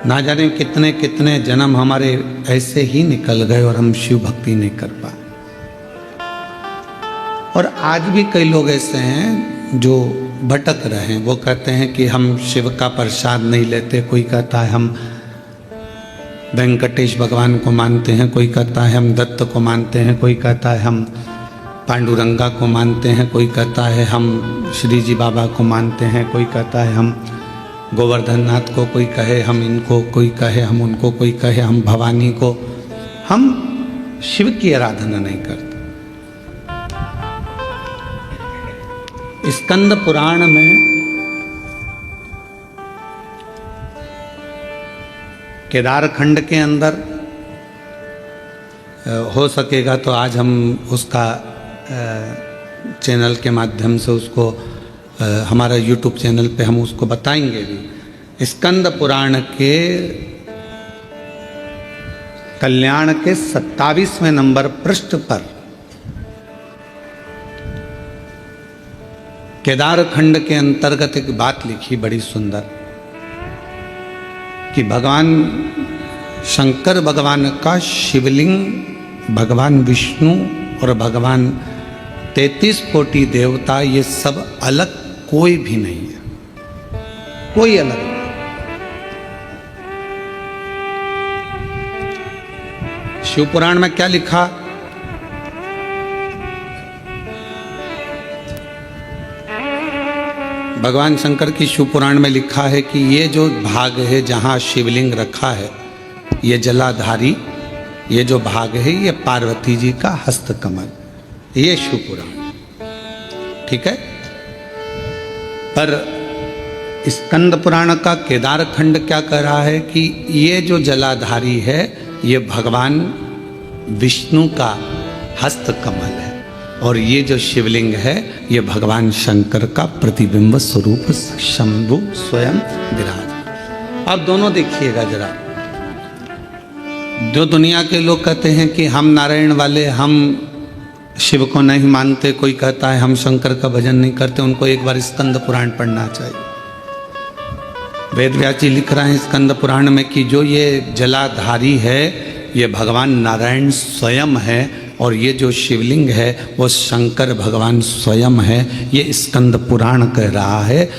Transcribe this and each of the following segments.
ना जाने कितने कितने जन्म हमारे ऐसे ही निकल गए और हम शिव भक्ति नहीं कर पाए। और आज भी कई लोग ऐसे हैं जो भटक रहे हैं। वो कहते हैं कि हम शिव का प्रसाद नहीं लेते, कोई कहता है हम वेंकटेश भगवान को मानते हैं, कोई कहता है हम दत्त को मानते हैं, कोई कहता है हम पांडुरंगा को मानते हैं, कोई कहता है हम श्री जी बाबा को मानते हैं, कोई कहता है हम गोवर्धन नाथ को, कोई कहे हम इनको, कोई कहे हम उनको, कोई कहे हम भवानी को। हम शिव की आराधना नहीं करते। स्कंद पुराण में केदार खंड के अंदर हो सकेगा तो आज हम उसका चैनल के माध्यम से उसको हमारा YouTube चैनल पे हम उसको बताएंगे भी। स्कंद पुराण के कल्याण के 27वें नंबर पृष्ठ पर केदार खंड के अंतर्गत एक बात लिखी बड़ी सुंदर कि भगवान शंकर भगवान का शिवलिंग, भगवान विष्णु और भगवान 33 कोटि देवता, ये सब अलग कोई भी नहीं है, कोई अलग नहीं। शिव पुराण में क्या लिखा? भगवान शंकर की शिव पुराण में लिखा है कि ये जो भाग है जहाँ शिवलिंग रखा है, ये जलाधारी, ये जो भाग है ये पार्वती जी का हस्त कमल, ये शिव पुराण, ठीक है। पर स्कंद पुराण का केदार खंड क्या कह रहा है कि ये जो जलाधारी है ये भगवान विष्णु का हस्त कमल है और ये जो शिवलिंग है ये भगवान शंकर का प्रतिबिंब स्वरूप शंभु स्वयं विराज। अब दोनों देखिएगा जरा। जो दुनिया के लोग कहते हैं कि हम नारायण वाले, हम शिव को नहीं मानते, कोई कहता है हम शंकर का भजन नहीं करते, उनको एक बार स्कंद पुराण पढ़ना चाहिए। वेद व्यास जी लिख रहे हैं स्कंद पुराण में कि जो ये जलाधारी है ये भगवान नारायण स्वयं है और ये जो शिवलिंग है वो शंकर भगवान स्वयं है। ये स्कंद पुराण कह रहा है।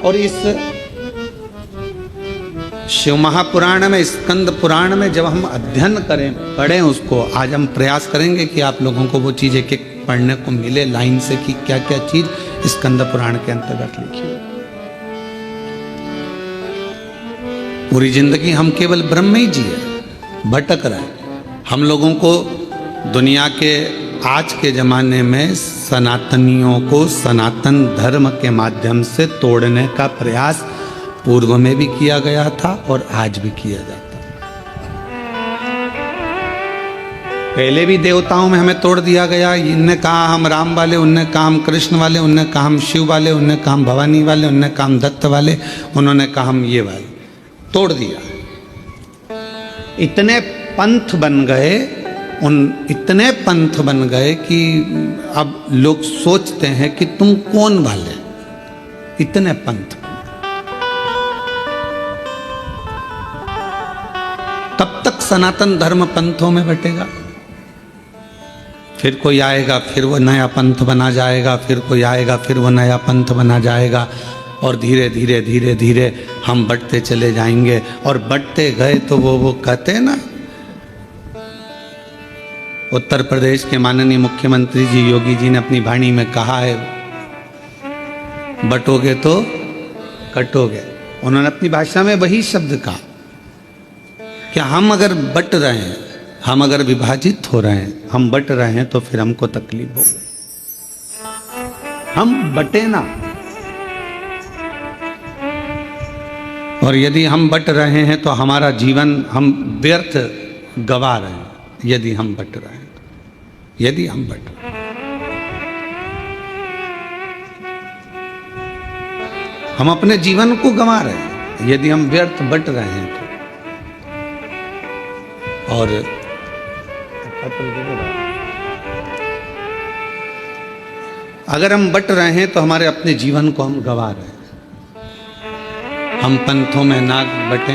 और इस शिव महापुराण में, स्कंद पुराण में जब हम अध्ययन करें, पढ़ें उसको, आज हम प्रयास करेंगे कि आप लोगों को वो चीज़ एक एक पढ़ने को मिले लाइन से कि क्या क्या चीज़ स्कंद पुराण के अंतर्गत लिखी है। पूरी जिंदगी हम केवल ब्रह्म ही जिए, भटक रहे हैं। हम लोगों को दुनिया के आज के ज़माने में सनातनियों को सनातन धर्म के माध्यम से तोड़ने का प्रयास पूर्व में भी किया गया था और आज भी किया जाता है। पहले भी देवताओं में हमें तोड़ दिया गया। इनने कहा हम राम वाले, उनने कहा हम कृष्ण वाले, उनने कहा हम शिव वाले, उनने कहा हम भवानी वाले, उनने कहा हम दत्त वाले, उन्होंने कहा हम ये वाले, तोड़ दिया। इतने पंथ बन गए, इतने पंथ बन गए कि अब लोग सोचते हैं कि तुम कौन वाले, इतने पंथ। तब तक सनातन धर्म पंथों में बटेगा, फिर कोई आएगा फिर वो नया पंथ बना जाएगा, फिर कोई आएगा फिर वो नया पंथ बना जाएगा और धीरे धीरे धीरे धीरे हम बढ़ते चले जाएंगे। और बढ़ते गए तो वो कहते हैं ना, उत्तर प्रदेश के माननीय मुख्यमंत्री जी योगी जी ने अपनी वाणी में कहा है, बटोगे तो कटोगे। उन्होंने अपनी भाषा में वही शब्द कहा कि हम अगर बट रहे हैं, हम अगर विभाजित हो रहे हैं, हम बट रहे हैं तो फिर हमको तकलीफ होगी। हम बटे ना, और यदि हम बट रहे हैं तो हमारा जीवन हम व्यर्थ गवा रहे हैं। यदि हम बट रहे हैं, यदि हम बट रहे हैं, हम अपने जीवन को गंवा रहे हैं यदि हम व्यर्थ बट रहे हैं तो। और अगर हम बट रहे हैं तो हमारे अपने जीवन को हम गंवा रहे हैं। हम पंथों में नाग बटे।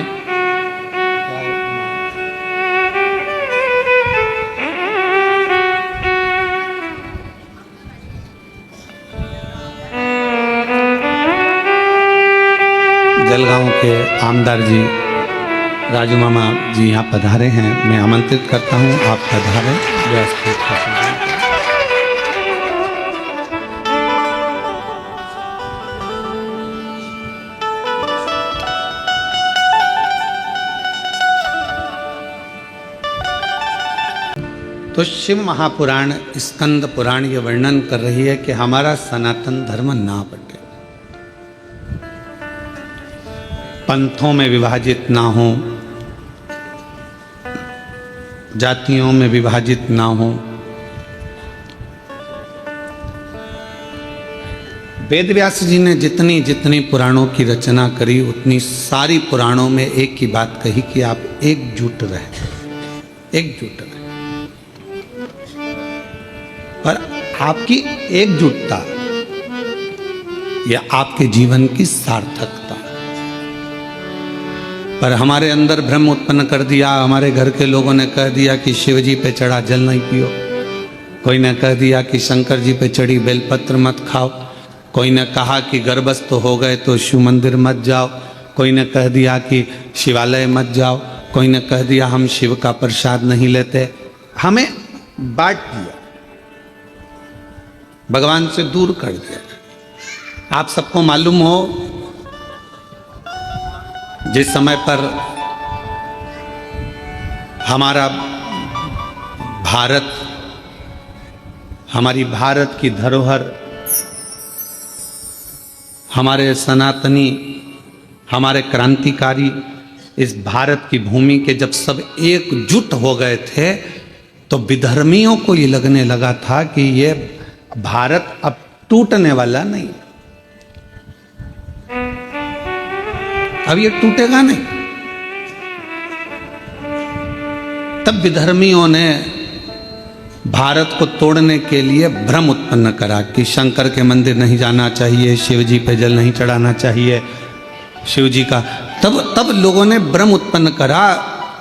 जलगांव के आमदार जी राजू मामा जी यहाँ पधारे हैं, मैं आमंत्रित करता हूँ आप पधारें। तो शिव महापुराण स्कंद पुराण ये वर्णन कर रही है कि हमारा सनातन धर्म ना बटे, पंथों में विभाजित ना हो, जातियों में विभाजित ना हो। वेद व्यास जी ने जितनी जितनी पुराणों की रचना करी उतनी सारी पुराणों में एक ही बात कही कि आप एकजुट रहे, एकजुट रहे। पर आपकी एकजुटता यह आपके जीवन की सार्थकता। पर हमारे अंदर भ्रम उत्पन्न कर दिया, हमारे घर के लोगों ने कह दिया कि शिव जी पे चढ़ा जल नहीं पियो, कोई ने कह दिया कि शंकर जी पे चढ़ी बेलपत्र मत खाओ, कोई ने कहा कि गर्भस्थ हो गए तो शिव मंदिर मत जाओ, कोई ने कह दिया कि शिवालय मत जाओ, कोई ने कह दिया हम शिव का प्रसाद नहीं लेते। हमें बांट दिया, भगवान से दूर कर दिया। आप सबको मालूम हो जिस समय पर हमारा भारत, हमारी भारत की धरोहर, हमारे सनातनी, हमारे क्रांतिकारी इस भारत की भूमि के जब सब एकजुट हो गए थे तो विधर्मियों को ये लगने लगा था कि ये भारत अब टूटने वाला नहीं, अब ये टूटेगा नहीं। तब विधर्मियों ने भारत को तोड़ने के लिए भ्रम उत्पन्न करा कि शंकर के मंदिर नहीं जाना चाहिए, शिव जी पे जल नहीं चढ़ाना चाहिए, शिव जी का। तब लोगों ने भ्रम उत्पन्न करा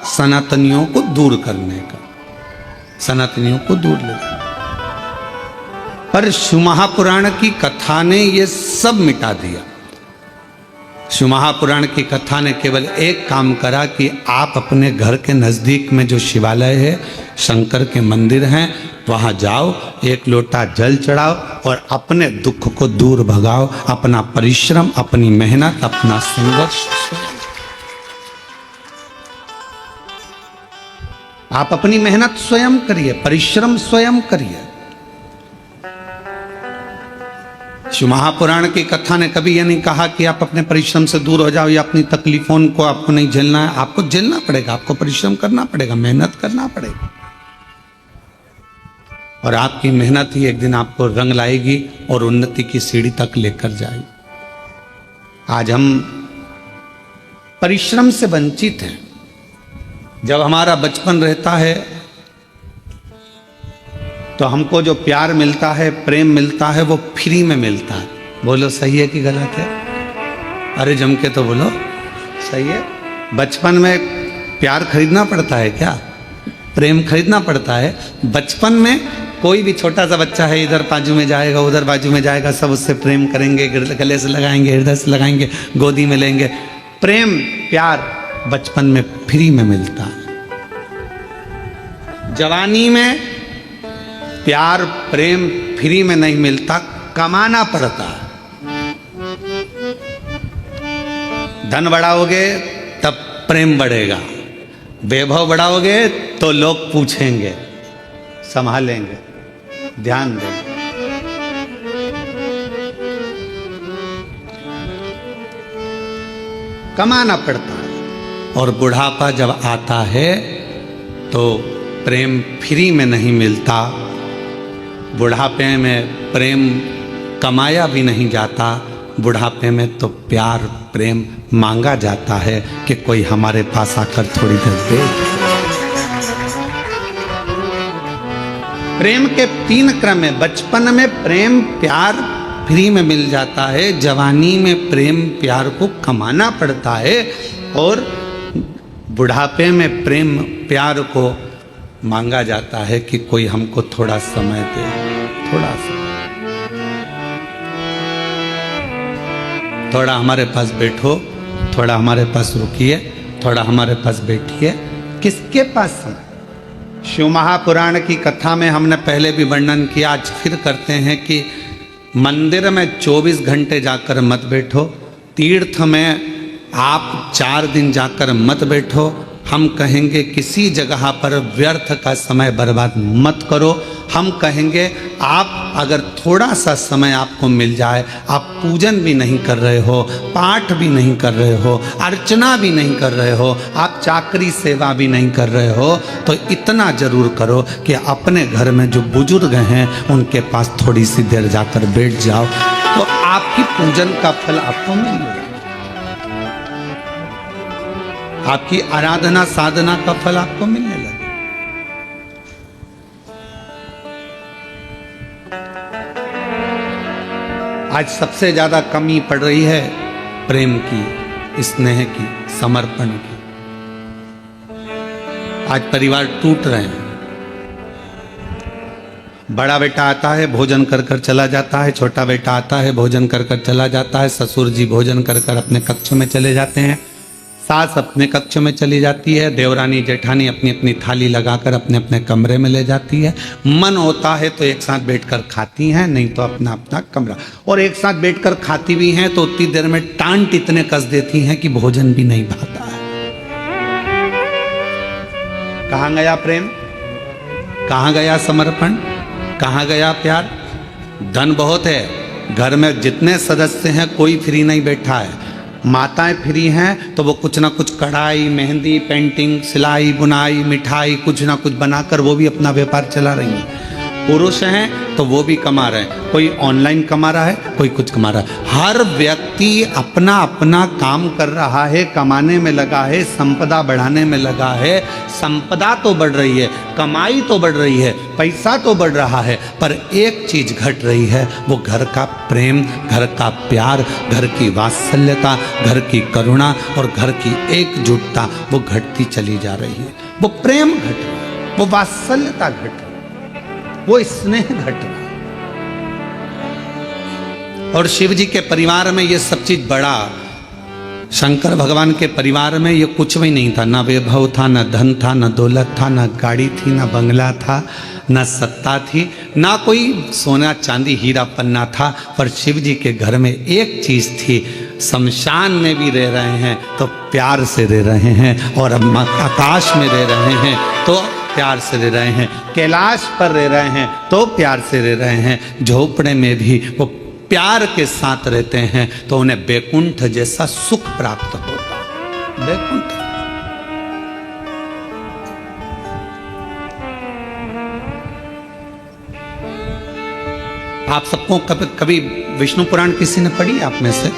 सनातनियों को दूर करने का, सनातनियों को दूर ले। पर शिव महापुराण की कथा ने ये सब मिटा दिया। शिव महापुराण की कथा ने केवल एक काम करा कि आप अपने घर के नजदीक में जो शिवालय है, शंकर के मंदिर हैं, वहां जाओ, एक लोटा जल चढ़ाओ और अपने दुख को दूर भगाओ। अपना परिश्रम, अपनी मेहनत, अपना संघर्ष आप अपनी मेहनत स्वयं करिए, परिश्रम स्वयं करिए। शिव महापुराण की कथा ने कभी यह नहीं कहा कि आप अपने परिश्रम से दूर हो जाओ या अपनी तकलीफों को आपको नहीं झेलना है। आपको झेलना पड़ेगा, आपको परिश्रम करना पड़ेगा, मेहनत करना पड़ेगा, और आपकी मेहनत ही एक दिन आपको रंग लाएगी और उन्नति की सीढ़ी तक लेकर जाएगी। आज हम परिश्रम से वंचित हैं। जब हमारा बचपन रहता है तो हमको जो प्यार मिलता है, प्रेम मिलता है, वो फ्री में मिलता है। बोलो सही है कि गलत है? अरे जम के तो बोलो सही है। बचपन में प्यार खरीदना पड़ता है क्या? प्रेम खरीदना पड़ता है? बचपन में कोई भी छोटा सा बच्चा है, इधर बाजू में जाएगा, उधर बाजू में जाएगा, सब उससे प्रेम करेंगे, गले से लगाएंगे, हृदय से लगाएंगे, गोदी में लेंगे। प्रेम, प्यार बचपन में फ्री में मिलता है। जवानी में प्यार, प्रेम फ्री में नहीं मिलता, कमाना पड़ता है। धन बढ़ाओगे तब प्रेम बढ़ेगा, वैभव बढ़ाओगे तो लोग पूछेंगे, संभालेंगे, ध्यान देंगे। कमाना पड़ता है। और बुढ़ापा जब आता है तो प्रेम फ्री में नहीं मिलता। बुढ़ापे में प्रेम कमाया भी नहीं जाता। बुढ़ापे में तो प्यार, प्रेम मांगा जाता है कि कोई हमारे पास आकर थोड़ी देर दे। प्रेम के 3 क्रम है। बचपन में प्रेम, प्यार, फ्री में मिल जाता है। जवानी में प्रेम प्यार को कमाना पड़ता है और बुढ़ापे में प्रेम प्यार को मांगा जाता है कि कोई हमको थोड़ा समय दे, थोड़ा सा, थोड़ा हमारे पास बैठो, थोड़ा हमारे पास रुकिए, थोड़ा हमारे पास बैठिए। किसके पास समय? शिव महापुराण की कथा में हमने पहले भी वर्णन किया, आज फिर करते हैं कि मंदिर में 24 घंटे जाकर मत बैठो, तीर्थ में आप 4 दिन जाकर मत बैठो। हम कहेंगे किसी जगह पर व्यर्थ का समय बर्बाद मत करो। हम कहेंगे आप अगर थोड़ा सा समय आपको मिल जाए, आप पूजन भी नहीं कर रहे हो, पाठ भी नहीं कर रहे हो, अर्चना भी नहीं कर रहे हो, आप चाकरी सेवा भी नहीं कर रहे हो, तो इतना जरूर करो कि अपने घर में जो बुजुर्ग हैं उनके पास थोड़ी सी देर जाकर बैठ जाओ, तो आपकी पूजन का फल आपको मिलेगा, आपकी आराधना साधना का फल आपको मिलने लगे। आज सबसे ज्यादा कमी पड़ रही है प्रेम की, स्नेह की, समर्पण की। आज परिवार टूट रहे हैं। बड़ा बेटा आता है, भोजन कर कर चला जाता है, छोटा बेटा आता है, भोजन कर कर चला जाता है, ससुर जी भोजन कर कर अपने कक्ष में चले जाते हैं, सास अपने कक्ष में चली जाती है, देवरानी जेठानी अपनी अपनी थाली लगाकर अपने अपने कमरे में ले जाती है। मन होता है तो एक साथ बैठकर खाती हैं, नहीं तो अपना अपना कमरा, और एक साथ बैठकर खाती भी हैं तो उतनी देर में टांट इतने कस देती हैं कि भोजन भी नहीं भाता है। कहाँ गया प्रेम? कहाँ गया समर्पण? कहाँ गया प्यार? धन बहुत है, घर में जितने सदस्य हैं कोई फ्री नहीं बैठा है। माताएं फ्री हैं तो वो कुछ ना कुछ कढ़ाई, मेहंदी, पेंटिंग, सिलाई, बुनाई, मिठाई कुछ ना कुछ बनाकर वो भी अपना व्यापार चला रही हैं। पुरुष हैं तो वो भी कमा रहे हैं, कोई ऑनलाइन कमा रहा है, कोई कुछ कमा रहा है। हर व्यक्ति अपना अपना काम कर रहा है, कमाने में लगा है, संपदा बढ़ाने में लगा है। संपदा तो बढ़ रही है, कमाई तो बढ़ रही है, पैसा तो बढ़ रहा है, पर एक चीज घट रही है, वो घर का प्रेम, घर का प्यार, घर की वात्सल्यता, घर की करुणा और घर की एकजुटता वो घटती चली जा रही है। वो प्रेम घट रहा है, वो वात्सल्यता घट रही है, वो स्नेह घट रहा है। और शिव जी के परिवार में ये सब चीज बड़ा, शंकर भगवान के परिवार में ये कुछ भी नहीं था। ना वैभव था, ना धन था, ना दौलत था, ना गाड़ी थी, ना बंगला था, ना सत्ता थी, ना कोई सोना चांदी हीरा पन्ना था। पर शिव जी के घर में एक चीज थी, शमशान में भी रह रहे हैं तो प्यार से रह रहे हैं, और अब आकाश में रह रहे हैं तो प्यार से रह रहे हैं, कैलाश पर रह रहे हैं तो प्यार से रह रहे हैं, झोपड़े में भी वो प्यार के साथ रहते हैं तो उन्हें बैकुंठ जैसा सुख प्राप्त होगा। बैकुंठ आप सबको कभी विष्णु पुराण किसी ने पढ़ी? आप में से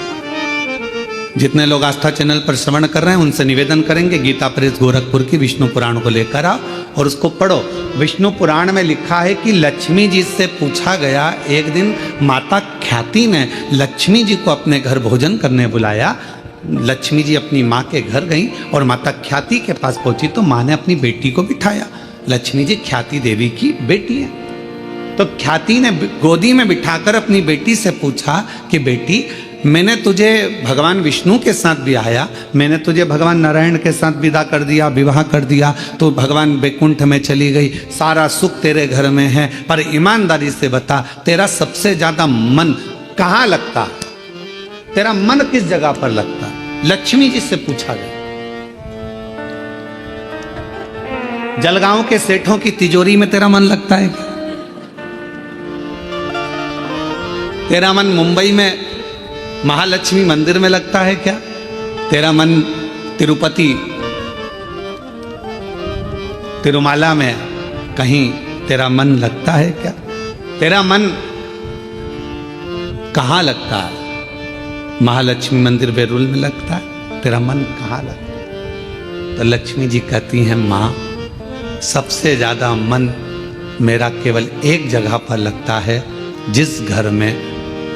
जितने लोग आस्था चैनल पर श्रवण कर रहे हैं उनसे निवेदन करेंगे गीता प्रेस गोरखपुर की विष्णु पुराण को लेकर आओ और उसको पढ़ो। विष्णु पुराण में लिखा है कि लक्ष्मी जी से पूछा गया, एक दिन माता ख्याति ने लक्ष्मी जी को अपने घर भोजन करने बुलाया। लक्ष्मी जी अपनी माँ के घर गई और माता ख्याति के पास पहुंची तो माँ ने अपनी बेटी को बिठाया। लक्ष्मी जी ख्याति देवी की बेटी है, तो ख्याति ने गोदी में बिठाकर अपनी बेटी से पूछा कि बेटी, मैंने तुझे भगवान विष्णु के साथ ब्याया, मैंने तुझे भगवान नारायण के साथ विदा कर दिया, विवाह कर दिया, तो भगवान बैकुंठ में चली गई, सारा सुख तेरे घर में है, पर ईमानदारी से बता तेरा सबसे ज्यादा मन कहाँ लगता? तेरा मन किस जगह पर लगता? लक्ष्मी जी से पूछा गया। जलगांव के सेठों की तिजोरी में तेरा मन लगता है क्या? तेरा मन मुंबई में महालक्ष्मी मंदिर में लगता है क्या? तेरा मन तिरुपति तिरुमाला में कहीं तेरा मन लगता है क्या? तेरा मन कहाँ लगता है? महालक्ष्मी मंदिर बेरुल में लगता है? तेरा मन कहाँ लगता है? तो लक्ष्मी जी कहती हैं, माँ सबसे ज्यादा मन मेरा केवल एक जगह पर लगता है, जिस घर में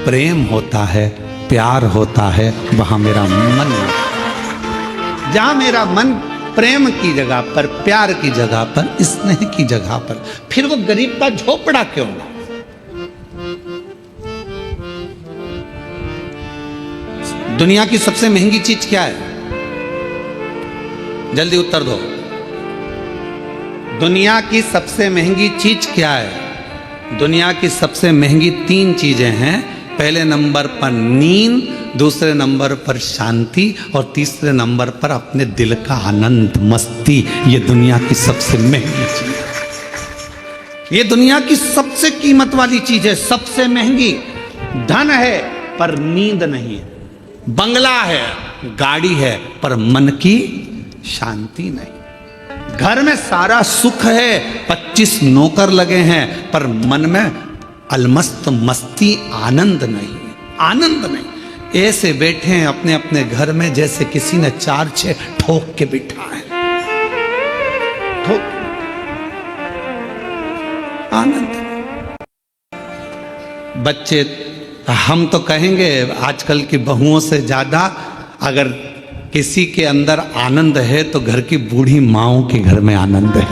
प्रेम होता है, प्यार होता है, वहां मेरा मन लगता है। जहां मेरा मन प्रेम की जगह पर, प्यार की जगह पर, स्नेह की जगह पर, फिर वो गरीब का झोपड़ा क्यों ना। दुनिया की सबसे महंगी चीज क्या है? जल्दी उत्तर दो। दुनिया की सबसे महंगी चीज क्या है? दुनिया की सबसे महंगी 3 चीजें हैं। पहले नंबर पर नींद, दूसरे नंबर पर शांति और तीसरे नंबर पर अपने दिल का आनंद, मस्ती। ये दुनिया की सबसे महंगी चीज है। ये दुनिया की सबसे कीमत वाली चीज है, सबसे महंगी। धन है पर नींद नहीं है, बंगला है, गाड़ी है, पर मन की शांति नहीं। घर में सारा सुख है, 25 नौकर लगे हैं, पर मन में अलमस्त मस्ती, आनंद नहीं, आनंद नहीं। ऐसे बैठे हैं अपने अपने घर में जैसे किसी ने 4-6 ठोक के बिठा है, ठोक। आनंद। बच्चे, हम तो कहेंगे आजकल की बहुओं से ज्यादा अगर किसी के अंदर आनंद है तो घर की बूढ़ी माओं के घर में आनंद है।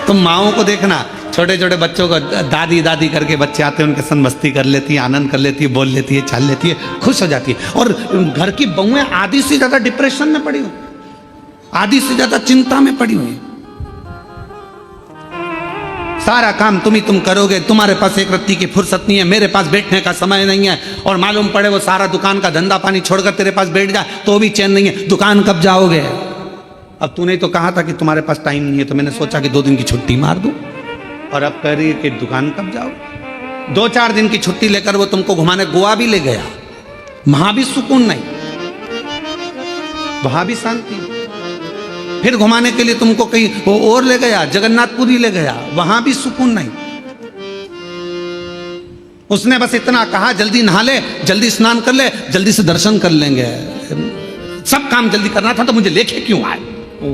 तुम माओं को देखना, छोटे छोटे बच्चों को दादी दादी करके बच्चे आते हैं, उनके संग मस्ती कर लेती है, आनंद कर लेती है, बोल लेती है, चाल लेती है, खुश हो जाती है। और घर की बहुएं आधी से ज्यादा डिप्रेशन में पड़ी हुई, आधी से ज्यादा चिंता में पड़ी हुई। सारा काम तुम करोगे, तुम्हारे पास एक रत्ती की फुर्सत नहीं है, मेरे पास बैठने का समय नहीं है। और मालूम पड़े वो सारा दुकान का धंधा पानी छोड़कर तेरे पास बैठ जाए तो भी चैन नहीं है। दुकान कब जाओगे? अब तूने तो कहा था कि तुम्हारे पास टाइम नहीं है, तो मैंने सोचा कि 2 दिन की छुट्टी मार दूं, और अब कह रही है कि दुकान कब जाओगे? 2-4 दिन की छुट्टी लेकर वो तुमको घुमाने गोवा भी ले गया, वहां भी सुकून नहीं, वहां भी शांति। फिर घुमाने के लिए तुमको कहीं वो और ले गया, जगन्नाथपुरी ले गया, वहां भी सुकून नहीं। उसने बस इतना कहा, जल्दी नहा ले, जल्दी स्नान कर ले, जल्दी से दर्शन कर लेंगे, सब काम जल्दी करना था, तो मुझे लेके क्यों आए?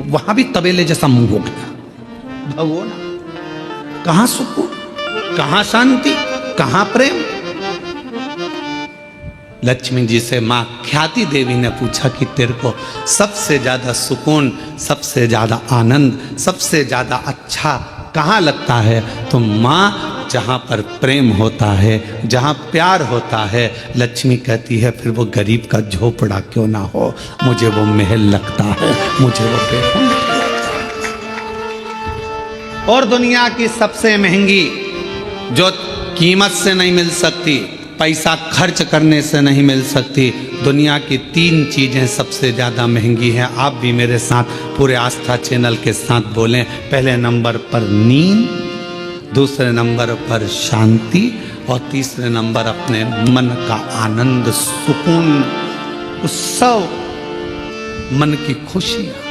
वहां भी तबेले जैसा मुंह हो गया। भगवान, कहां सुकून, कहां शांति, कहां प्रेम? लक्ष्मी जी से मां ख्याति देवी ने पूछा कि तेरे को सबसे ज्यादा सुकून, सबसे ज्यादा आनंद, सबसे ज्यादा अच्छा कहाँ लगता है? तो मां, जहां पर प्रेम होता है, जहां प्यार होता है, लक्ष्मी कहती है फिर वो गरीब का झोपड़ा क्यों ना हो, मुझे वो महल लगता है, मुझे वो बेहद। और दुनिया की सबसे महंगी, जो कीमत से नहीं मिल सकती, पैसा खर्च करने से नहीं मिल सकती, दुनिया की 3 चीजें सबसे ज्यादा महंगी हैं। आप भी मेरे साथ पूरे आस्था चैनल के साथ बोलें। पहले नंबर पर नींद, दूसरे नंबर पर शांति और तीसरे नंबर अपने मन का आनंद, सुकून, उत्सव, मन की खुशियां।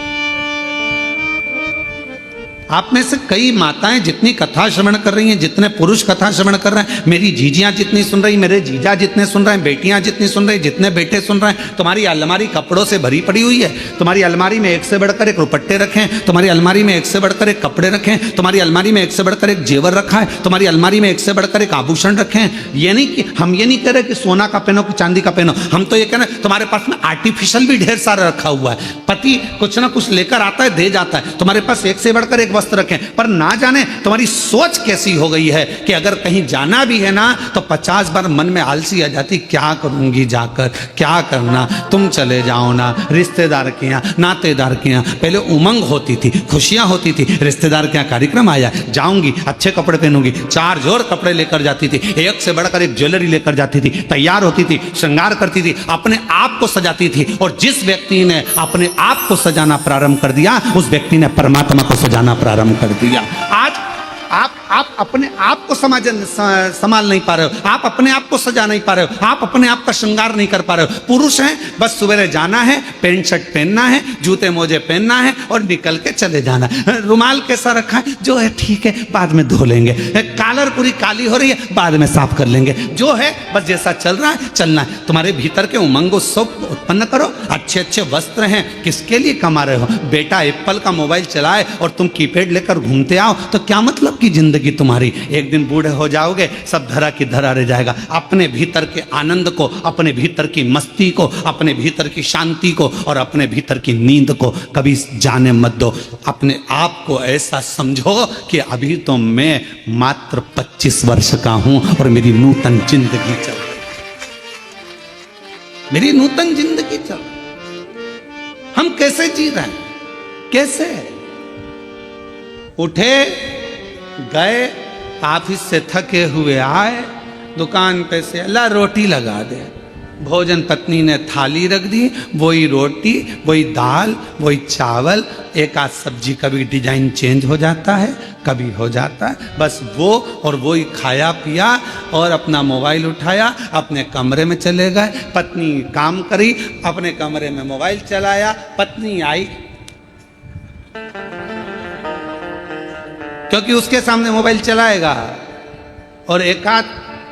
आप में से कई माताएं जितनी कथा श्रवण कर रही हैं, जितने पुरुष कथा श्रवण कर रहे हैं, मेरी जीजियां जितनी सुन रही, मेरे जीजा जितने सुन रहे हैं, बेटियां जितनी सुन रही, जितने बेटे सुन रहे हैं, तुम्हारी अलमारी कपड़ों से भरी पड़ी हुई है। तुम्हारी अलमारी में एक से बढ़कर एक दुपट्टे रखें, तुम्हारी अलमारी में एक से बढ़कर एक कपड़े रखें, तुम्हारी अलमारी में एक से बढ़कर एक जेवर रखा है, तुम्हारी अलमारी में एक से बढ़कर एक आभूषण रखें। ये नहीं कि हम ये नहीं कह रहे कि सोना का पहनो कि चांदी का पहनो, हम तो ये कह रहे हैं तुम्हारे पास में आर्टिफिशियल भी ढेर सारा रखा हुआ है। पति कुछ ना कुछ लेकर आता है, दे जाता है, तुम्हारे पास एक से बढ़कर एक वस्त्र रखें। पर ना जाने तुम्हारी सोच कैसी हो गई है कि अगर कहीं जाना भी है ना तो 50 बार मन में आलसी आ जाती, क्या करूंगी जाकर, क्या करना, तुम चले जाओ ना, रिश्तेदार के यहाँ, नातेदार के यहाँ। पहले उमंग होती थी, खुशियां होती थी, रिश्तेदार के यहाँ कार्यक्रम आया, जाऊंगी, अच्छे कपड़े पहनूंगी, 4 जोड़ कपड़े लेकर जाती थी, एक से बढ़कर एक ज्वेलरी लेकर जाती थी, तैयार होती थी, श्रृंगार करती थी, अपने आप को सजाती थी। और जिस व्यक्ति ने अपने आप को सजाना प्रारंभ कर दिया, उस व्यक्ति ने परमात्मा को सजाना प्रारंभ कर दिया। आज आप अपने आप को संभाल नहीं पा रहे हो, आप अपने आप को सजा नहीं पा रहे हो, आप अपने आप का श्रृंगार नहीं कर पा रहे हो। पुरुष हैं, बस सवेरे जाना है, पैंट शर्ट पहनना है, जूते मोजे पहनना है और निकल के चले जाना है। रुमाल कैसा रखा है, जो है ठीक है, बाद में धो लेंगे। कॉलर पूरी काली हो रही है, बाद में साफ कर लेंगे। जो है बस जैसा चल रहा है चलना है। तुम्हारे भीतर के उमंग उत्सव उत्पन्न करो। अच्छे अच्छे वस्त्र हैं, किसके लिए कमा रहे हो? बेटा एप्पल का मोबाइल चलाए और तुम कीपैड लेकर घूमते आओ तो क्या मतलब की जिंदगी तुम्हारी, एक दिन बूढ़े हो जाओगे, सब धरा की धरा रह जाएगा। अपने भीतर के आनंद को, अपने भीतर की मस्ती को, अपने भीतर की शांति को और अपने भीतर की नींद को कभी जाने मत दो। अपने आप को ऐसा समझो कि अभी तो मैं मात्र 25 वर्ष का हूं और मेरी नूतन जिंदगी चल रही, मेरी नूतन जिंदगी चल रही। हम कैसे जी रहे हैं? कैसे? उठे, गए, ऑफिस से थके हुए आए, दुकान पे से अल्लाह रोटी लगा दे, भोजन पत्नी ने थाली रख दी, वही रोटी, वही दाल, वही चावल, एक आध सब्जी, कभी डिजाइन चेंज हो जाता है, कभी हो जाता है, बस वो और वही खाया पिया और अपना मोबाइल उठाया, अपने कमरे में चले गए। पत्नी काम करी, अपने कमरे में मोबाइल चलाया, पत्नी आई क्योंकि उसके सामने मोबाइल चलाएगा और एक आध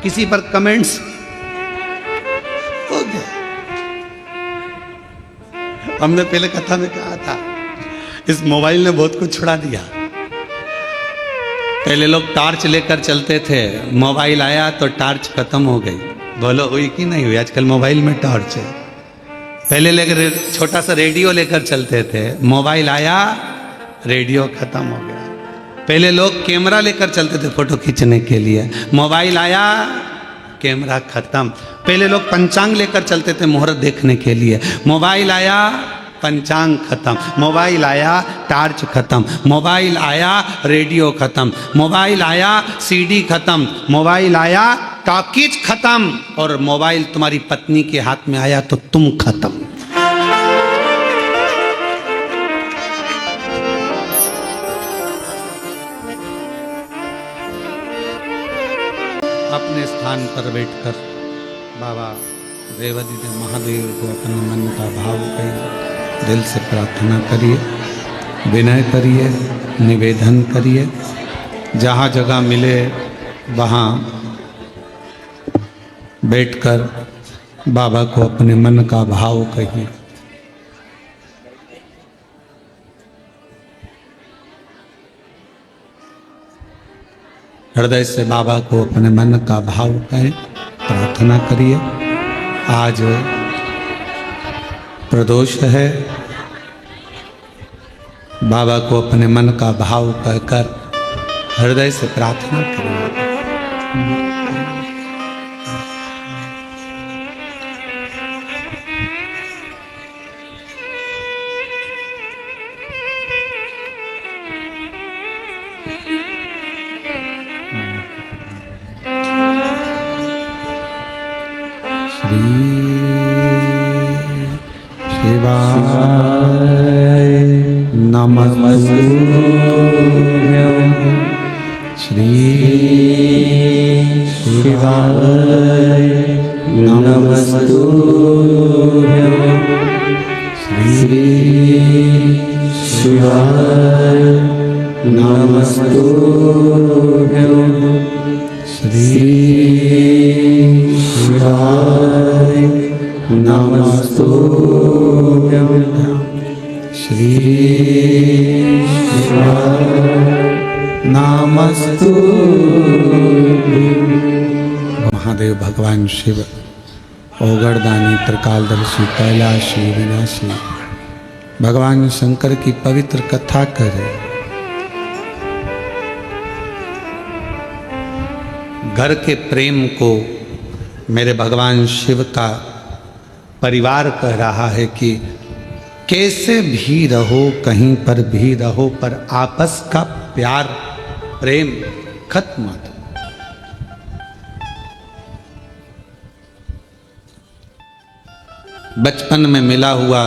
किसी पर कमेंट्स हो गया। हमने पहले कथा में कहा था, इस मोबाइल ने बहुत कुछ छुड़ा दिया। पहले लोग टॉर्च लेकर चलते थे, मोबाइल आया तो टॉर्च खत्म हो गई। बोलो हुई कि नहीं हुई? आजकल मोबाइल में टॉर्च है। पहले लेकर छोटा सा रेडियो लेकर चलते थे, मोबाइल आया, रेडियो खत्म हो गया। पहले लोग कैमरा लेकर चलते थे फोटो खींचने के लिए, मोबाइल आया, कैमरा खत्म। पहले लोग पंचांग लेकर चलते थे मुहूर्त देखने के लिए, मोबाइल आया, पंचांग खत्म। मोबाइल आया, टार्च खत्म। मोबाइल आया, रेडियो खत्म। मोबाइल आया, सीडी खत्म। मोबाइल आया, टॉकीज खत्म। और मोबाइल तुम्हारी पत्नी के हाथ में आया तो तुम खत्म। अपने स्थान पर बैठकर बाबा देवादिदेव महादेव को अपने मन का भाव करिए, दिल से प्रार्थना करिए, विनय करिए, निवेदन करिए। जहाँ जगह मिले वहाँ बैठकर बाबा को अपने मन का भाव कहिए। हृदय से बाबा को अपने मन का भाव कहें, प्रार्थना करिए। आज प्रदोष है, बाबा को अपने मन का भाव कहकर हृदय से प्रार्थना करिए। महादेव भगवान शिव ओगरदानी त्रिकालदर्शी कैलाशी विनाशी भगवान शंकर की पवित्र कथा करे। घर के प्रेम को मेरे भगवान शिव का परिवार कह रहा है कि कैसे भी रहो, कहीं पर भी रहो, पर आपस का प्यार प्रेम खत्म मत। बचपन में मिला हुआ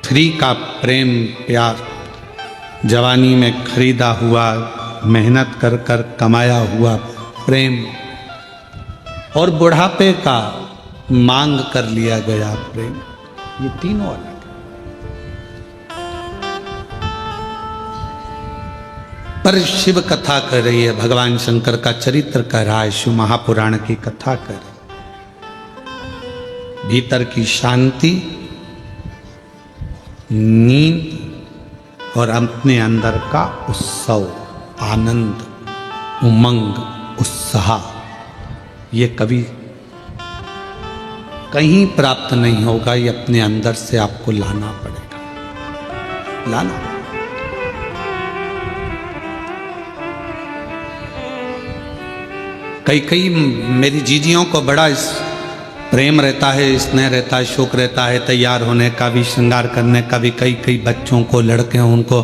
फ्री का प्रेम प्यार, जवानी में खरीदा हुआ मेहनत कर कर कमाया हुआ प्रेम और बुढ़ापे का मांग कर लिया गया प्रेम, ये तीनों अलग। पर शिव कथा कर रही है, भगवान शंकर का चरित्र कह रहा है, शिव महापुराण की कथा कर रही है। भीतर की शांति, नींद और अपने अंदर का उत्सव, आनंद, उमंग, उत्साह, ये कभी कहीं प्राप्त नहीं होगा। ये अपने अंदर से आपको लाना पड़ेगा, लाना। कई मेरी जीजियों को बड़ा इस प्रेम रहता है, स्नेह रहता है, शौक रहता है तैयार होने का भी, श्रृंगार करने का भी। कई बच्चों को, लड़के हैं उनको,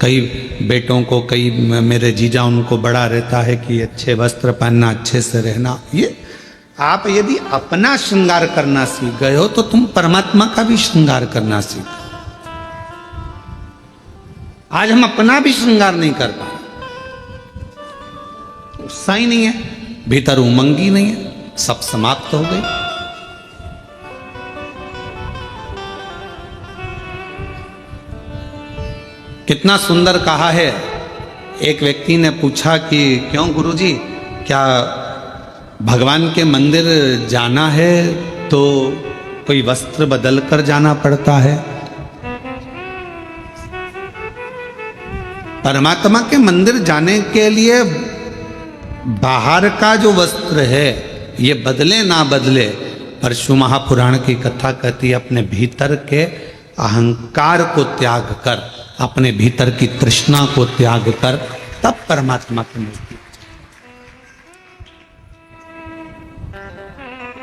कई बेटों को, कई मेरे जीजा उनको बड़ा रहता है कि अच्छे वस्त्र पहनना, अच्छे से रहना। ये आप यदि अपना श्रृंगार करना सीख गए हो तो तुम परमात्मा का भी श्रृंगार करना सीखो। आज हम अपना भी श्रृंगार नहीं कर पा रहे, उत्साह ही नहीं है, भीतर उमंग ही नहीं है, सब समाप्त हो गई। कितना सुंदर कहा है। एक व्यक्ति ने पूछा कि क्यों गुरुजी, क्या भगवान के मंदिर जाना है तो कोई वस्त्र बदल कर जाना पड़ता है? परमात्मा के मंदिर जाने के लिए बाहर का जो वस्त्र है ये बदले ना बदले, परशु महापुराण की कथा कहती है अपने भीतर के अहंकार को त्याग कर, अपने भीतर की तृष्णा को त्याग कर, तब परमात्मा की मूर्ति।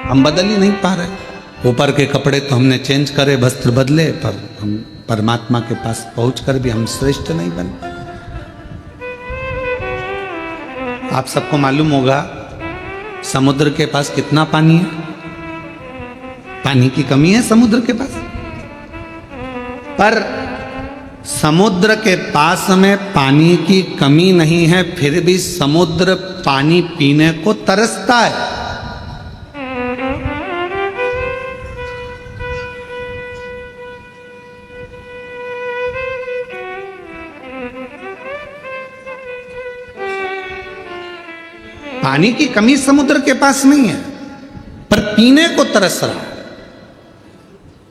हम बदल ही नहीं पा रहे। ऊपर के कपड़े तो हमने चेंज करे, वस्त्र बदले, पर हम परमात्मा के पास पहुंचकर भी हम श्रेष्ठ नहीं बने। आप सबको मालूम होगा समुद्र के पास कितना पानी है? पानी की कमी है समुद्र के पास, पर समुद्र के पास में पानी की कमी नहीं है, फिर भी समुद्र पानी पीने को तरसता है। पानी की कमी समुद्र के पास नहीं है, पर पीने को तरस रहा है।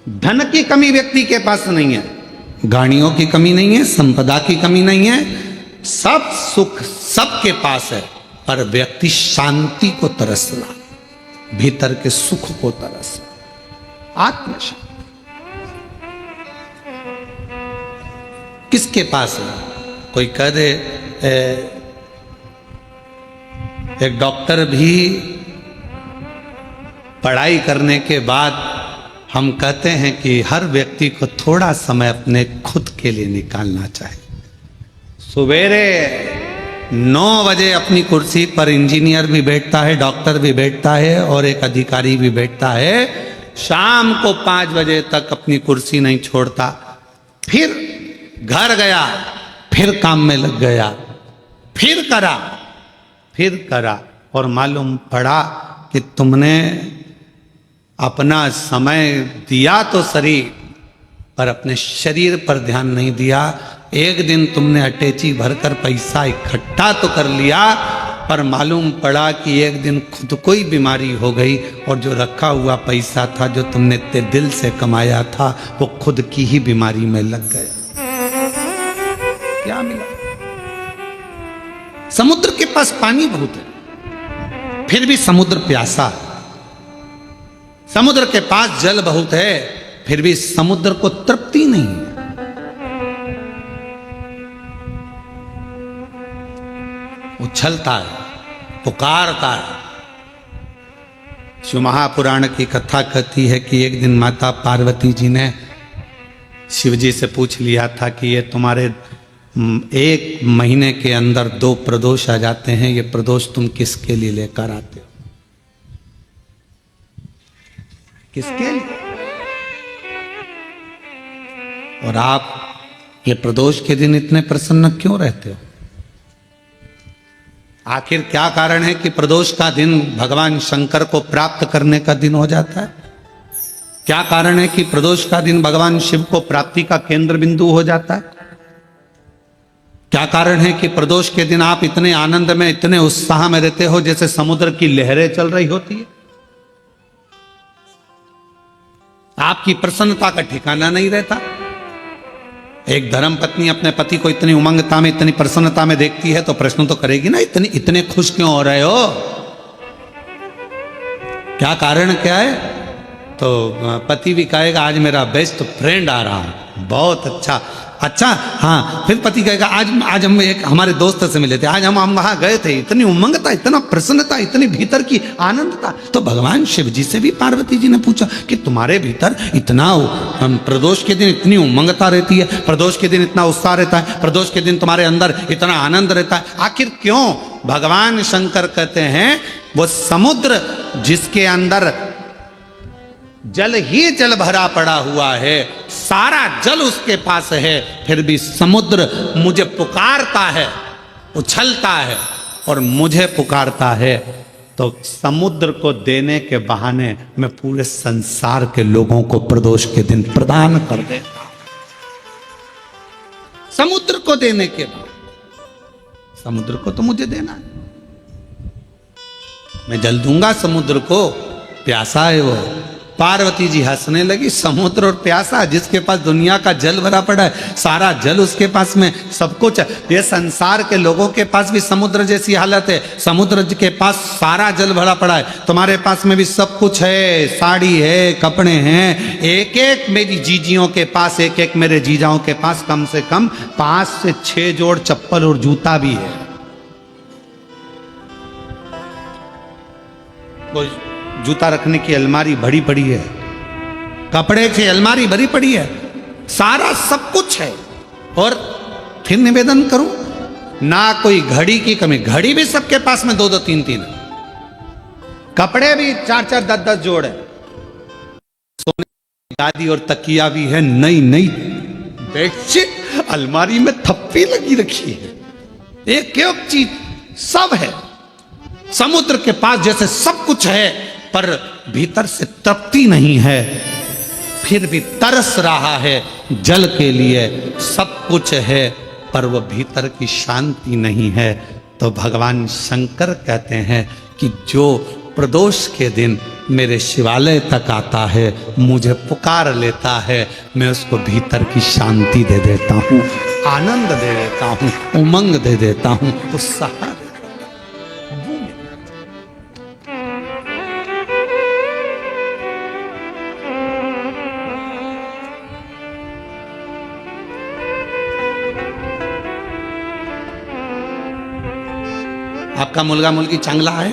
धन की कमी व्यक्ति के पास नहीं है, गाड़ियों की कमी नहीं है, संपदा की कमी नहीं है, सब सुख सबके पास है, पर व्यक्ति शांति को तरस रहा, भीतर के सुख को तरस रहा, आत्मशांति। किसके पास है? कोई कह दे एक डॉक्टर भी पढ़ाई करने के बाद हम कहते हैं कि हर व्यक्ति को थोड़ा समय अपने खुद के लिए निकालना चाहिए। सवेरे 9 बजे अपनी कुर्सी पर इंजीनियर भी बैठता है, डॉक्टर भी बैठता है और एक अधिकारी भी बैठता है, शाम को 5 बजे तक अपनी कुर्सी नहीं छोड़ता, फिर घर गया, फिर काम में लग गया, फिर करा और मालूम पड़ा कि तुमने अपना समय दिया तो सही, पर अपने शरीर पर ध्यान नहीं दिया। एक दिन तुमने अटैची भरकर पैसा इकट्ठा तो कर लिया, पर मालूम पड़ा कि एक दिन खुद को ही बीमारी हो गई और जो रखा हुआ पैसा था, जो तुमने इतने दिल से कमाया था, वो खुद की ही बीमारी में लग गया। क्या मिला? समुद्र के पास पानी बहुत है, फिर भी समुद्र प्यासा है। समुद्र के पास जल बहुत है, फिर भी समुद्र को तृप्ति नहीं है। उछलता है, पुकारता है। शिव महापुराण की कथा कहती है कि एक दिन माता पार्वती जी ने शिव जी से पूछ लिया था कि ये तुम्हारे 1 महीने के अंदर 2 प्रदोष आ जाते हैं, ये प्रदोष तुम किसके लिए लेकर आते हो? किसके लिए? और आप ये प्रदोष के दिन इतने प्रसन्न क्यों रहते हो? आखिर क्या कारण है कि प्रदोष का दिन भगवान शंकर को प्राप्त करने का दिन हो जाता है? क्या कारण है कि प्रदोष का दिन भगवान शिव को प्राप्ति का केंद्र बिंदु हो जाता है? क्या कारण है कि प्रदोष के दिन आप इतने आनंद में, इतने उत्साह में रहते हो जैसे समुद्र की लहरें चल रही होती है? आपकी प्रसन्नता का ठिकाना नहीं रहता। एक धर्म पत्नी अपने पति को इतनी उमंगता में, इतनी प्रसन्नता में देखती है तो प्रश्न तो करेगी ना, इतने खुश क्यों हो रहे हो, क्या कारण क्या है? तो पति भी कहेगा आज मेरा बेस्ट फ्रेंड आ रहा है, बहुत अच्छा। अच्छा हाँ, फिर पति कहेगा आज हम एक हमारे दोस्त से मिले थे, आज हम वहां गए थे, इतनी उमंगता, इतना प्रसन्नता, इतनी भीतर की आनंद था। तो भगवान शिव जी से भी पार्वती जी ने पूछा कि तुम्हारे भीतर इतना प्रदोष के दिन इतनी उमंगता रहती है, प्रदोष के दिन इतना उत्साह रहता है, प्रदोष के दिन तुम्हारे अंदर इतना आनंद रहता है, आखिर क्यों? भगवान शंकर कहते हैं वो समुद्र जिसके अंदर जल ही जल भरा पड़ा हुआ है, सारा जल उसके पास है, फिर भी समुद्र मुझे पुकारता है, उछलता है और मुझे पुकारता है, तो समुद्र को देने के बहाने मैं पूरे संसार के लोगों को प्रदोष के दिन प्रदान कर देता हूं। समुद्र को देने के बाद, समुद्र को तो मुझे देना है, मैं जल दूंगा समुद्र को, प्यासा है वो। पार्वती जी हंसने लगी, समुद्र और प्यासा, जिसके पास दुनिया का जल भरा पड़ा है, सारा जल उसके पास में, सब कुछ है। ये संसार के लोगों के पास भी समुद्र जैसी हालत है, समुद्र के पास सारा जल भरा पड़ा है, तुम्हारे पास में भी सब कुछ है, साड़ी है, कपड़े हैं, एक एक मेरी जीजियों के पास, एक एक मेरे जीजाओं के पास कम से कम 5 से 6 जोड़ चप्पल और जूता भी है। जूता रखने की अलमारी भरी पड़ी है, कपड़े की अलमारी भरी पड़ी है, सारा सब कुछ है। और फिर निवेदन करूं, ना कोई घड़ी की कमी, घड़ी भी सबके पास में 2-2 3-3 है, कपड़े भी 4-4 10-10 जोड़ है, सोने की गादी और तकिया भी है, नई नई बेडशीट अलमारी में थप्पी लगी रखी है, एक एक चीज सब है। समुद्र के पास जैसे सब कुछ है पर भीतर से तृप्ति नहीं है, फिर भी तरस रहा है जल के लिए, सब कुछ है पर वह भीतर की शांति नहीं है। तो भगवान शंकर कहते हैं कि जो प्रदोष के दिन मेरे शिवालय तक आता है, मुझे पुकार लेता है, मैं उसको भीतर की शांति दे देता हूँ, आनंद दे देता हूँ, उमंग दे देता हूँ, उत्साह। आपका मुलगा मुलगी चांगला है?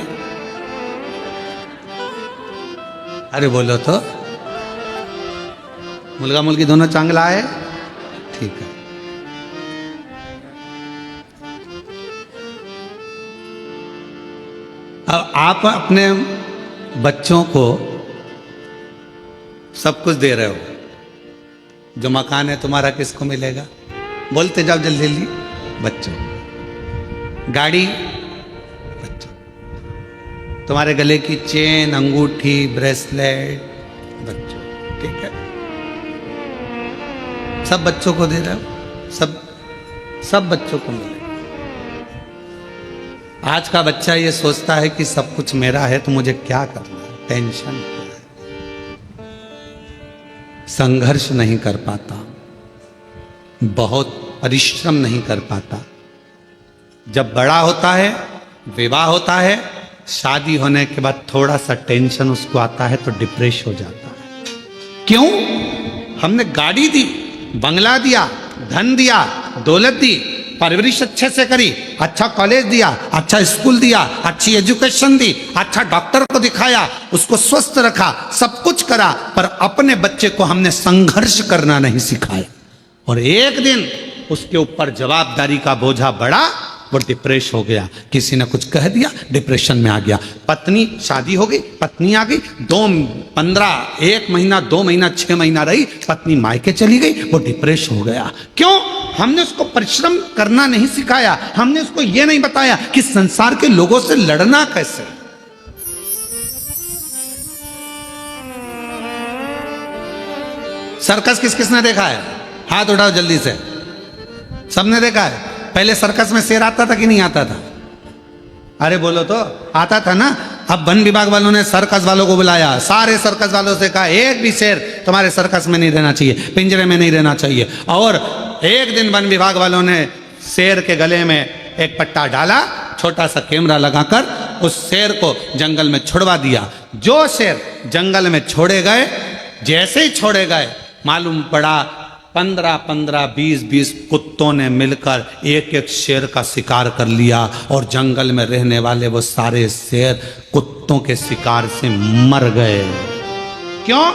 अरे बोलो तो, मुलगा मुलगी दोनों चांगला है? ठीक है। अब आप अपने बच्चों को सब कुछ दे रहे हो, जो मकान है तुम्हारा किसको मिलेगा? बोलते जाओ जल्दी जल्दी। बच्चों। गाड़ी, तुम्हारे गले की चेन, अंगूठी, ब्रेसलेट, बच्चों, ठीक है, सब बच्चों को दे रहे हो, सब बच्चों को मिले। आज का बच्चा ये सोचता है कि सब कुछ मेरा है तो मुझे क्या करना है, टेंशन क्या है, संघर्ष नहीं कर पाता, बहुत परिश्रम नहीं कर पाता। जब बड़ा होता है, विवाह होता है, शादी होने के बाद थोड़ा सा टेंशन उसको आता है तो डिप्रेस हो जाता है। क्यों? हमने गाड़ी दी, बंगला दिया, धन दिया, दौलत दी, परवरिश अच्छे से करी, अच्छा कॉलेज दिया, अच्छा स्कूल दिया, अच्छी एजुकेशन दी, अच्छा डॉक्टर को दिखाया, उसको स्वस्थ रखा, सब कुछ करा, पर अपने बच्चे को हमने संघर्ष करना नहीं सिखाया। और एक दिन उसके ऊपर जवाबदारी का बोझा बढ़ा, वो डिप्रेस हो गया, किसी ने कुछ कह दिया, डिप्रेशन में आ गया। पत्नी, शादी हो गई, पत्नी आ गई, 1 महीना 2 महीना 6 महीना रही, पत्नी मायके चली गई, वो डिप्रेस हो गया। क्यों? हमने उसको परिश्रम करना नहीं सिखाया, हमने उसको ये नहीं बताया कि संसार के लोगों से लड़ना कैसे। सर्कस किस किसने देखा है? हाथ उठाओ जल्दी से। सबने देखा है? पहले सर्कस में शेर आता था कि नहीं आता था? अरे बोलो तो, आता था ना। अब वन विभाग वालों ने सर्कस वालों को बुलाया, सारे सर्कस वालों से कहा एक भी शेर तुम्हारे सर्कस में नहीं रहना चाहिए, पिंजरे में नहीं रहना चाहिए, और एक दिन वन विभाग वालों ने शेर के गले में एक पट्टा डाला, छोटा सा कैमरा लगाकर उस शेर को जंगल में छुड़वा दिया। जो शेर जंगल में छोड़े गए, जैसे ही छोड़े गए, मालूम पड़ा 15-15, 20-20 कुत्तों ने मिलकर एक एक शेर का शिकार कर लिया और जंगल में रहने वाले वो सारे शेर कुत्तों के शिकार से मर गए। क्यों?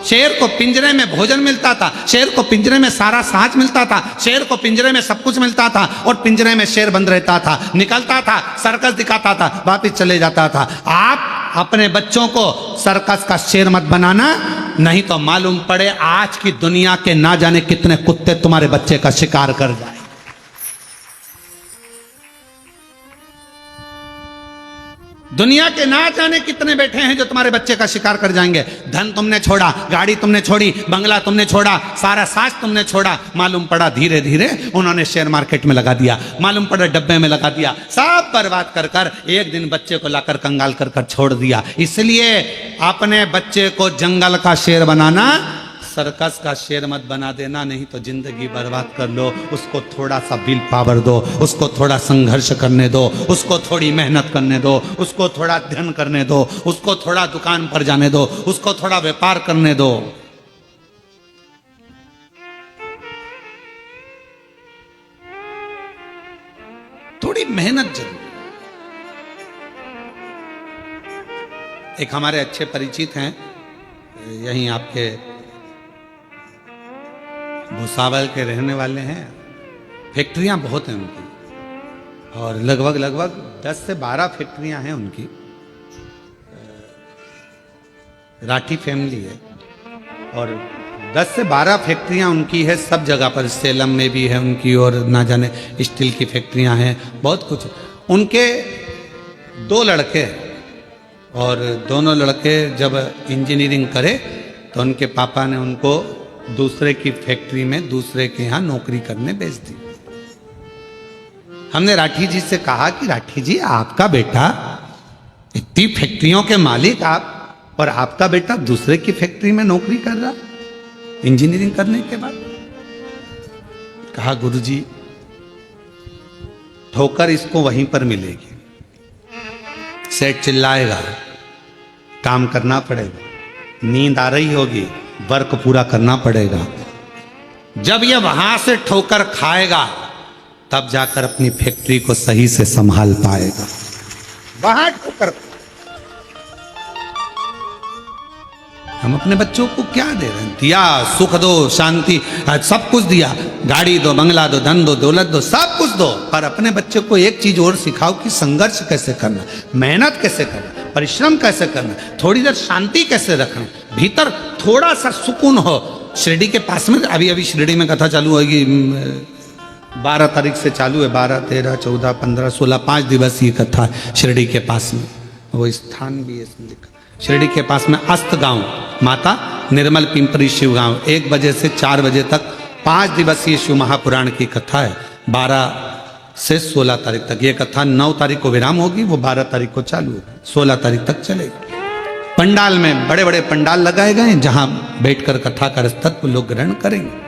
शेर को पिंजरे में भोजन मिलता था, शेर को पिंजरे में सारा साँच मिलता था, शेर को पिंजरे में सब कुछ मिलता था और पिंजरे में शेर बंद रहता था, निकलता था, सर्कस दिखाता था, वापिस चले जाता था। आप अपने बच्चों को सर्कस का शेर मत बनाना, नहीं तो मालूम पड़े आज की दुनिया के ना जाने कितने कुत्ते तुम्हारे बच्चे का शिकार कर जाए। दुनिया के ना जाने कितने बैठे हैं जो तुम्हारे बच्चे का शिकार कर जाएंगे। धन तुमने छोड़ा, गाड़ी तुमने छोड़ी, बंगला तुमने छोड़ा, सारा साज तुमने छोड़ा, मालूम पड़ा धीरे धीरे उन्होंने शेयर मार्केट में लगा दिया, मालूम पड़ा डब्बे में लगा दिया, सब बर्बाद कर कर एक दिन बच्चे को लाकर कंगाल कर कर छोड़ दिया। इसलिए अपने बच्चे को जंगल का शेर बनाना, सर्कस का शेर मत बना देना, नहीं तो जिंदगी बर्बाद कर लो। उसको थोड़ा सा विल पावर दो, उसको थोड़ा संघर्ष करने दो, उसको थोड़ी मेहनत करने दो, उसको थोड़ा अध्ययन करने दो, उसको थोड़ा दुकान पर जाने दो, उसको थोड़ा व्यापार करने दो। थोड़ी मेहनत जरूर। एक हमारे अच्छे परिचित हैं, यहीं आपके भुसावल के रहने वाले हैं, फैक्ट्रियां बहुत हैं उनकी और लगभग 10 से 12 फैक्ट्रियां हैं उनकी। राठी फैमिली है और 10 से 12 फैक्ट्रियां उनकी है सब जगह पर, सेलम में भी है उनकी और ना जाने स्टील की फैक्ट्रियां हैं, बहुत कुछ। उनके 2 लड़के और दोनों लड़के जब इंजीनियरिंग करे तो उनके पापा ने उनको दूसरे की फैक्ट्री में दूसरे के यहाँ नौकरी करने भेज दी। हमने राठी जी से कहा कि राठी जी, आपका बेटा इतनी फैक्ट्रियों के मालिक आप, और आपका बेटा दूसरे की फैक्ट्री में नौकरी कर रहा इंजीनियरिंग करने के बाद। कहा गुरुजी, ठोकर इसको वहीं पर मिलेगी, सेठ चिल्लाएगा, काम करना पड़ेगा, नींद आ रही होगी, वर्क पूरा करना पड़ेगा। जब ये वहां से ठोकर खाएगा तब जाकर अपनी फैक्ट्री को सही से संभाल पाएगा। वहां ठोकर। हम अपने बच्चों को क्या दे रहे हैं? दिया, सुख दो, शांति, सब कुछ दिया, गाड़ी दो, बंगला दो, धन दो, दौलत दो, सब कुछ दो, पर अपने बच्चे को एक चीज और सिखाओ कि संघर्ष कैसे करना, मेहनत कैसे करना, परिश्रम कैसे करना, थोड़ी देर शांति कैसे रखना, भीतर थोड़ा सा सुकून हो। शिरडी के पास में अभी शिरडी में कथा चालू होगी, 12 तारीख से चालू है, 12, 13, 14, 15, 16, 5 दिवसीय कथा है शिरडी के पास में। वो स्थान भी है इसमें लिखा, शिरडी के पास में अस्त गांव, माता निर्मल पिंपरी शिव गांव, 1 बजे से 4 बजे तक 5 दिवसीय शिव महापुराण की कथा है। 12 से 16 तारीख तक ये कथा, 9 तारीख को विराम होगी, वो 12 तारीख को चालू होगी, 16 तारीख तक चलेगी। पंडाल में बड़े बड़े पंडाल लगाए गए हैं जहां बैठकर कथा का रसतत्व लोग ग्रहण करेंगे।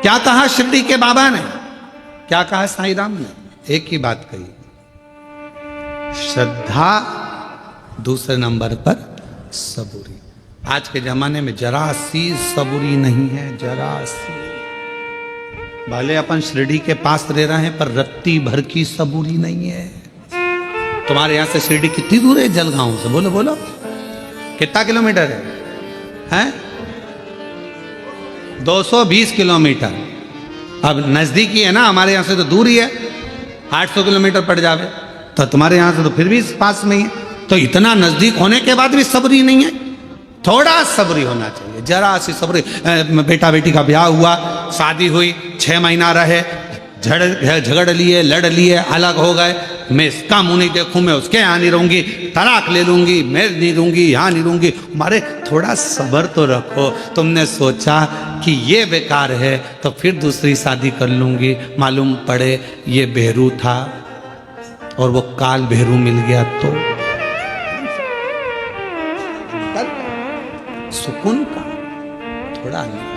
क्या कहा शिरडी के बाबा ने, क्या कहा साईं राम ने? एक ही बात कही, श्रद्धा, दूसरे नंबर पर सबूरी। आज के जमाने में जरा सी सबूरी नहीं है, जरा सी। भले अपन शिरडी के पास रह रहे हैं पर रत्ती भर की सबूरी नहीं है। तुम्हारे यहां से शिरडी कितनी दूर है? जलगांव से बोलो बोलो, कितना किलोमीटर है? 220 किलोमीटर। अब नजदीकी है ना, हमारे यहां से तो दूर ही है, 800 किलोमीटर पड़ जावे, तो तुम्हारे यहां से तो फिर भी पास में ही है। तो इतना नजदीक होने के बाद भी सब्री नहीं है, थोड़ा सब्री होना चाहिए, जरा सी सब्री। बेटा बेटी का ब्याह हुआ, शादी हुई, 6 महीना रहे, झगड़ लिए, लड़ लिए, अलग हो गए, मैं इसका मुंह नहीं देखूं, मैं उसके यहाँ नहीं रहूंगी, तलाक ले लूंगी, मैं नहीं रहूंगी, यहाँ नहीं रहूंगी। मारे थोड़ा सब्र तो रखो। तुमने सोचा कि ये बेकार है तो फिर दूसरी शादी कर लूंगी, मालूम पड़े ये बेहरू था और वो काल बेहरू मिल गया तो सुकून का थोड़ा नहीं।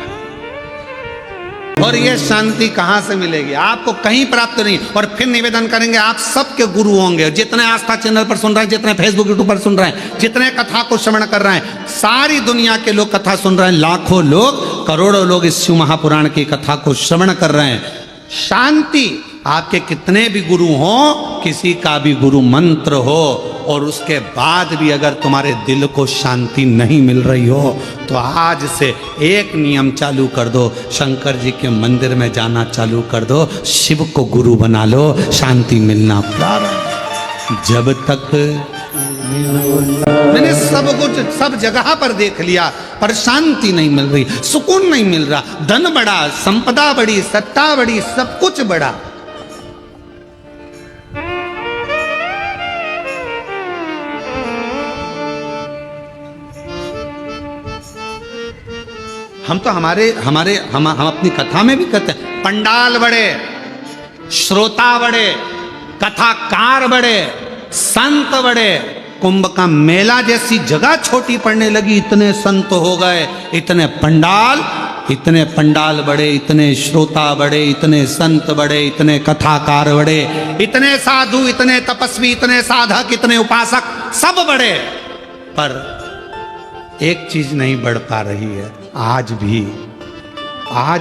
और ये शांति कहाँ से मिलेगी? आपको कहीं प्राप्त नहीं। और फिर निवेदन करेंगे, आप सबके गुरु होंगे, जितने आस्था चैनल पर सुन रहे हैं, जितने फेसबुक यूट्यूब पर सुन रहे हैं, जितने कथा को श्रवण कर रहे हैं, सारी दुनिया के लोग कथा सुन रहे हैं, लाखों लोग, करोड़ों लोग इस शिव महापुराण की कथा को श्रवण कर रहे हैं। शांति, आपके कितने भी गुरु हो, किसी का भी गुरु मंत्र हो, और उसके बाद भी अगर तुम्हारे दिल को शांति नहीं मिल रही हो, तो आज से एक नियम चालू कर दो, शंकर जी के मंदिर में जाना चालू कर दो, शिव को गुरु बना लो, शांति मिलना प्रारंभ। जब तक मैंने सब कुछ सब जगह पर देख लिया, पर शांति नहीं मिल रही, सुकून नहीं मिल रहा, धन बढ़ा, संपदा बढ़ी, सत्ता बढ़ी, सब कुछ बढ़ा, हम तो हम अपनी कथा में भी कहते हैं, पंडाल बड़े, श्रोता बड़े, कथाकार बड़े, संत बड़े, कुंभ का मेला जैसी जगह छोटी पड़ने लगी, इतने संत हो गए, इतने पंडाल बड़े, इतने श्रोता बड़े, इतने संत बड़े, इतने कथाकार बड़े, इतने साधु, इतने तपस्वी, इतने साधक, इतने उपासक, सब बड़े, पर एक चीज नहीं बढ़ पा रही है। आज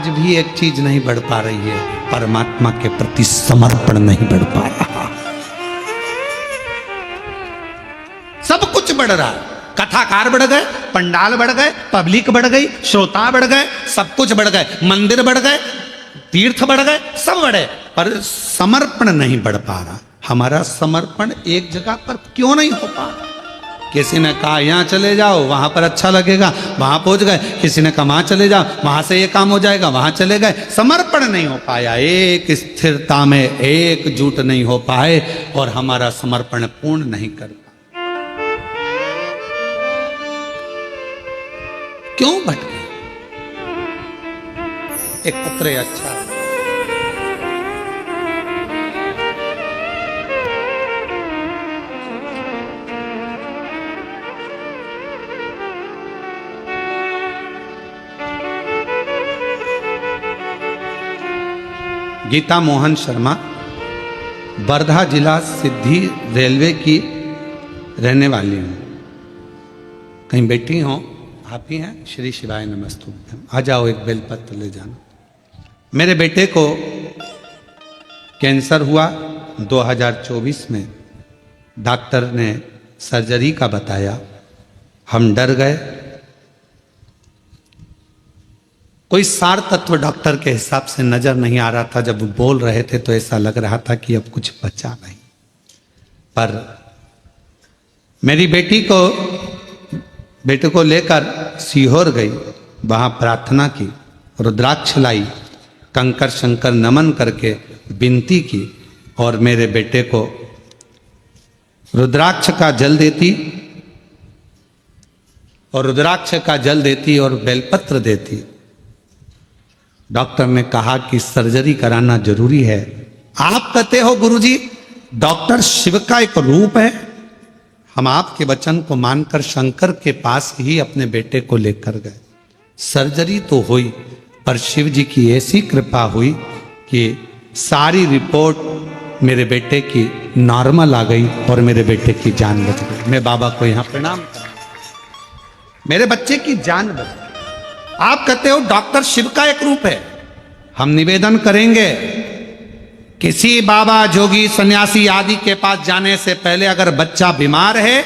भी एक चीज नहीं बढ़ पा रही है, परमात्मा के प्रति समर्पण नहीं बढ़ पा रहा। सब कुछ बढ़ रहा है, कथाकार बढ़ गए, पंडाल बढ़ गए, पब्लिक बढ़ गई, श्रोता बढ़ गए, सब कुछ बढ़ गए, मंदिर बढ़ गए, तीर्थ बढ़ गए, सब बढ़े, पर समर्पण नहीं बढ़ पा रहा। हमारा समर्पण एक जगह पर क्यों नहीं हो पा रहा? किसी ने कहा यहाँ चले जाओ, वहां पर अच्छा लगेगा, वहां पहुंच गए, किसी ने कहा वहां चले जाओ, वहां से ये काम हो जाएगा, वहां चले गए, समर्पण नहीं हो पाया, एक स्थिरता में एकजुट नहीं हो पाए, और हमारा समर्पण पूर्ण नहीं कर पाए। क्यों भटके? एक पत्र अच्छा, गीता मोहन शर्मा, वर्धा जिला सिद्धि रेलवे की रहने वाली हूँ। कहीं बैठी हो? आप ही हैं? श्री शिवाय नमस्तु। आ जाओ, एक बेलपत्र ले जाना। मेरे बेटे को कैंसर हुआ 2024 में, डॉक्टर ने सर्जरी का बताया, हम डर गए। कोई सार तत्व डॉक्टर के हिसाब से नजर नहीं आ रहा था, जब बोल रहे थे तो ऐसा लग रहा था कि अब कुछ बचा नहीं। पर मेरी बेटे को लेकर सीहोर गई, वहां प्रार्थना की, रुद्राक्ष लाई, कंकर शंकर नमन करके विनती की, और मेरे बेटे को रुद्राक्ष का जल देती और बेलपत्र देती। डॉक्टर ने कहा कि सर्जरी कराना जरूरी है। आप कहते हो गुरुजी, डॉक्टर शिव का एक रूप है। हम आपके वचन को मानकर शंकर के पास ही अपने बेटे को लेकर गए। सर्जरी तो हुई, पर शिव जी की ऐसी कृपा हुई कि सारी रिपोर्ट मेरे बेटे की नॉर्मल आ गई और मेरे बेटे की जान बच गई। मैं बाबा को यहां प्रणाम करता हूं, मेरे बच्चे की जान बच गई। आप कहते हो डॉक्टर शिव का एक रूप है। हम निवेदन करेंगे, किसी बाबा जोगी सन्यासी आदि के पास जाने से पहले अगर बच्चा बीमार है,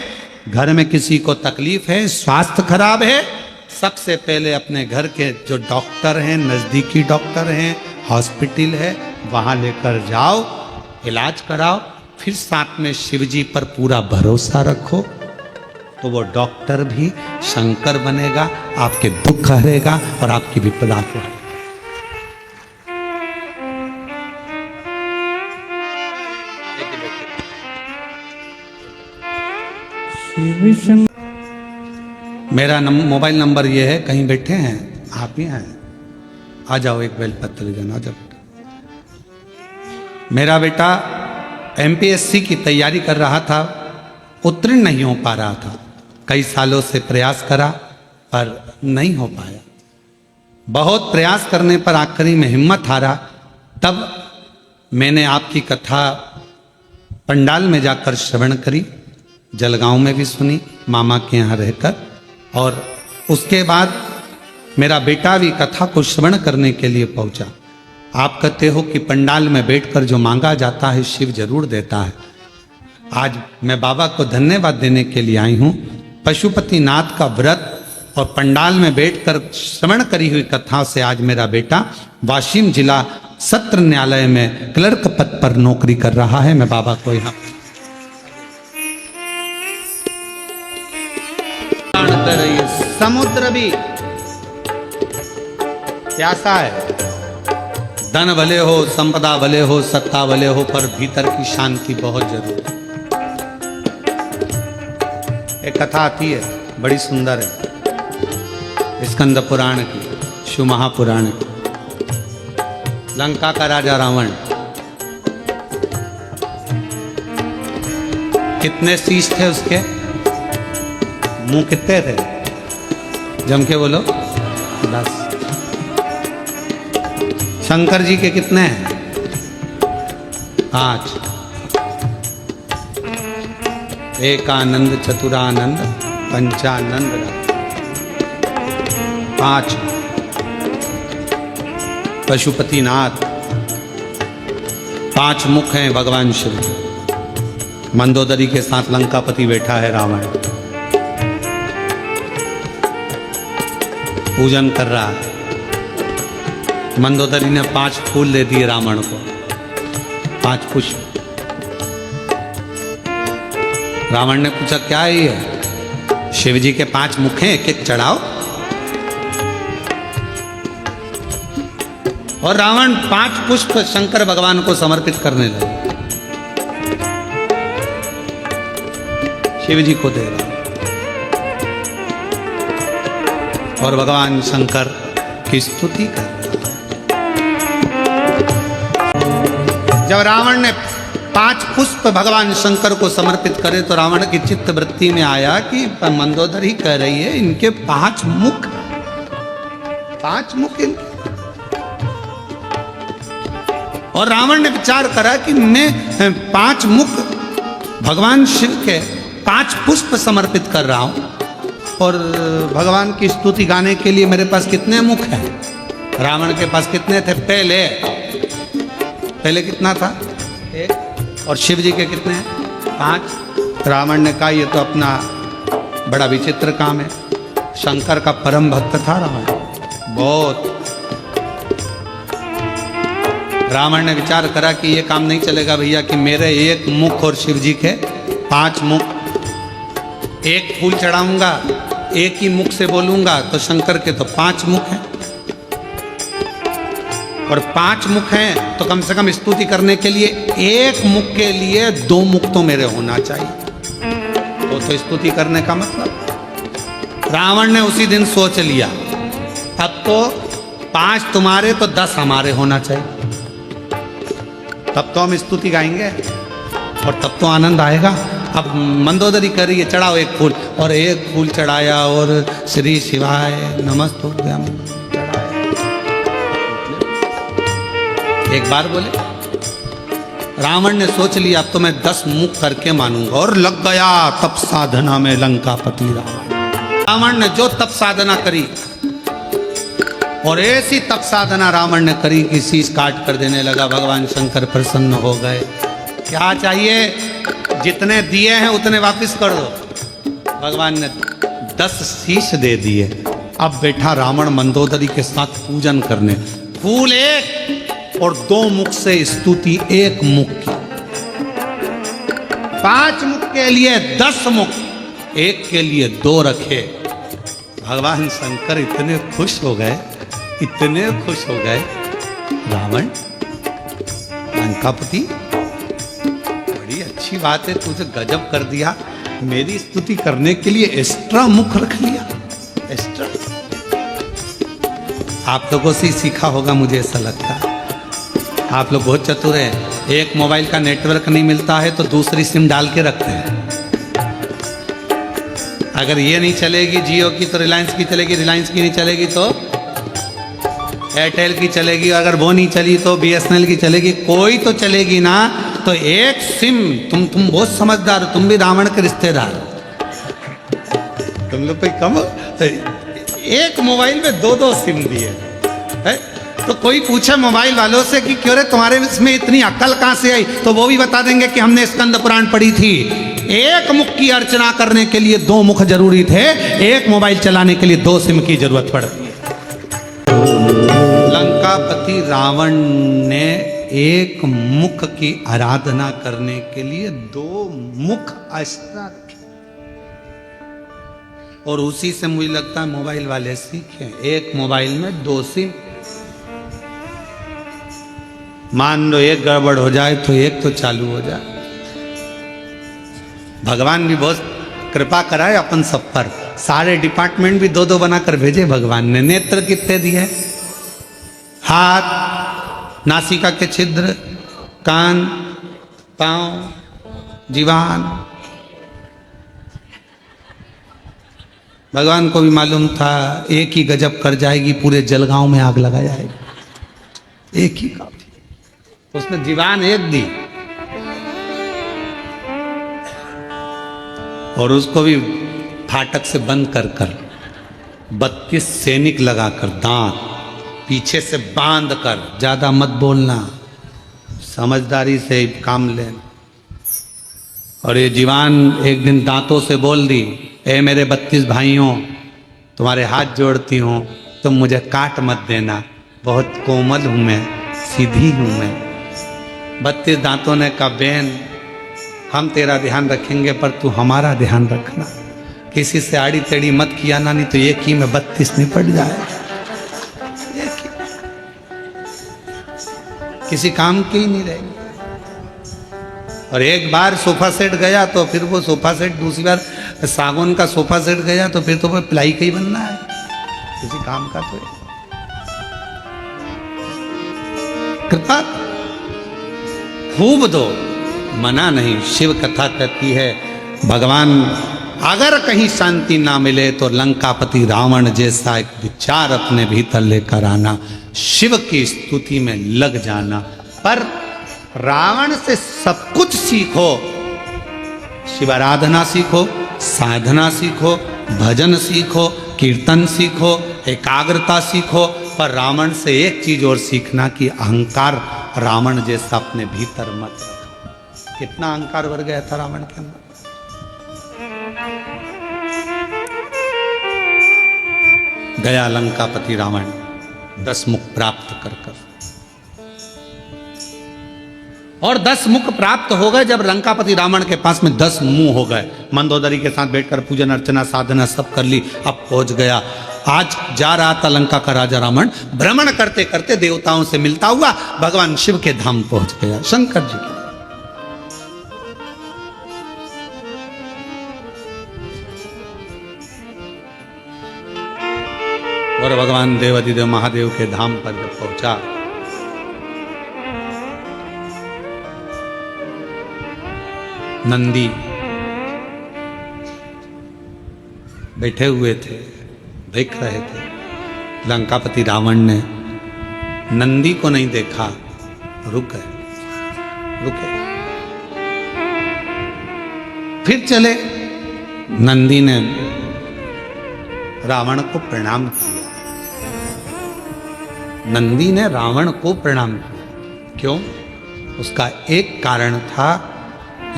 घर में किसी को तकलीफ है, स्वास्थ्य खराब है, सबसे पहले अपने घर के जो डॉक्टर हैं, नजदीकी डॉक्टर हैं, हॉस्पिटल है, वहां लेकर जाओ, इलाज कराओ। फिर साथ में शिव जी पर पूरा भरोसा रखो, तो वो डॉक्टर भी शंकर बनेगा, आपके दुख हरेगा और आपकी विपदा को हरेगा। मेरा मोबाइल नंबर ये है, कहीं बैठे हैं आप ही हैं, आ जाओ, एक बेलपत्र ले जाना। जब मेरा बेटा एमपीएससी की तैयारी कर रहा था, उत्तीर्ण नहीं हो पा रहा था, कई सालों से प्रयास करा पर नहीं हो पाया। बहुत प्रयास करने पर आखिरी में हिम्मत हारा, तब मैंने आपकी कथा पंडाल में जाकर श्रवण करी, जलगांव में भी सुनी मामा के यहाँ रहकर, और उसके बाद मेरा बेटा भी कथा को श्रवण करने के लिए पहुंचा। आप कहते हो कि पंडाल में बैठकर जो मांगा जाता है शिव जरूर देता है। आज मैं बाबा को धन्यवाद देने के लिए आई हूँ। पशुपतिनाथ का व्रत और पंडाल में बैठकर श्रवण करी हुई कथा से आज मेरा बेटा वाशिम जिला सत्र न्यायालय में क्लर्क पद पर नौकरी कर रहा है। मैं बाबा को यहाँ समुद्र भी प्यासा है, धन भले हो, संपदा भले हो, सत्ता भले हो, पर भीतर की शांति बहुत जरूरी है। एक कथा आती है बड़ी सुंदर है, स्कंद पुराण की, शिव महापुराण की। लंका का राजा रावण, कितने शीश थे उसके, मुंह कितने थे, जम के बोलो 10। शंकर जी के कितने हैं, 5। एकानंद, चतुरानंद, पंचानंद, 5। पशुपतिनाथ, 5 मुख हैं भगवान शिव। मंदोदरी के साथ लंकापति बैठा है रावण, पूजन कर रहा है। मंदोदरी ने 5 फूल दे दिए रावण को, 5 पुष्प। रावण ने पूछा क्या है ये, शिव जी के 5 मुख हैं, एक एक चढ़ाओ। और रावण 5 पुष्प शंकर भगवान को समर्पित करने लगे, शिव जी को दे रहा, और भगवान शंकर की स्तुति कर रहा। जब रावण ने 5 पुष्प भगवान शंकर को समर्पित करे तो रावण की चित्त वृत्ति में आया कि मंदोदरी कह रही है इनके 5 मुख, 5 मुख इनके। और रावण ने विचार करा कि मैं 5 मुख भगवान शिव के 5 पुष्प समर्पित कर रहा हूं, और भगवान की स्तुति गाने के लिए मेरे पास कितने मुख हैं। रावण के पास कितने थे, पहले कितना था, 1। और शिव जी के कितने हैं, 5। रावण ने कहा ये तो अपना बड़ा विचित्र काम है। शंकर का परम भक्त था रावण, बहुत। रावण ने विचार करा कि ये काम नहीं चलेगा भैया कि मेरे 1 मुख और शिव जी के 5 मुख, 1 फूल चढ़ाऊंगा, 1 ही मुख से बोलूंगा, तो शंकर के तो 5 मुख हैं, और 5 मुख हैं तो कम से कम स्तुति करने के लिए 1 मुख के लिए 2 मुख तो मेरे होना चाहिए, तो स्तुति करने का मतलब। रावण ने उसी दिन सोच लिया अब तो 5 तुम्हारे तो 10 हमारे होना चाहिए, तब तो हम स्तुति गाएंगे और तब तो आनंद आएगा। अब मंदोदरी कर रही है चढ़ाओ 1 फूल, और 1 फूल चढ़ाया और श्री शिवाय नमस्तुभ्यम चढ़ाया। एक बार बोले, रावण ने सोच लिया अब तो मैं 10 मुख करके मानूंगा, और लग गया तप साधना में लंकापति रावण। रावण ने जो तप साधना करी, और ऐसी तप साधना रावण ने करी कि शीश काट कर देने लगा। भगवान शंकर प्रसन्न हो गए। क्या चाहिए, जितने दिए हैं उतने वापस कर दो। भगवान ने 10 शीश दे दिए। अब बैठा रावण मंदोदरी के साथ पूजन करने, फूल 1 और 2 मुख से स्तुति 1 मुख की, 5 मुख के लिए 10 मुख, 1 के लिए 2 रखे। भगवान शंकर इतने खुश हो गए, इतने खुश हो गए। रावण, लंकापति, बड़ी अच्छी बात है, तुझे गजब कर दिया, मेरी स्तुति करने के लिए एक्स्ट्रा मुख रख लिया, एक्स्ट्रा। आप लोगों से सीखा होगा, मुझे ऐसा लगता है। आप लोग बहुत चतुर हैं। एक मोबाइल का नेटवर्क नहीं मिलता है तो दूसरी सिम डाल के रखते हैं। अगर ये नहीं चलेगी जियो की तो रिलायंस की चलेगी, रिलायंस की नहीं चलेगी तो एयरटेल की चलेगी, अगर वो नहीं चली तो बीएसएनएल की चलेगी, कोई तो चलेगी ना। तो एक सिम, तुम बहुत समझदार हो, तुम भी रावण के रिश्तेदार हो, तुम लोग कोई कम हो? एक मोबाइल में दो दो सिम दिए है। तो कोई पूछे मोबाइल वालों से कि क्यों रे तुम्हारे इसमें इतनी अक्ल कहां से आई, तो वो भी बता देंगे कि हमने स्कंद पुराण पढ़ी थी। एक मुख की अर्चना करने के लिए दो मुख जरूरी थे, एक मोबाइल चलाने के लिए दो सिम की जरूरत पड़ती है। लंकापति रावण ने एक मुख की आराधना करने के लिए दो मुख अस्त्र रखे, और उसी से मुझे लगता है मोबाइल वाले सीखे। एक मोबाइल में दो सिम, मान लो एक गड़बड़ हो जाए तो एक तो चालू हो जाए। भगवान भी बहुत कृपा कराए अपन सब पर, सारे डिपार्टमेंट भी दो दो बनाकर भेजे भगवान ने। नेत्र कितने दिए? हाथ, नासिका के छिद्र, कान, पांव, जीवान। भगवान को भी मालूम था एक ही गजब कर जाएगी, पूरे जलगांव में आग लगा जाएगी, एक ही काफी। उसने जीवान एक दी, और उसको भी फाटक से बंद कर कर 32 सैनिक लगाकर, दांत पीछे से बांध कर, ज्यादा मत बोलना, समझदारी से काम लेना। और ये जीवान एक दिन दांतों से बोल दी, ए मेरे 32 भाइयों, तुम्हारे हाथ जोड़ती हूँ, तुम मुझे काट मत देना, बहुत कोमल हूँ मैं, सीधी हूँ मैं। 32 दांतों ने कहा, बहन हम तेरा ध्यान रखेंगे पर तू हमारा ध्यान रखना, किसी से आड़ी टेढ़ी मत किया ना, नहीं तो एक ही में 32 निपट जाए, एक ही, किसी काम के ही नहीं रहेंगे। और एक बार सोफा सेट गया तो फिर वो सोफा सेट, दूसरी बार सागौन का सोफा सेट गया तो फिर तो वो प्लाई का ही बनना है, किसी काम का तो। कृपा खूब दो, मना नहीं। शिव कथा कहती है भगवान अगर कहीं शांति ना मिले तो लंकापति रावण जैसा एक विचार अपने भीतर लेकर आना, शिव की स्तुति में लग जाना। पर रावण से सब कुछ सीखो, शिवाराधना सीखो, साधना सीखो, भजन सीखो, कीर्तन सीखो, एकाग्रता सीखो, पर रावण से एक चीज और सीखना कि अहंकार रावण जैसा अपने भीतर मत रखो। कितना अहंकार भर गया था रावण के अंदर। गया लंकापति रावण 10 मुख प्राप्त कर कर, और 10 मुख प्राप्त हो गए जब लंकापति रावण के पास में 10 मुंह हो गए। मंदोदरी के साथ बैठकर पूजन अर्चना साधना सब कर ली, अब पहुंच गया। आज जा रहा था लंका का राजा रावण, भ्रमण करते करते देवताओं से मिलता हुआ भगवान शिव के धाम पहुंच गया, शंकर जी के। और भगवान देवाधिदेव महादेव के धाम पर जब पहुंचा, नंदी बैठे हुए थे, देख रहे थे। लंकापति रावण ने नंदी को नहीं देखा, रुक गए, रुके, फिर चले। नंदी ने रावण को प्रणाम किया, नंदी ने रावण को प्रणाम किया। क्यों? उसका एक कारण था,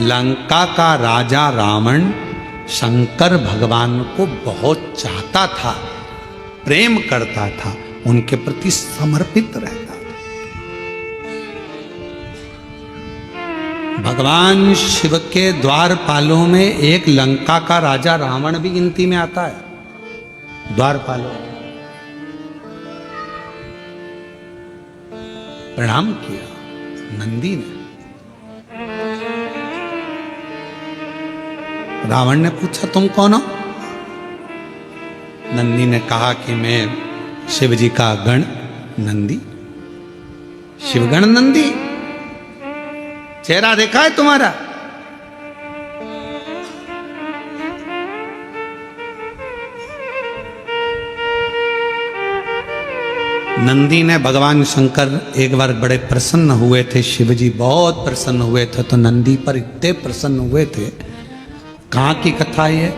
लंका का राजा रावण शंकर भगवान को बहुत चाहता था, प्रेम करता था, उनके प्रति समर्पित रहता था। भगवान शिव के द्वारपालों में एक लंका का राजा रावण भी गिनती में आता है। द्वारपालों प्रणाम किया नंदी ने। रावण ने पूछा, तुम कौन हो? नंदी ने कहा कि मैं शिव जी का गण नंदी, शिवगण नंदी। चेहरा देखा है तुम्हारा? नंदी ने, भगवान शंकर एक बार बड़े प्रसन्न हुए थे, शिव जी बहुत प्रसन्न हुए थे, तो नंदी पर इतने प्रसन्न हुए थे। कहाँ की कथा ये?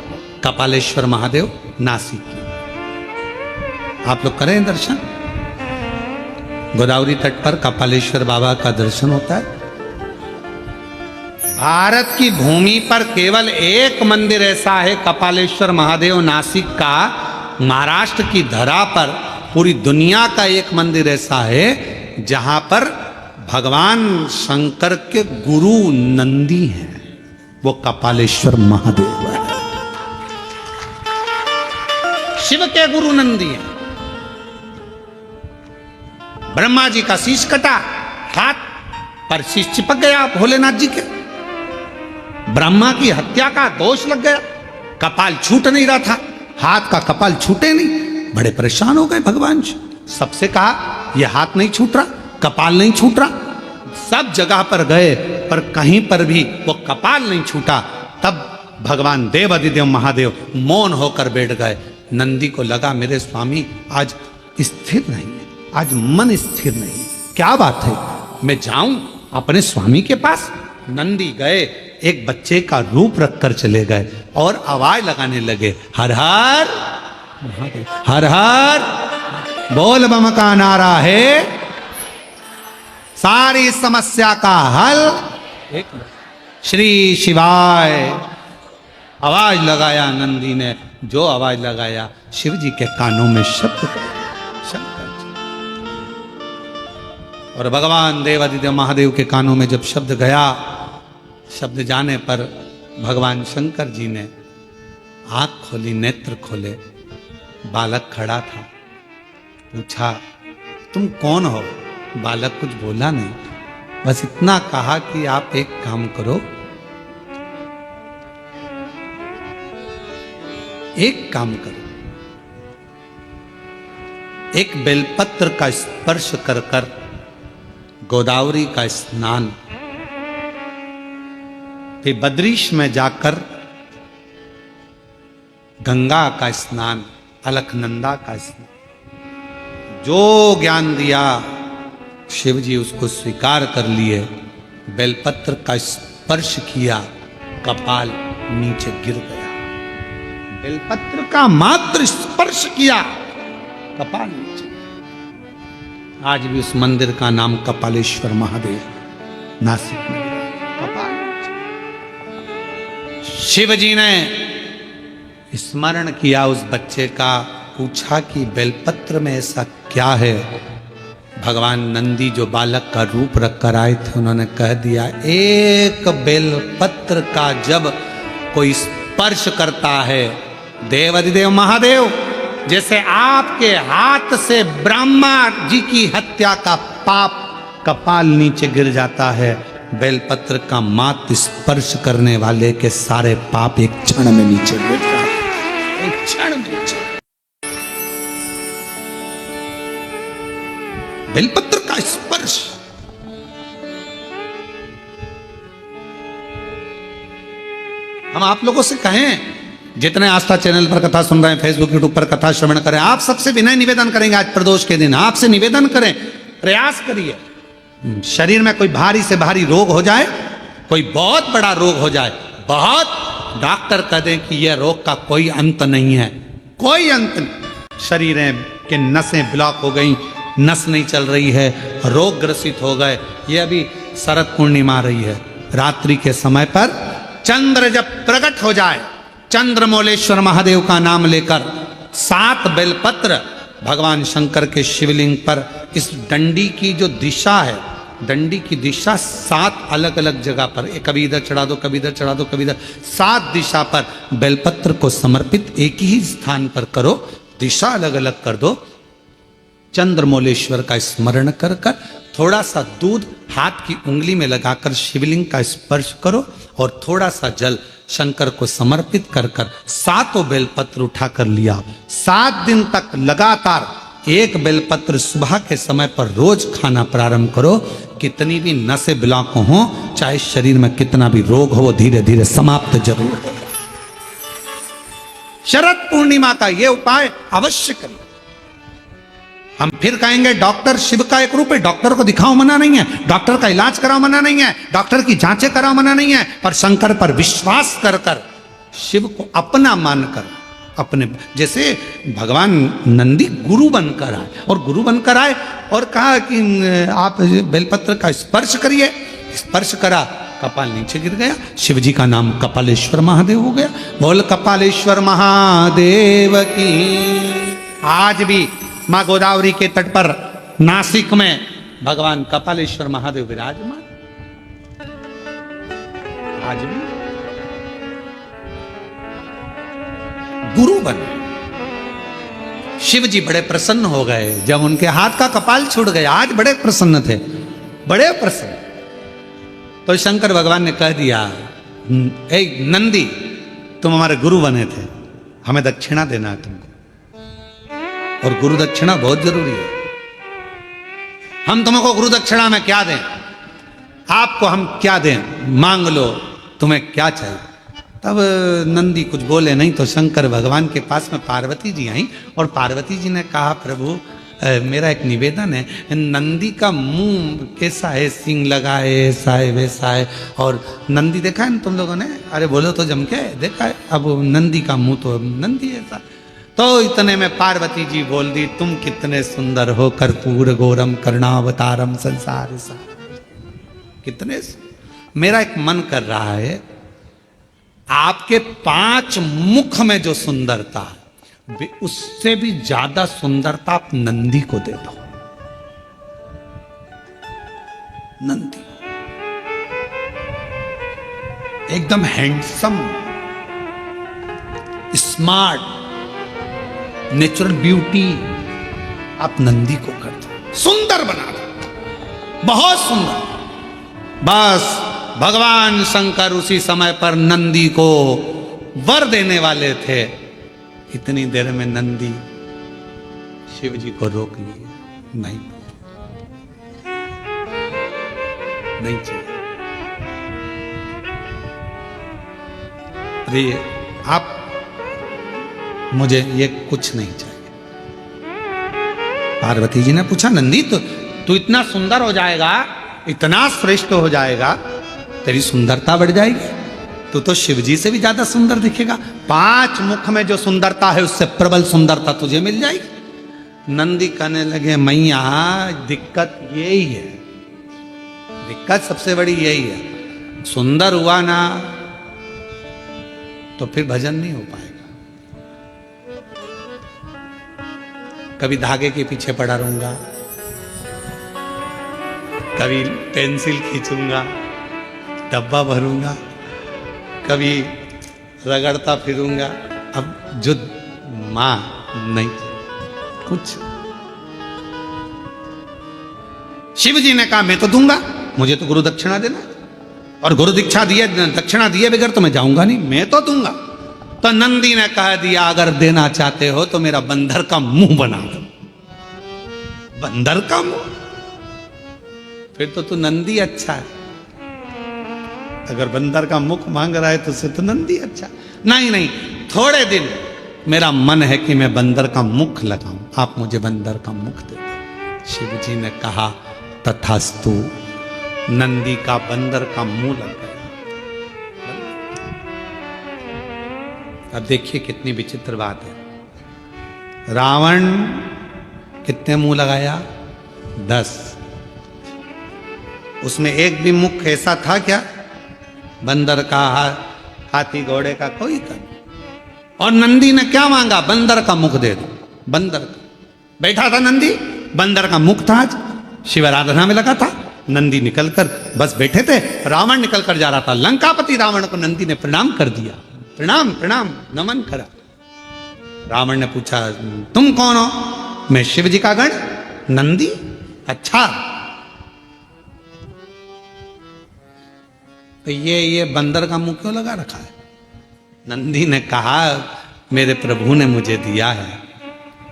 कपालेश्वर महादेव, नासिक की। आप लोग करें दर्शन, गोदावरी तट पर कपालेश्वर बाबा का दर्शन होता है। भारत की भूमि पर केवल एक मंदिर ऐसा है, कपालेश्वर महादेव नासिक का। महाराष्ट्र की धरा पर पूरी दुनिया का एक मंदिर ऐसा है जहां पर भगवान शंकर के गुरु नंदी हैं, वो कपालेश्वर महादेव है। शिव के गुरु नंदी हैं। ब्रह्मा जी का शीश कटा, हाथ पर शीश चिपक गया भोलेनाथ जी के। ब्रह्मा की हत्या का दोष लग गया, कपाल छूट नहीं रहा था, हाथ का कपाल छूटे नहीं। बड़े परेशान हो गए भगवान जी। सबसे कहा यह हाथ नहीं छूट रहा, कपाल नहीं छूट रहा। सब जगह पर गए पर कहीं पर भी वो कपाल नहीं छूटा। तब भगवान देवाधिदेव महादेव मौन होकर बैठ गए। नंदी को लगा मेरे स्वामी आज स्थिर नहीं है, आज मन स्थिर नहीं। क्या बात है, मैं जाऊं अपने स्वामी के पास? नंदी गए, एक बच्चे का रूप रखकर चले गए और आवाज लगाने लगे, हर हर हर हर बोल बम का नारा है सारी समस्या का हल, श्री शिवाय। आवाज लगाया नंदी ने, जो आवाज लगाया शिव जी के कानों में शब्द और भगवान देवाधिदेव महादेव के कानों में जब शब्द गया, शब्द जाने पर भगवान शंकर जी ने आंख खोली, नेत्र खोले। बालक खड़ा था, पूछा तुम कौन हो? बालक कुछ बोला नहीं, बस इतना कहा कि आप एक काम करो, एक काम करो, एक बेलपत्र का स्पर्श कर कर गोदावरी का स्नान, फिर बद्रीश में जाकर गंगा का स्नान, अलकनंदा का स्नान। जो ज्ञान दिया शिव जी उसको स्वीकार कर लिए। बेलपत्र का स्पर्श किया, कपाल नीचे गिर गया। बेलपत्र का मात्र स्पर्श किया, कपाल नीचे। आज भी उस मंदिर का नाम कपालेश्वर महादेव नासिक में, कपाल नीचे। शिव जी ने स्मरण किया उस बच्चे का, पूछा कि बेलपत्र में ऐसा क्या है? भगवान नंदी जो बालक का रूप रखकर आए थे, उन्होंने कह दिया एक बेलपत्र का जब कोई स्पर्श करता है, देवाधिदेव महादेव, जैसे आपके हाथ से ब्रह्मा जी की हत्या का पाप कपाल नीचे गिर जाता है, बेलपत्र का मात्र स्पर्श करने वाले के सारे पाप एक क्षण में नीचे गिर जाते हैं। एक क्षण में नीचे। बेलपत्र का स्पर्श। हम आप लोगों से कहें, जितने आस्था चैनल पर कथा सुन रहे हैं, फेसबुक यूट्यूब पर कथा श्रवण करें, आप सबसे विनय निवेदन करेंगे, आज प्रदोष के दिन आपसे निवेदन करें, प्रयास करिए। शरीर में कोई भारी से भारी रोग हो जाए, कोई बहुत बड़ा रोग हो जाए, बहुत, डॉक्टर कह दें कि यह रोग का कोई अंत नहीं है, कोई अंत नहीं, शरीर के नसें ब्लॉक हो गई, नस नहीं चल रही है, रोग ग्रसित हो गए। ये अभी शरद पूर्णिमा रही है, रात्रि के समय पर चंद्र जब प्रकट हो जाए, चंद्रमौलेश्वर महादेव का नाम लेकर 7 बेलपत्र भगवान शंकर के शिवलिंग पर, इस डंडी की जो दिशा है, डंडी की दिशा 7 अलग अलग जगह पर, कभी इधर चढ़ा दो, कभी इधर चढ़ा दो, कभी इधर, 7 दिशा पर बेलपत्र को समर्पित एक ही स्थान पर करो, दिशा अलग अलग कर दो। चंद्रमौलेश्वर का स्मरण कर कर थोड़ा सा दूध हाथ की उंगली में लगाकर शिवलिंग का स्पर्श करो और थोड़ा सा जल शंकर को समर्पित कर कर 7 बेलपत्र उठाकर लिया। 7 दिन तक लगातार एक बेलपत्र सुबह के समय पर रोज खाना प्रारंभ करो। कितनी भी नसें ब्लॉक हो, चाहे शरीर में कितना भी रोग हो, वो धीरे धीरे समाप्त जरूर हो। शरद पूर्णिमा का ये उपाय अवश्य करें। हम फिर कहेंगे डॉक्टर शिव का एक रूप है, डॉक्टर को दिखाओ मना नहीं है, डॉक्टर का इलाज कराओ मना नहीं है, डॉक्टर की जांचें कराओ मना नहीं है, पर शंकर पर विश्वास कर कर शिव को अपना मानकर अपने, जैसे भगवान नंदी गुरु बनकर आए, और गुरु बनकर आए और कहा कि आप बेलपत्र का स्पर्श करिए, स्पर्श करा, कपाल नीचे गिर गया, शिव जी का नाम कपालेश्वर महादेव हो गया। बोल कपालेश्वर महादेव की। आज भी माँ गोदावरी के तट पर नासिक में भगवान कपालेश्वर महादेव विराजमान, आज भी गुरु बने। शिव जी बड़े प्रसन्न हो गए जब उनके हाथ का कपाल छूट गया, आज बड़े प्रसन्न थे, बड़े प्रसन्न। तो शंकर भगवान ने कह दिया, ए नंदी, तुम हमारे गुरु बने थे, हमें दक्षिणा देना है तुमको, और गुरु दक्षिणा बहुत जरूरी है। हम तुमको गुरु दक्षिणा में क्या दें, आपको हम क्या दें, मांग लो, तुम्हें क्या चाहिए। तब नंदी कुछ बोले नहीं, तो शंकर भगवान के पास में पार्वती जी आई, और पार्वती जी ने कहा, प्रभु मेरा एक निवेदन है, नंदी का मुंह कैसा है, सींग लगा है, ऐसा है वैसा है, और नंदी देखा है ना तुम लोगों ने, अरे बोलो तो जम के देखा है, अब नंदी का मुंह तो नंदी ऐसा। तो इतने में पार्वती जी बोल दी, तुम कितने सुंदर हो, कर्पूर गौरम करुणावतारम संसार सार। कितने, मेरा एक मन कर रहा है, आपके 5 मुख में जो सुंदरता है, उससे भी ज्यादा सुंदरता आप नंदी को दे दो। नंदी एकदम हैंडसम, स्मार्ट, नेचुरल ब्यूटी, आप नंदी को कर दो, सुंदर बना दो, बहुत सुंदर। बस भगवान शंकर उसी समय पर नंदी को वर देने वाले थे, इतनी देर में नंदी शिव जी को रोक लिए, नहीं चाहिए। अरे आप, मुझे ये कुछ नहीं चाहिए। पार्वती जी ने पूछा, नंदी तू इतना सुंदर हो जाएगा, इतना श्रेष्ठ हो जाएगा, तेरी सुंदरता बढ़ जाएगी, तू तो शिव जी से भी ज्यादा सुंदर दिखेगा, 5 मुख में जो सुंदरता है उससे प्रबल सुंदरता तुझे मिल जाएगी। नंदी कहने लगे, मैया दिक्कत यही है, दिक्कत सबसे बड़ी यही है, सुंदर हुआ ना तो फिर भजन नहीं हो पाएगा। कभी धागे के पीछे पड़ा रहूंगा, कभी पेंसिल खींचूंगा, डब्बा भरूंगा, कभी रगड़ता फिरूंगा। अब जो मां नहीं, कुछ। शिव जी ने कहा, मैं तो दूंगा, मुझे तो गुरु दक्षिणा देना, और गुरु दीक्षा दिए, दक्षिणा दिए बगैर तो मैं जाऊंगा नहीं, मैं तो दूंगा। तो नंदी ने कह दिया, अगर देना चाहते हो तो मेरा बंदर का मुंह बना दो। बंदर का मुंह, फिर तो तू नंदी अच्छा है। अगर बंदर का मुख मांग रहा है तो उसे तो नंदी अच्छा। नहीं, थोड़े दिन मेरा मन है कि मैं बंदर का मुख लगाऊं, आप मुझे बंदर का मुख दे दो। शिव जी ने कहा, तथास्तु। नंदी का बंदर का मुंह लग गया। अब देखिए कितनी विचित्र बात है। रावण कितने मुंह लगाया? 10। उसमें एक भी मुख ऐसा था क्या? बंदर का, हाथी घोड़े का कोई था नहीं। और नंदी ने क्या मांगा? बंदर का मुख दे दो। बंदर का बैठा था नंदी, बंदर का मुख था। आज शिव आराधना में लगा था। नंदी निकलकर बस बैठे थे, रावण निकलकर जा रहा था। लंकापति रावण को नंदी ने प्रणाम कर दिया। प्रणाम प्रणाम नमन करा। रावण ने पूछा, तुम कौन हो? मैं शिव जी का गण। नंदी? अच्छा, तो ये बंदर का मुंह क्यों लगा रखा है? नंदी ने कहा, मेरे प्रभु ने मुझे दिया है।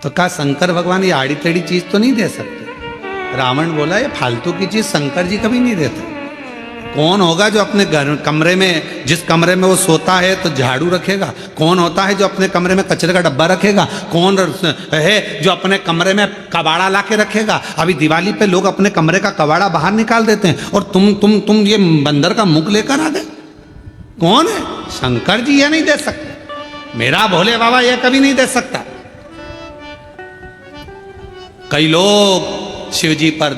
तो कहा, शंकर भगवान ये आड़ी टेढ़ी चीज तो नहीं दे सकते। रावण बोला, ये फालतू की चीज शंकर जी कभी नहीं देते। कौन होगा जो अपने घर कमरे में, जिस कमरे में वो सोता है तो झाड़ू रखेगा? कौन होता है जो अपने कमरे में कचरे का डब्बा रखेगा? कौन है जो अपने कमरे में कबाड़ा ला के रखेगा? अभी दिवाली पे लोग अपने कमरे का कबाड़ा बाहर निकाल देते हैं और तुम ये बंदर का मुख लेकर आ गए। कौन है? शंकर जी ये नहीं दे सकते, मेरा भोले बाबा ये कभी नहीं दे सकता। कई लोग शिव जी पर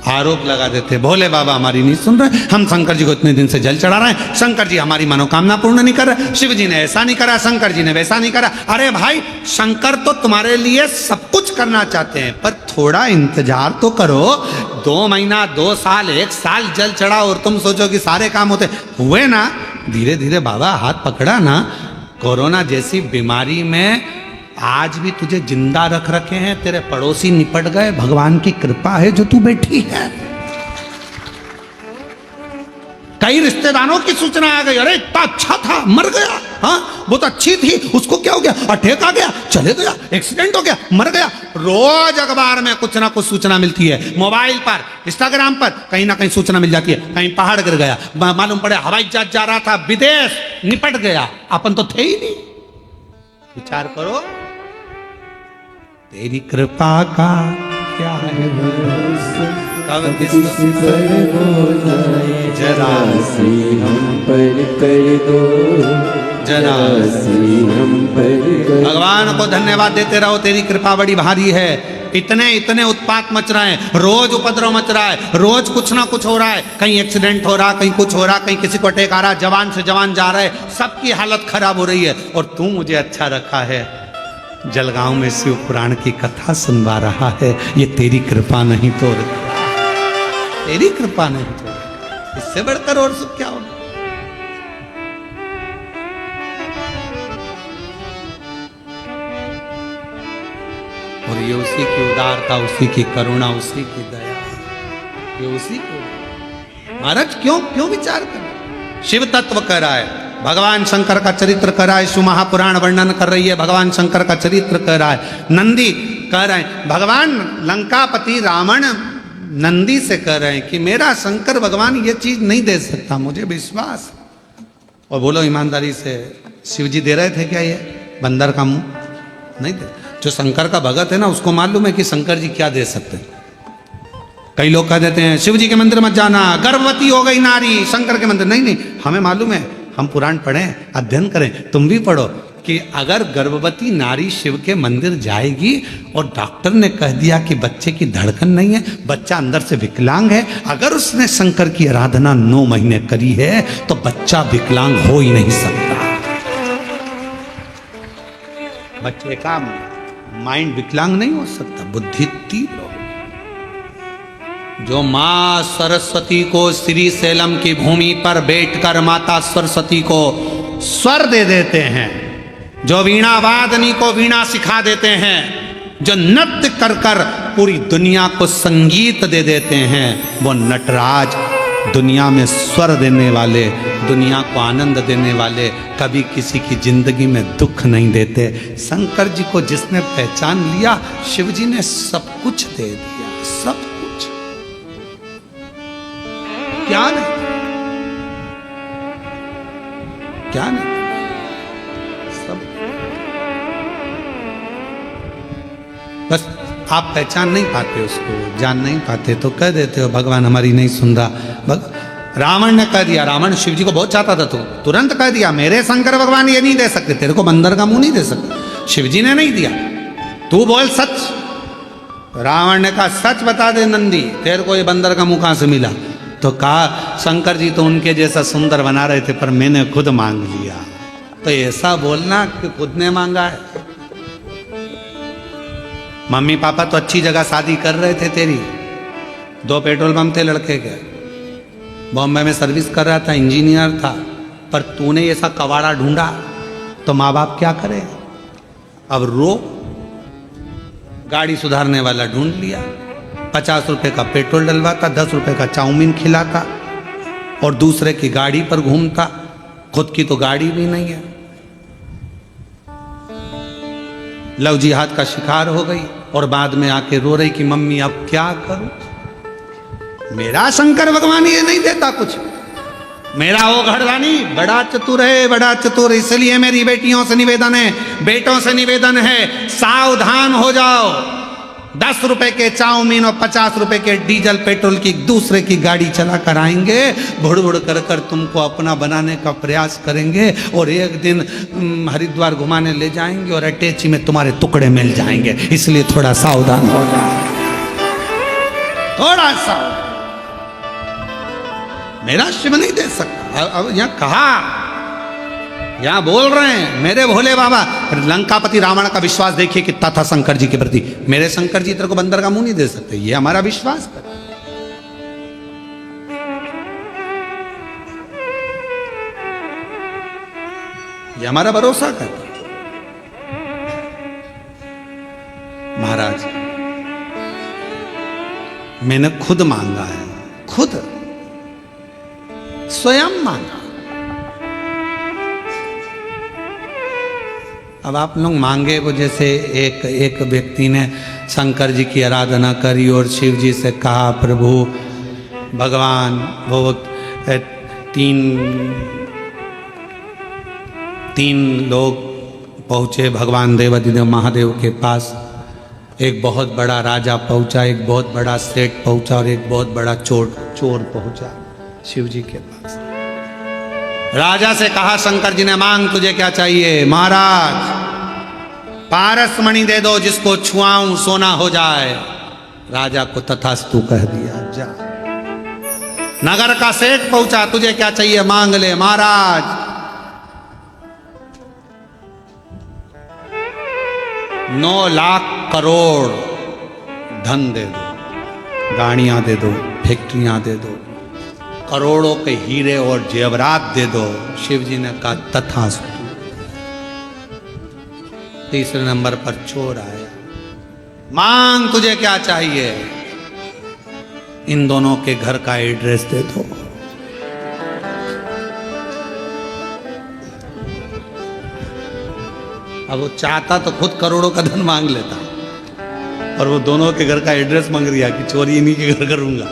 आरोप लगा देते, भोले बाबा हमारी नहीं सुन रहे, हम शंकर जी को इतने दिन से जल चढ़ा रहे हैं, शंकर जी हमारी मनोकामना पूर्ण नहीं कर रहे, शिव जी ने ऐसा नहीं करा, शंकर जी ने वैसा नहीं करा। अरे भाई, शंकर तो तुम्हारे लिए सब कुछ करना चाहते हैं, पर थोड़ा इंतजार तो करो। 2 महीना, 2 साल, 1 साल जल चढ़ा और तुम सोचो कि सारे काम होते हुए ना। धीरे धीरे बाबा हाथ पकड़ा ना। कोरोना जैसी बीमारी में आज भी तुझे जिंदा रख रखे हैं, तेरे पड़ोसी निपट गए, भगवान की कृपा है जो तू बैठी है। कई रिश्तेदारों की सूचना आ गई, अरे इतना अच्छा था, मर गया, हाँ बहुत अच्छी थी, उसको क्या हो गया, अटैक आ गया, चले गया, एक्सीडेंट हो गया, मर गया। रोज अखबार में कुछ ना कुछ सूचना मिलती है, मोबाइल पर, इंस्टाग्राम पर कहीं ना कहीं सूचना मिल जाती है, कहीं पहाड़ गिर गया, मालूम पड़े हवाई जहाज जा रहा था विदेश, निपट गया, अपन तो थे ही नहीं। विचार करो, तेरी कृपा का क्या है, कब किस पर हो जाए, जरा सी हम पर कर दो, जरा सी हम पर। भगवान को धन्यवाद देते रहो, तेरी कृपा बड़ी भारी है। इतने उत्पात मच रहे हैं, रोज उपद्रव मच रहा है, रोज कुछ ना कुछ हो रहा है, कहीं एक्सीडेंट हो रहा, कहीं कुछ हो रहा, कहीं किसी को अटैक आ रहा, जवान से जवान जा रहे, सबकी हालत खराब हो रही है, और तू मुझे अच्छा रखा है, जलगांव में शिव पुराण की कथा सुनवा रहा है। ये तेरी कृपा नहीं तो, तेरी कृपा नहीं तो इससे बढ़कर और सुख क्या होगा। और ये उसी की उदारता, उसी की करुणा, उसी की दया, ये उसी को। महाराज क्यों विचार कर, शिव तत्व कर रहा है, भगवान शंकर का चरित्र कर रहा है, शिव महापुराण वर्णन कर रही है, भगवान शंकर का चरित्र कर रहा है, नंदी कह रहे हैं, भगवान लंकापति रावण नंदी से कह रहे हैं कि मेरा शंकर भगवान ये चीज नहीं दे सकता, मुझे विश्वास। और बोलो ईमानदारी से, शिव जी दे रहे थे क्या ये बंदर का मुंह? नहीं दे। जो शंकर का भगत है ना, उसको मालूम है कि शंकर जी क्या दे सकते हैं। कई लोग कह देते हैं शिव जी के मंदिर मत जाना, गर्भवती हो गई नारी, शंकर के मंदिर। नहीं, हमें मालूम है, हम पुराण पढ़ें, अध्ययन करें, तुम भी पढ़ो, कि अगर गर्भवती नारी शिव के मंदिर जाएगी और डॉक्टर ने कह दिया कि बच्चे की धड़कन नहीं है, बच्चा अंदर से विकलांग है, अगर उसने शंकर की आराधना 9 महीने करी है तो बच्चा विकलांग हो ही नहीं सकता। बच्चे का माइंड विकलांग नहीं हो सकता, बुद्धि तीव्र हो। जो माँ सरस्वती को श्री सैलम की भूमि पर बैठकर माता सरस्वती को स्वर दे देते हैं, जो वीणा वादनी को वीणा सिखा देते हैं, जो नृत्य कर कर पूरी दुनिया को संगीत दे देते हैं, वो नटराज दुनिया में स्वर देने वाले, दुनिया को आनंद देने वाले, कभी किसी की जिंदगी में दुख नहीं देते। शंकर जी को जिसने पहचान लिया, शिव जी ने सब कुछ दे दिया, सब कुछ। क्या नहीं, क्या नहीं, सब। बस आप पहचान नहीं पाते उसको, जान नहीं पाते, तो कह देते हो भगवान हमारी नहीं सुन रहा। रावण ने कह दिया, रावण शिव जी को बहुत चाहता था, तो तुरंत कह दिया मेरे शंकर भगवान ये नहीं दे सकते, तेरे को बंदर का मुंह नहीं दे सकते, शिव जी ने नहीं दिया, तू बोल सच। रावण ने कहा सच बता दे नंदी, तेरे को ये बंदर का मुंह कहां से मिला? तो कहा शंकर जी तो उनके जैसा सुंदर बना रहे थे, पर मैंने खुद मांग लिया। तो ऐसा बोलना कि खुद ने मांगा है। मम्मी पापा तो अच्छी जगह शादी कर रहे थे तेरी, 2 पेट्रोल पंप थे लड़के के, बॉम्बे में सर्विस कर रहा था, इंजीनियर था, पर तूने ऐसा कवाड़ा ढूंढा तो माँ बाप क्या करे? अब रो, गाड़ी सुधारने वाला ढूंढ लिया, 50 रुपए का पेट्रोल डलवाता, 10 रुपए का चाउमीन खिलाता और दूसरे की गाड़ी पर घूमता, खुद की तो गाड़ी भी नहीं है। लव जिहाद का शिकार हो गई और बाद में आके रो रही कि मम्मी अब क्या करूं? मेरा शंकर भगवान ये नहीं देता कुछ। मेरा वो घरवानी बड़ा चतुर है, बड़ा चतुर। इसलिए मेरी बेटियों से निवेदन है, बेटों से निवेदन है, सावधान हो जाओ। 10 रुपए के चाउमीन और 50 रुपए के डीजल पेट्रोल की दूसरे की गाड़ी चला कर आएंगे, बुड़ बुड़ कर कर तुमको अपना बनाने का प्रयास करेंगे, और एक दिन हरिद्वार घुमाने ले जाएंगे और अटैची में तुम्हारे टुकड़े मिल जाएंगे। इसलिए थोड़ा सावधान हो जाओ, थोड़ा सा। मेरा शिव नहीं दे सकता। अब यहां कहा, यहां बोल रहे हैं मेरे भोले बाबा। लंकापति रावण का विश्वास देखिए कितना था शंकर जी के प्रति। मेरे शंकर जी तेरे को बंदर का मुंह नहीं दे सकते, ये हमारा विश्वास कर, ये हमारा भरोसा कर। महाराज मैंने खुद मांगा है, खुद स्वयं मांगा। अब आप लोग मांगे वो, जैसे एक व्यक्ति ने शंकर जी की आराधना करी और शिव जी से कहा प्रभु भगवान, वो तीन लोग पहुँचे भगवान देवाधिदेव महादेव के पास। एक बहुत बड़ा राजा पहुँचा, एक बहुत बड़ा सेठ पहुँचा और एक बहुत बड़ा चोर पहुँचा शिव जी के पास। राजा से कहा शंकर जी ने, मांग तुझे क्या चाहिए? महाराज पारस मणि दे दो, जिसको छुआऊं सोना हो जाए। राजा को तथास्तु कह दिया, जा। नगर का सेठ पहुंचा, तुझे क्या चाहिए? मांग ले। महाराज 9 लाख करोड़ धन दे दो, गाड़ियां दे दो, फैक्ट्रियां दे दो, करोड़ों के हीरे और जेवरात दे दो। शिव जी ने कहा तथास्तु। तीसरे नंबर पर चोर आया, मांग तुझे क्या चाहिए? इन दोनों के घर का एड्रेस दे दो। अब वो चाहता तो खुद करोड़ों का धन मांग लेता, और वो दोनों के घर का एड्रेस मांग रिया कि चोरी इन्हीं के घर करूंगा,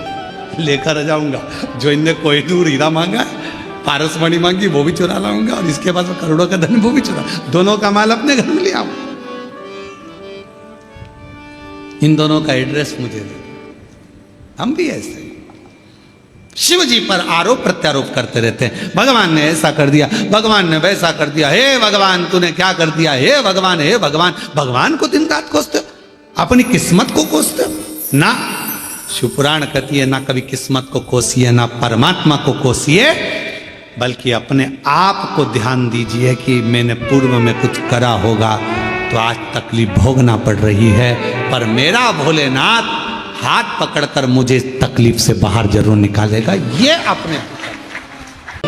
लेकर जाऊंगा। जो इनने कोहिनूर हीरा मांगा, पारसमणि मांगी, वो भी चुरा लाऊंगा, और इसके पास करोड़ों का धन वो भी चुरा, दोनों का माल अपने घर में ले आऊं। इन दोनों का एड्रेस मुझे दे। हम भी ऐसे शिव जी पर आरोप प्रत्यारोप करते रहते हैं। भगवान ने ऐसा कर दिया, भगवान ने वैसा कर दिया, हे भगवान तूने क्या कर दिया, हे भगवान, हे भगवान। भगवान को दिन रात कोसते, अपनी किस्मत को कोसते ना। शिवपुराण कहती है ना कभी किस्मत को कोसिए, ना परमात्मा को कोसिए, बल्कि अपने आप को ध्यान दीजिए कि मैंने पूर्व में कुछ करा होगा तो आज तकलीफ भोगना पड़ रही है, पर मेरा भोलेनाथ हाथ पकड़कर मुझे तकलीफ से बाहर जरूर निकालेगा। ये अपने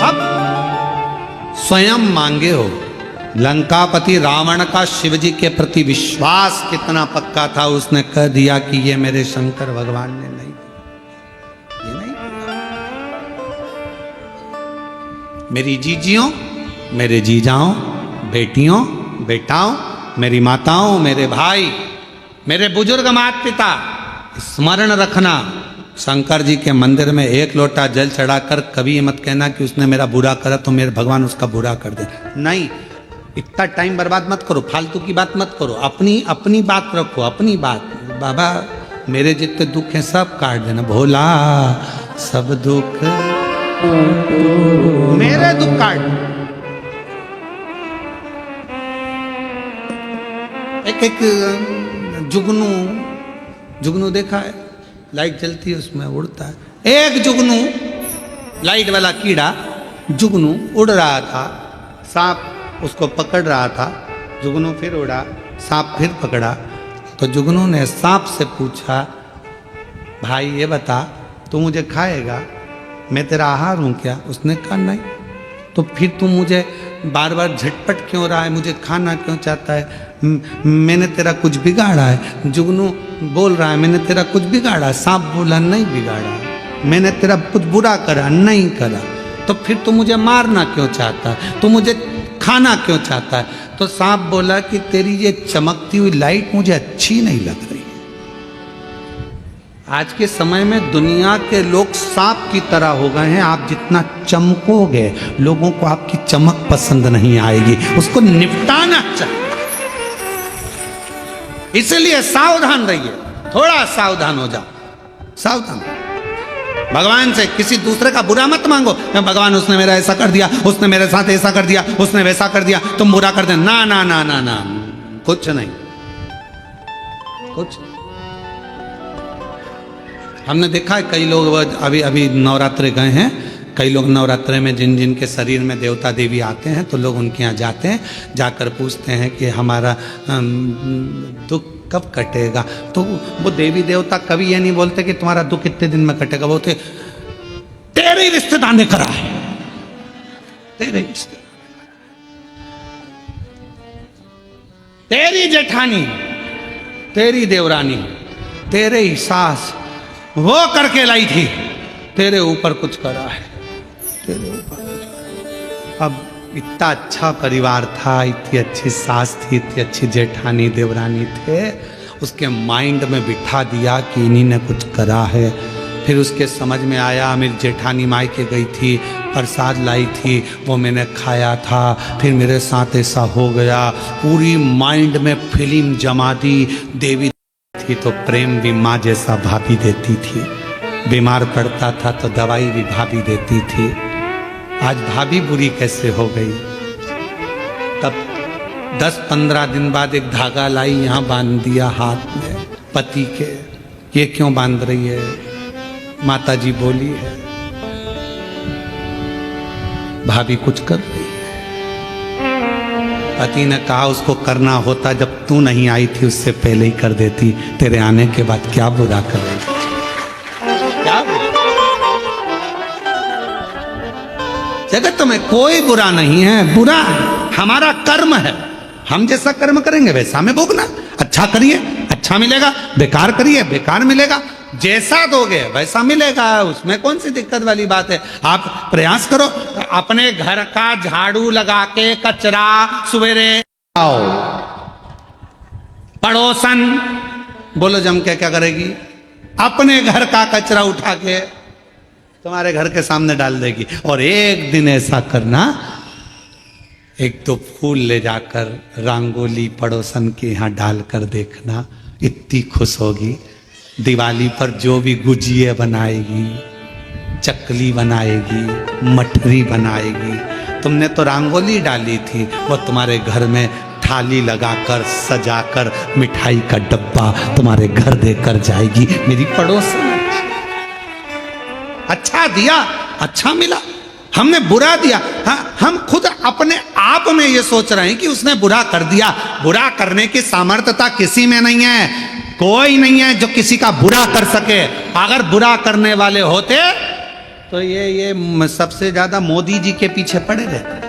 अब स्वयं मांगे हो। लंकापति रावण का शिव जी के प्रति विश्वास कितना पक्का था, उसने कह दिया कि ये मेरे शंकर भगवान ने नहीं दिया, ये नहीं दिया। मेरी जीजियों, मेरे जीजाओं, बेटियों, बेटाओं, मेरी माताओं, मेरे भाई, मेरे बुजुर्ग माता पिता, स्मरण रखना, शंकर जी के मंदिर में 1 लोटा जल चढ़ाकर कभी ये मत कहना कि उसने मेरा बुरा करा तो मेरे भगवान उसका बुरा कर दे। नहीं, इतना टाइम बर्बाद मत करो, फालतू की बात मत करो, अपनी बात रखो, अपनी बात। बाबा मेरे जितने दुख हैं सब काट देना, भोला सब दुख मेरे दुख काट। एक जुगनू देखा है, लाइट जलती है उसमें उड़ता है। एक जुगनू, लाइट वाला कीड़ा जुगनू उड़ रहा था, सांप उसको पकड़ रहा था, जुगनू फिर उड़ा, सांप फिर पकड़ा। तो जुगनू ने सांप से पूछा, भाई ये बता तू मुझे खाएगा, मैं तेरा आहार हूँ क्या? उसने कहा नहीं। तो फिर तू मुझे बार बार झटपट क्यों रहा है, मुझे खाना क्यों चाहता है? मैंने तेरा कुछ बिगाड़ा है? जुगनू बोल रहा है मैंने तेरा कुछ बिगाड़ा। सांप बोला नहीं बिगाड़ा, मैंने तेरा कुछ बुरा करा नहीं करा। तो फिर तू मुझे मारना क्यों चाहता है, तू मुझे खाना क्यों चाहता है? तो सांप बोला कि तेरी ये चमकती हुई लाइट मुझे अच्छी नहीं लग रही। आज के समय में दुनिया के लोग सांप की तरह हो गए हैं। आप जितना चमकोगे लोगों को आपकी चमक पसंद नहीं आएगी, उसको निपटाना चाहिए। इसलिए सावधान रहिए, थोड़ा सावधान हो जाओ, सावधान। भगवान से किसी दूसरे का बुरा मत मांगो। भगवान उसने मेरा ऐसा कर दिया, उसने मेरे साथ ऐसा कर दिया, उसने वैसा कर दिया, तुम बुरा कर दे। ना ना ना ना ना, कुछ नहीं, कुछ। हमने देखा है कई लोग अभी अभी नवरात्रे गए हैं, कई लोग नवरात्रे में जिन जिन के शरीर में देवता देवी आते हैं तो लोग उनके यहाँ जाते हैं, जाकर पूछते हैं कि हमारा दुख कब कटेगा। तो वो देवी देवता कभी ये नहीं बोलते कि तुम्हारा दुख कितने दिन में कटेगा, बोलते तेरे रिश्तेदार ने करा है, तेरे रिश्तेदार, तेरी जेठानी, तेरी देवरानी, तेरे ही सास वो करके लाई थी, तेरे ऊपर कुछ करा है, तेरे ऊपर। अब इतना अच्छा परिवार था, इतनी अच्छी सास थी, इतनी अच्छी जेठानी देवरानी थे, उसके माइंड में बिठा दिया कि इन्हीं ने कुछ करा है। फिर उसके समझ में आया, मेरी जेठानी मायके गई थी, प्रसाद लाई थी, वो मैंने खाया था, फिर मेरे साथ ऐसा हो गया। पूरी माइंड में फिल्म जमा दी। देवी थी तो प्रेम भी माँ जैसा भाभी देती थी, बीमार पड़ता था तो दवाई भी भाभी देती थी। आज भाभी बुरी कैसे हो गई। तब 10-15 दिन बाद एक धागा लाई, यहाँ बांध दिया हाथ में पति के। ये क्यों बांध रही है? माता जी बोली है भाभी कुछ कर रही है। पति ने कहा उसको करना होता जब तू नहीं आई थी उससे पहले ही कर देती, तेरे आने के बाद क्या बुरा कर रही, क्या बुरा? जगत में कोई बुरा नहीं है, बुरा हमारा कर्म है। हम जैसा कर्म करेंगे वैसा हमें भोगना। अच्छा करिए अच्छा मिलेगा, बेकार करिए बेकार मिलेगा, जैसा दोगे वैसा मिलेगा। उसमें कौन सी दिक्कत वाली बात है। आप प्रयास करो, अपने घर का झाड़ू लगा के कचरा सवेरे आओ। पड़ोसन बोलो जम के क्या करेगी? अपने घर का कचरा उठा के तुम्हारे घर के सामने डाल देगी। और एक दिन ऐसा करना, एक तो फूल ले जाकर रंगोली पड़ोसन के यहाँ डालकर देखना, इतनी खुश होगी। दिवाली पर जो भी गुजिया बनाएगी, चकली बनाएगी, मठरी बनाएगी, तुमने तो रंगोली डाली थी, वो तुम्हारे घर में थाली लगाकर सजाकर मिठाई का डब्बा तुम्हारे घर देकर जाएगी। मेरी पड़ोसन अच्छा दिया, अच्छा मिला, हमने बुरा दिया। हाँ, हम खुद अपने आप में ये सोच रहे हैं कि उसने बुरा कर दिया। बुरा करने की सामर्थ्यता किसी में नहीं है, कोई नहीं है जो किसी का बुरा कर सके। अगर बुरा करने वाले होते तो ये सबसे ज्यादा मोदी जी के पीछे पड़े रहते।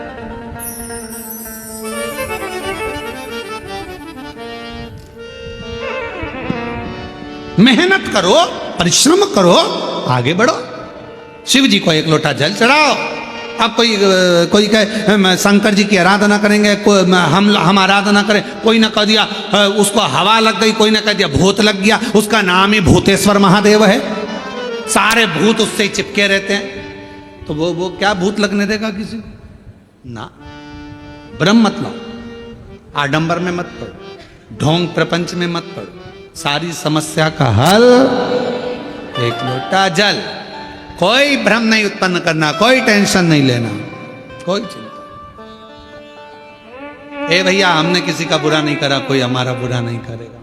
मेहनत करो, परिश्रम करो, आगे बढ़ो। शिव जी को एक लोटा जल चढ़ाओ। अब कोई कहे शंकर जी की आराधना करेंगे, हम आराधना करें, कोई ने कह दिया उसको हवा लग गई, कोई ने कह दिया भूत लग गया, उसका नाम ही भूतेश्वर महादेव है, सारे भूत उससे ही चिपके रहते हैं। तो वो क्या भूत लगने देगा किसी को? ना, ब्रह्म मत लो, आडंबर में मत पड़ो, ढोंग प्रपंच में मत पड़ो। सारी समस्या का हल एक लोटा जल। कोई भ्रम नहीं उत्पन्न करना, कोई टेंशन नहीं लेना, कोई चिंता। ए भैया, हमने किसी का बुरा नहीं करा, कोई हमारा बुरा नहीं करेगा।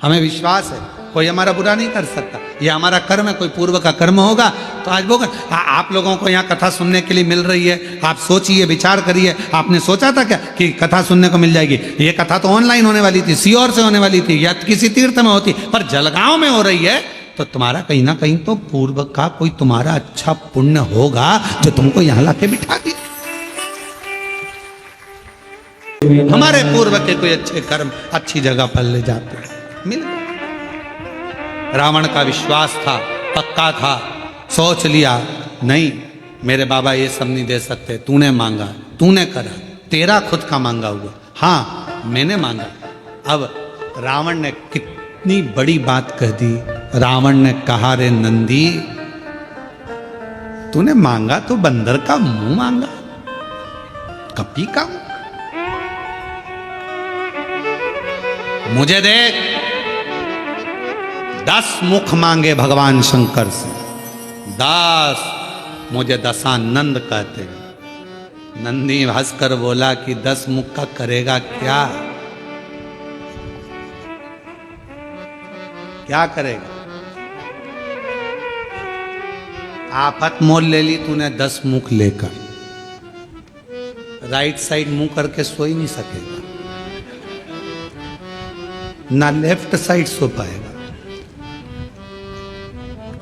हमें विश्वास है कोई हमारा बुरा नहीं कर सकता। ये हमारा कर्म है, कोई पूर्व का कर्म होगा तो आज वो। आप लोगों को यहाँ कथा सुनने के लिए मिल रही है, आप सोचिए, विचार करिए। आपने सोचा था क्या कि कथा सुनने को मिल जाएगी? ये कथा तो ऑनलाइन होने वाली थी, सीओर से होने वाली थी, या किसी तीर्थ में होती, पर जलगांव में हो रही है। तो तुम्हारा कहीं ना कहीं तो पूर्व का कोई तुम्हारा अच्छा पुण्य होगा जो तुमको यहां लाके बिठा दिया। हमारे पूर्व के कोई अच्छे कर्म अच्छी जगह पर ले जाते हैं। मिल गया। रावण का विश्वास था, पक्का था, सोच लिया नहीं मेरे बाबा ये सब नहीं दे सकते, तूने मांगा, तूने करा, तेरा खुद का मांगा हुआ। हाँ मैंने मांगा। अब रावण ने कितनी बड़ी बात कह दी, रावण ने कहा, रे नंदी, तूने मांगा तो बंदर का मुंह मांगा, कपी का। मुझे देख, 10 मुख मांगे भगवान शंकर से, 10। मुझे दशानंद कहते हैं। नंदी हंसकर बोला कि 10 मुख का करेगा क्या? क्या करेगा? आफत मोल ले ली तूने 10 मुख लेकर, राइट साइड मुंह करके सो ही नहीं सकेगा, ना लेफ्ट साइड सो पाएगा,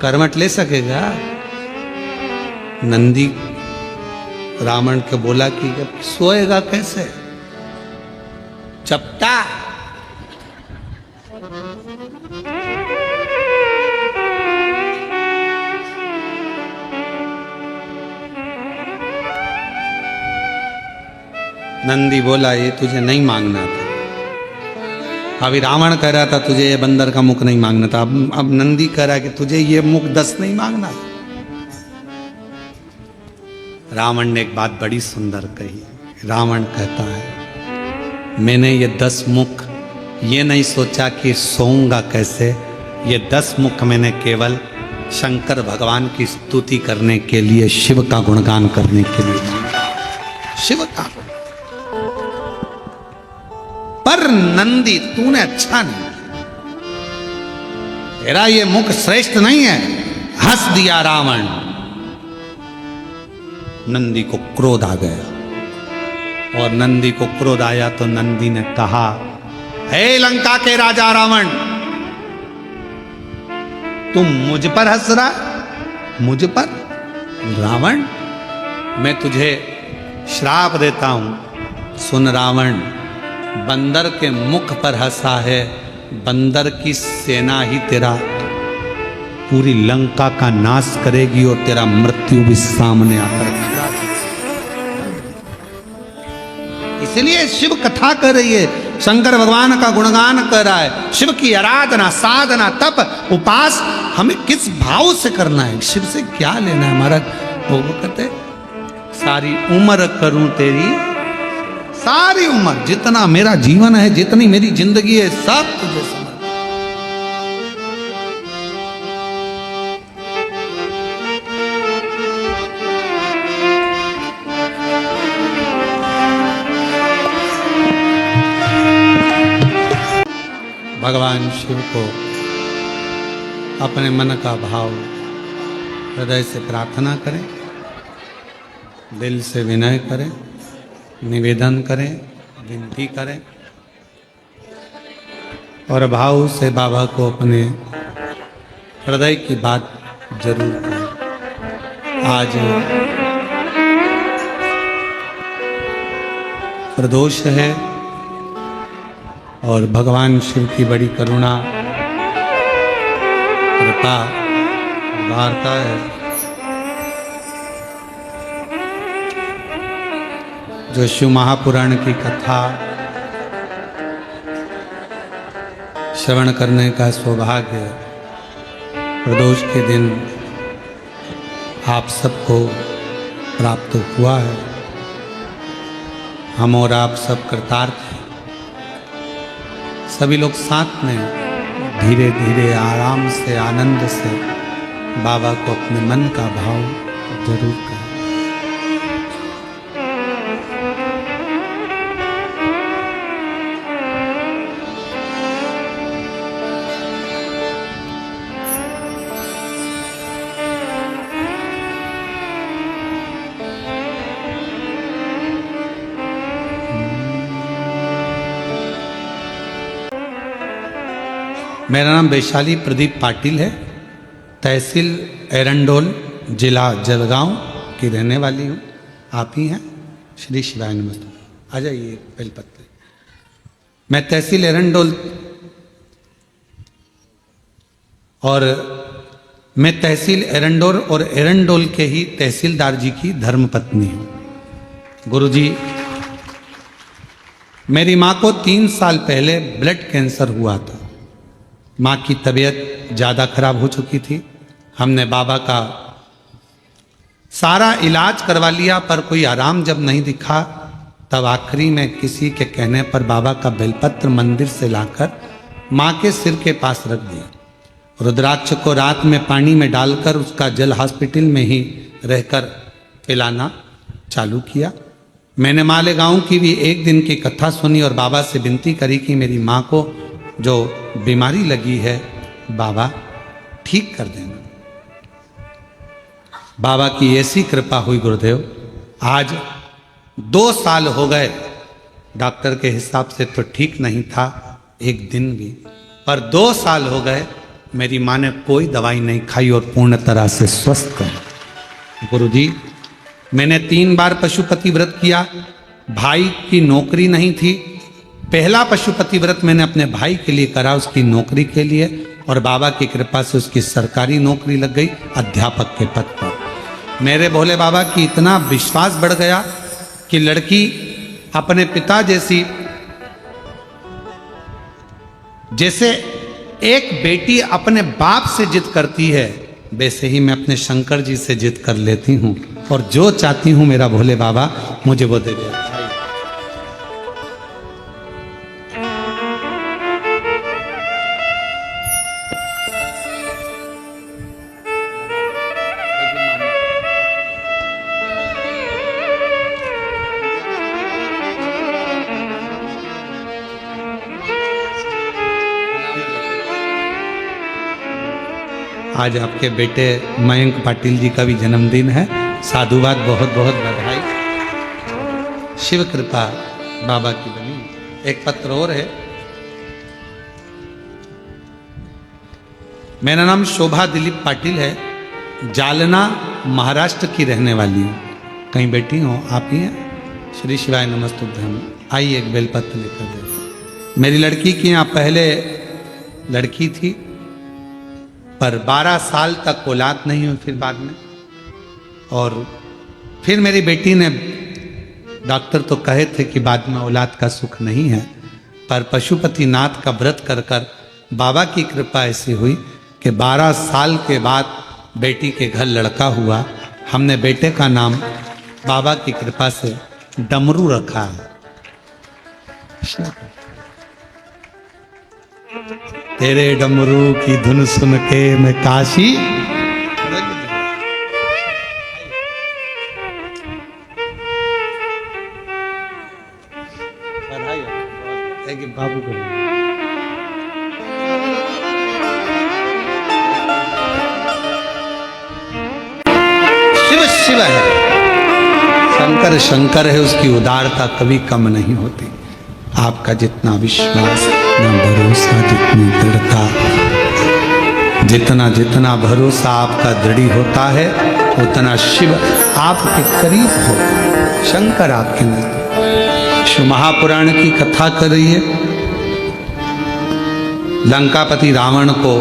करवट ले सकेगा। नंदी रावण के बोला कि जब सोएगा कैसे? चपटा। नंदी बोला, ये तुझे नहीं मांगना था। अभी रावण कह रहा था तुझे ये बंदर का मुख नहीं मांगना था, अब नंदी कह रहा है कि तुझे ये मुख 10 नहीं मांगना था। रावण ने एक बात बड़ी सुंदर कही। रावण कहता है, मैंने ये 10 मुख ये नहीं सोचा कि सोऊंगा कैसे, ये 10 मुख मैंने केवल शंकर भगवान की स्तुति करने के लिए, शिव का गुणगान करने के लिए, शिव का। पर नंदी तूने अच्छा नहीं, तेरा ये मुख श्रेष्ठ नहीं है। हंस दिया रावण। नंदी को क्रोध आ गया, और नंदी को क्रोध आया तो नंदी ने कहा, हे लंका के राजा रावण, तुम मुझ पर हंस रहा? मुझ पर? रावण, मैं तुझे श्राप देता हूं। सुन रावण, बंदर के मुख पर हंसा है, बंदर की सेना ही तेरा पूरी लंका का नाश करेगी और तेरा मृत्यु भी सामने आकर खड़ा है। इसलिए शिव कथा कर रही है, शंकर भगवान का गुणगान कर रहा है। शिव की आराधना, साधना, तप, उपास हमें किस भाव से करना है, शिव से क्या लेना है। महाराज वो कहते, सारी उम्र करूं तेरी, सारी उम्र, जितना मेरा जीवन है, जितनी मेरी जिंदगी है, सब तुझे समर्पित। भगवान शिव को अपने मन का भाव हृदय से प्रार्थना करें, दिल से विनय करें, निवेदन करें, विनती करें, और भाव से बाबा को अपने हृदय की बात जरूर करें। आज प्रदोष है और भगवान शिव की बड़ी करुणा, कृपा, वार्ता है जो शिव महापुराण की कथा श्रवण करने का सौभाग्य प्रदोष के दिन आप सबको प्राप्त हुआ है। हम और आप सब कृतार्थ हैं। सभी लोग साथ में धीरे धीरे आराम से, आनंद से बाबा को अपने मन का भाव जरूर करें। मेरा नाम वैशाली प्रदीप पाटिल है, तहसील एरंडोल, जिला जलगांव की रहने वाली हूँ। आप ही हैं? श्री शिवाय नमस्ते। आ जाइए बेलपत्र। मैं तहसील एरंडोल मैं तहसील एरंडोल और एरंडोल के ही तहसीलदार जी की धर्मपत्नी हूँ। गुरुजी, मेरी माँ को 3 साल पहले ब्लड कैंसर हुआ था। माँ की तबीयत ज़्यादा खराब हो चुकी थी। हमने बाबा का सारा इलाज करवा लिया, पर कोई आराम जब नहीं दिखा, तब आखिरी में किसी के कहने पर बाबा का बेलपत्र मंदिर से लाकर माँ के सिर के पास रख दिया। रुद्राक्ष को रात में पानी में डालकर उसका जल हॉस्पिटल में ही रहकर पिलाना चालू किया। मैंने मालेगांव की भी एक दिन की कथा सुनी और बाबा से विनती करी कि मेरी माँ को जो बीमारी लगी है बाबा ठीक कर देना। बाबा की ऐसी कृपा हुई गुरुदेव, आज 2 साल हो गए। डॉक्टर के हिसाब से तो ठीक नहीं था एक दिन भी, पर 2 साल हो गए मेरी माँ ने कोई दवाई नहीं खाई और पूर्ण तरह से स्वस्थ कर। गुरुजी, मैंने 3 बार पशुपति व्रत किया। भाई की नौकरी नहीं थी। पहला पशुपति व्रत मैंने अपने भाई के लिए करा, उसकी नौकरी के लिए, और बाबा की कृपा से उसकी सरकारी नौकरी लग गई अध्यापक के पद पर। मेरे भोले बाबा की इतना विश्वास बढ़ गया कि लड़की अपने पिता जैसे एक बेटी अपने बाप से जिद करती है, वैसे ही मैं अपने शंकर जी से जिद कर लेती हूँ, और जो चाहती हूँ मेरा भोले बाबा मुझे वो दे देता है। आज आपके बेटे मयंक पाटिल जी का भी जन्मदिन है। साधुवाद, बहुत बहुत बधाई। शिव कृपा बाबा की बनी। एक पत्र और है। मेरा नाम शोभा दिलीप पाटिल है, जालना महाराष्ट्र की रहने वाली हूँ। कहीं बैठी हो आप ही हैं? श्री शिवाय नमस्तुभ्यम। आइए एक बेलपत्र लेकर दे। मेरी लड़की की यहाँ पहले लड़की थी, पर 12 साल तक औलाद नहीं हुई फिर बाद में, और फिर मेरी बेटी ने, डॉक्टर तो कहे थे कि बाद में औलाद का सुख नहीं है, पर पशुपति नाथ का व्रत कर कर बाबा की कृपा ऐसी हुई कि 12 साल के बाद बेटी के घर लड़का हुआ। हमने बेटे का नाम बाबा की कृपा से डमरू रखा है। तेरे डमरू की धुन सुन के मैं काशी। बाबू को शिव शिव है, शंकर शंकर है, उसकी उदारता कभी कम नहीं होती। आपका जितना विश्वास, जितना भरोसा, जितनी दृढ़ता, जितना जितना भरोसा आपका दृढ़ होता है, उतना शिव आपके करीब होता है, शंकर आपके नजदीक। शिव महापुराण की कथा कर रही है। लंकापति रावण को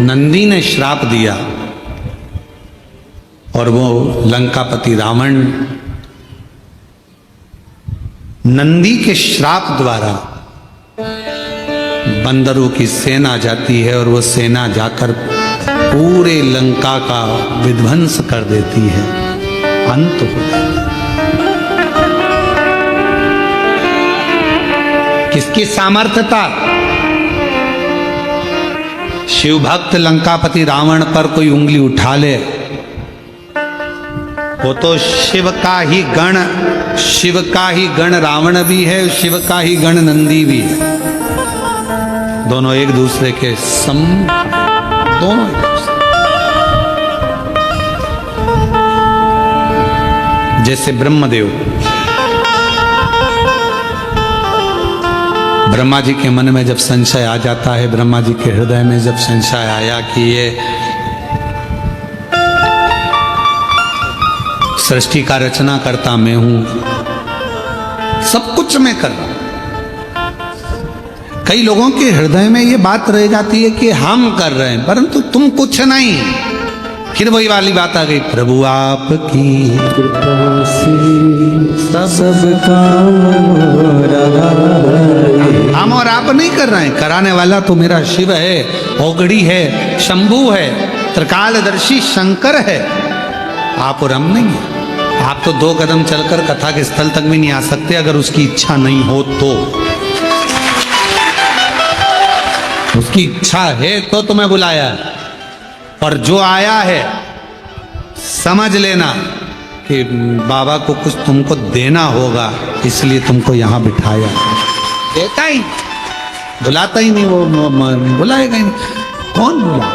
नंदी ने श्राप दिया, और वो लंकापति रावण नंदी के श्राप द्वारा बंदरों की सेना जाती है, और वो सेना जाकर पूरे लंका का विध्वंस कर देती है, अंत होता है। किसकी सामर्थ्यता? शिव भक्त लंकापति रावण पर कोई उंगली उठा ले, वो तो शिव का ही गण, शिव का ही गण रावण भी है, शिव का ही गण नंदी भी है। दोनों एक दूसरे के सम, दोनों एक दूसरे। जैसे ब्रह्मदेव, ब्रह्मा जी के मन में जब संशय आ जाता है, ब्रह्मा जी के हृदय में जब संशय आया कि ये सृष्टि का रचना करता मैं हूं, सब कुछ मैं कर रहा हूं। कई लोगों के हृदय में ये बात रह जाती है कि हम कर रहे हैं, परंतु तुम कुछ नहीं, फिर वही वाली बात आ गई, प्रभु आपकी कृपा से सब काम हो रहा है। हम और आप नहीं कर रहे हैं, कराने वाला तो मेरा शिव है, ओगड़ी है, शंभू है, त्रिकालदर्शी शंकर है। आप और हम नहीं है। आप तो 2 कदम चलकर कथा के स्थल तक भी नहीं आ सकते अगर उसकी इच्छा नहीं हो तो। उसकी इच्छा है तो तुम्हें बुलाया, और जो आया है समझ लेना कि बाबा को कुछ तुमको देना होगा, इसलिए तुमको यहां बिठाया। देता ही, बुलाता ही नहीं, वो बुलाएगा ही नहीं। कौन बुला?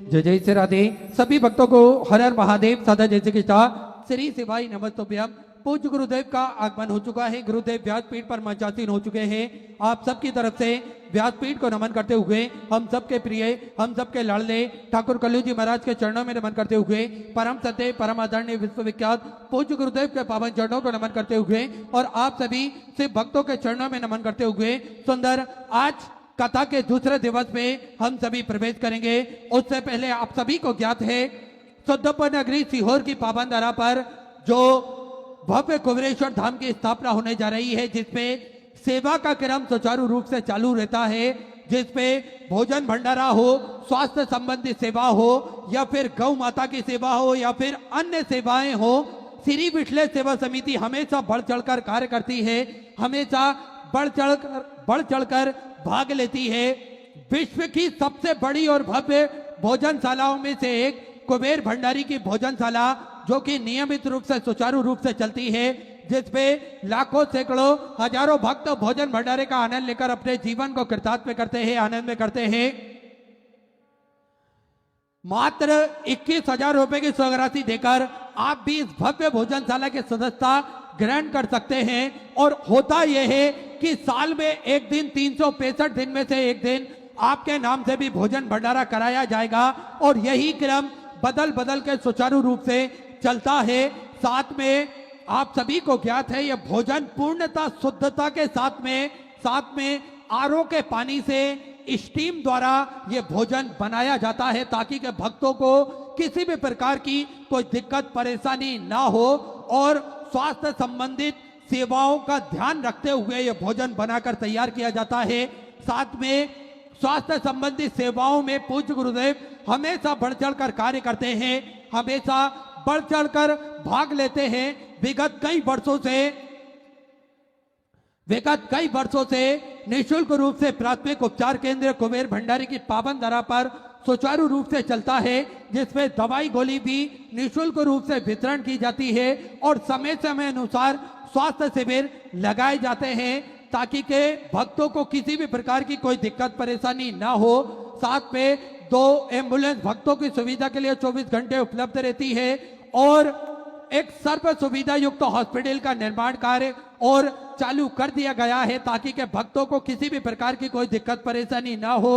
जय जय श्री राधे। सभी भक्तों को हर हर महादेव, सदा जय श्री कृष्णा, श्री शिवाय नमस्तुभ्यम। पूज्य गुरुदेव का आगमन हो चुका है। गुरुदेव व्यासपीठ पर मंचासीन हो चुके हैं। आप सबकी तरफ से व्यासपीठ को नमन करते हुए, हम सबके प्रिय, हम सबके लाडले ठाकुर कल्लू जी महाराज के चरणों में नमन करते हुए, परम सत्य परम आदरणीय विश्वविख्यात पूज्य गुरुदेव के पावन चरणों को नमन करते हुए, और आप सभी से भक्तों के चरणों में नमन करते हुए, सुंदर आज कथा के दूसरे दिवस में हम सभी प्रवेश करेंगे। उससे पहले आप सभी को ज्ञात है, शुद्धपुर नगरी सीहोर की पावन धरा पर जो भव्य कुबेरेश्वर धाम की स्थापना होने जा रही है, जिसमें सेवा का क्रम सुचारू रूप से चालू रहता है, जिसपे भोजन भंडारा हो, स्वास्थ्य संबंधी सेवा हो, या फिर गौ माता की सेवा हो, या फिर अन्य सेवाएं हो, श्री विठले सेवा समिति हमेशा बढ़ चढ़कर कार्य करती है, हमेशा बढ़ चढ़कर भाग लेती है। विश्व की सबसे बड़ी और भव्य भोजनशालाओं में से एक कुबेर भंडारी की भोजनशाला, जो कि नियमित रूप से सुचारू रूप से चलती है, जिसपे लाखों सैकड़ों हजारों भक्त भोजन भंडारे का आनंद लेकर अपने जीवन को कृतार्थ में करते हैं, आनंद में करते हैं। मात्र 21,000 रुपए की स्वराशि देकर आप भी इस भव्य भोजनशाला की सदस्यता ग्रहण कर सकते हैं। और होता यह है कि साल में एक दिन, 365 दिन में से एक दिन आपके नाम से भी भोजन भंडारा कराया जाएगा, और यही क्रम बदल बदल के सुचारू रूप से चलता है। साथ में आप सभी को ज्ञात है, यह भोजन पूर्णता शुद्धता के साथ में आरओ के पानी से स्टीम द्वारा ये भोजन बनाया जाता है, ताकि के भक्तों को किसी भी प्रकार की कोई दिक्कत परेशानी ना हो, और स्वास्थ्य संबंधित सेवाओं का ध्यान रखते हुए यह भोजन बनाकर तैयार किया जाता है। साथ में स्वास्थ्य संबंधी सेवाओं में पूज्य गुरुदेव हमेशा बढ़ चढ़कर कार्य करते हैं, हमेशा बढ़ चढ़कर भाग लेते हैं। विगत कई वर्षों से निःशुल्क रूप से प्राथमिक उपचार केंद्र कुबेर भंडारी की पावन धरा पर सुचारू रूप से चलता है, जिसमें दवाई गोली भी निःशुल्क रूप से वितरण की जाती है, और समय समय अनुसार स्वास्थ्य शिविर लगाए जाते हैं, ताकि के भक्तों को किसी भी प्रकार की कोई दिक्कत परेशानी ना हो। साथ में 2 एम्बुलेंस भक्तों की सुविधा के लिए 24 घंटे उपलब्ध रहती है, और एक सर्व सुविधा युक्त हॉस्पिटल का निर्माण कार्य और चालू कर दिया गया है, ताकि के भक्तों को किसी भी प्रकार की कोई दिक्कत परेशानी ना हो।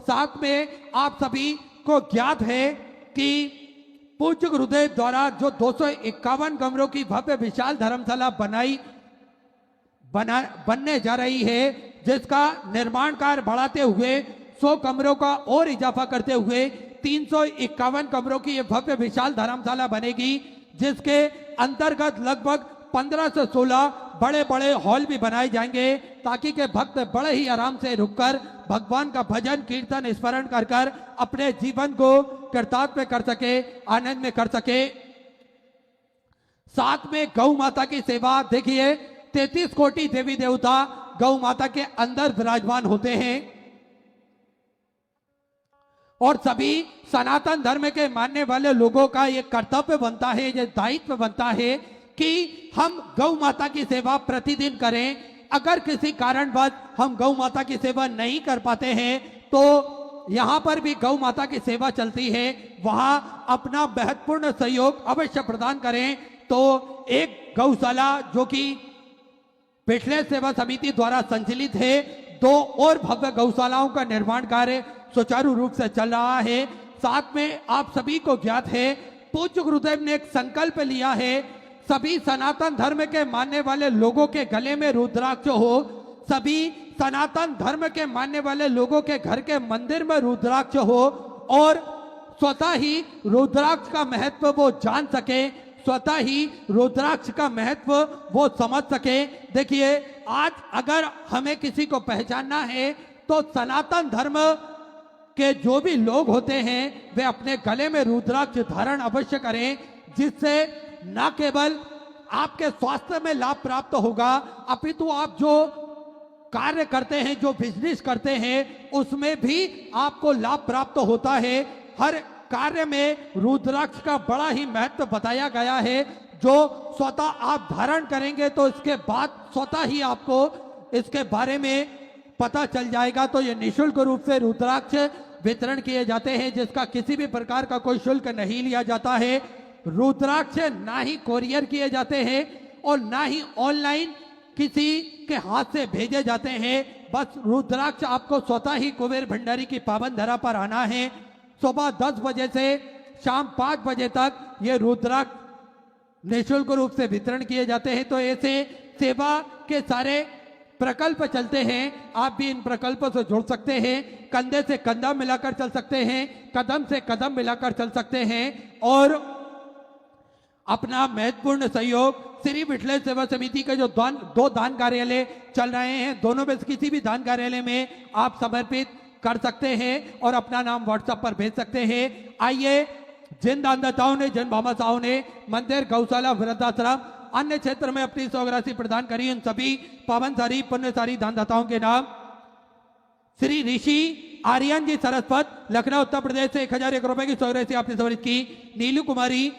साथ में आप सभी को ज्ञात है कि पूज्य गुरुदेव द्वारा जो 251 कमरों की भव्य विशाल धर्मशाला बनने जा रही है, जिसका निर्माण कार्य बढ़ाते हुए 100 कमरों का और इजाफा करते हुए 351 कमरों की यह भव्य विशाल धर्मशाला बनेगी, जिसके अंतर्गत लगभग 15 से 16 बड़े बड़े हॉल भी बनाए जाएंगे, ताकि के भक्त बड़े ही आराम से रुककर भगवान का भजन कीर्तन स्मरण कर अपने जीवन को कृतार्थ में कर सके, आनंद में कर सके। साथ में गौ माता की सेवा देखिए, 33 कोटि देवी देवता गौ माता के अंदर विराजमान होते हैं, और सभी सनातन धर्म के मानने वाले लोगों का ये कर्तव्य बनता है, ये दायित्व बनता है कि हम गौ माता की सेवा प्रतिदिन करें। अगर किसी कारणवश हम गौ माता की सेवा नहीं कर पाते हैं, तो यहाँ पर भी गौ माता की सेवा चलती है, वहाँ अपना महत्वपूर्ण सहयोग अवश्य प्रदान करें। तो एक गौशाला जो कि पिछले सेवा समिति द्वारा संचालित है, 2 और भव्य गौशालाओं का निर्माण कार्य सुचारू रूप से चल रहा है। साथ में आप सभी को ज्ञात है, पूज्य गुरुदेव ने एक संकल्प लिया है, सभी सनातन धर्म के मानने वाले लोगों के गले में रुद्राक्ष हो, सभी सनातन धर्म के मानने वाले लोगों के घर के मंदिर में रुद्राक्ष हो और स्वतः ही रुद्राक्ष का महत्व वो जान सके, स्वतः ही रुद्राक्ष का महत्व वो समझ सके। देखिए, आज अगर हमें किसी को पहचानना है तो सनातन धर्म के जो भी लोग होते हैं वे अपने गले में रुद्राक्ष धारण अवश्य करें, जिससे न केवल आपके स्वास्थ्य में लाभ प्राप्त होगा, अपितु आप जो कार्य करते हैं, जो बिजनेस करते हैं, उसमें भी आपको लाभ प्राप्त होता है। हर कार्य में रुद्राक्ष का बड़ा ही महत्व बताया गया है, जो स्वतः आप धारण करेंगे तो इसके बाद स्वतः ही आपको इसके बारे में पता चल जाएगा। तो ये निःशुल्क रूप से रुद्राक्ष वितरण किए जाते हैं, जिसका किसी भी प्रकार का कोई शुल्क नहीं लिया जाता है। रुद्राक्ष ना ही कोरियर किए जाते हैं और ना ही ऑनलाइन किसी के हाथ से भेजे जाते हैं। बस रुद्राक्ष आपको स्वतः ही कुबेर भंडारी की पावन धरा पर आना है। सुबह 10 बजे से शाम 5 बजे तक ये रुद्राक्ष निःशुल्क रूप से वितरण किए जाते हैं। तो ऐसे सेवा के सारे प्रकल्प चलते हैं, आप भी इन प्रकल्पों से जुड़ सकते हैं, कंधे से कंधा मिलाकर चल सकते हैं, कदम से कदम मिलाकर चल सकते हैं और अपना महत्वपूर्ण सहयोग श्री विठलेश्वर सेवा समिति के जो दो दान कार्यालय चल रहे हैं, दोनों में से किसी भी दान कार्यालय में आप समर्पित कर सकते हैं और अपना नाम व्हाट्सएप पर भेज सकते हैं। आइए, जिन दानदाताओं ने, जिन भामाशाहों ने मंदिर, गौशाला, वृद्धाश्रम, अन्य क्षेत्र में अपनी सौराशि प्रदान करी, उन सभी पावनसारी पुण्यसारी दानदाताओं के नाम श्री ऋषि आर्यन जी सरस्वत, लखनऊ उत्तर प्रदेश से 1001 रुपए की सौराशि आपने समर्पित की। नीलू कुमारी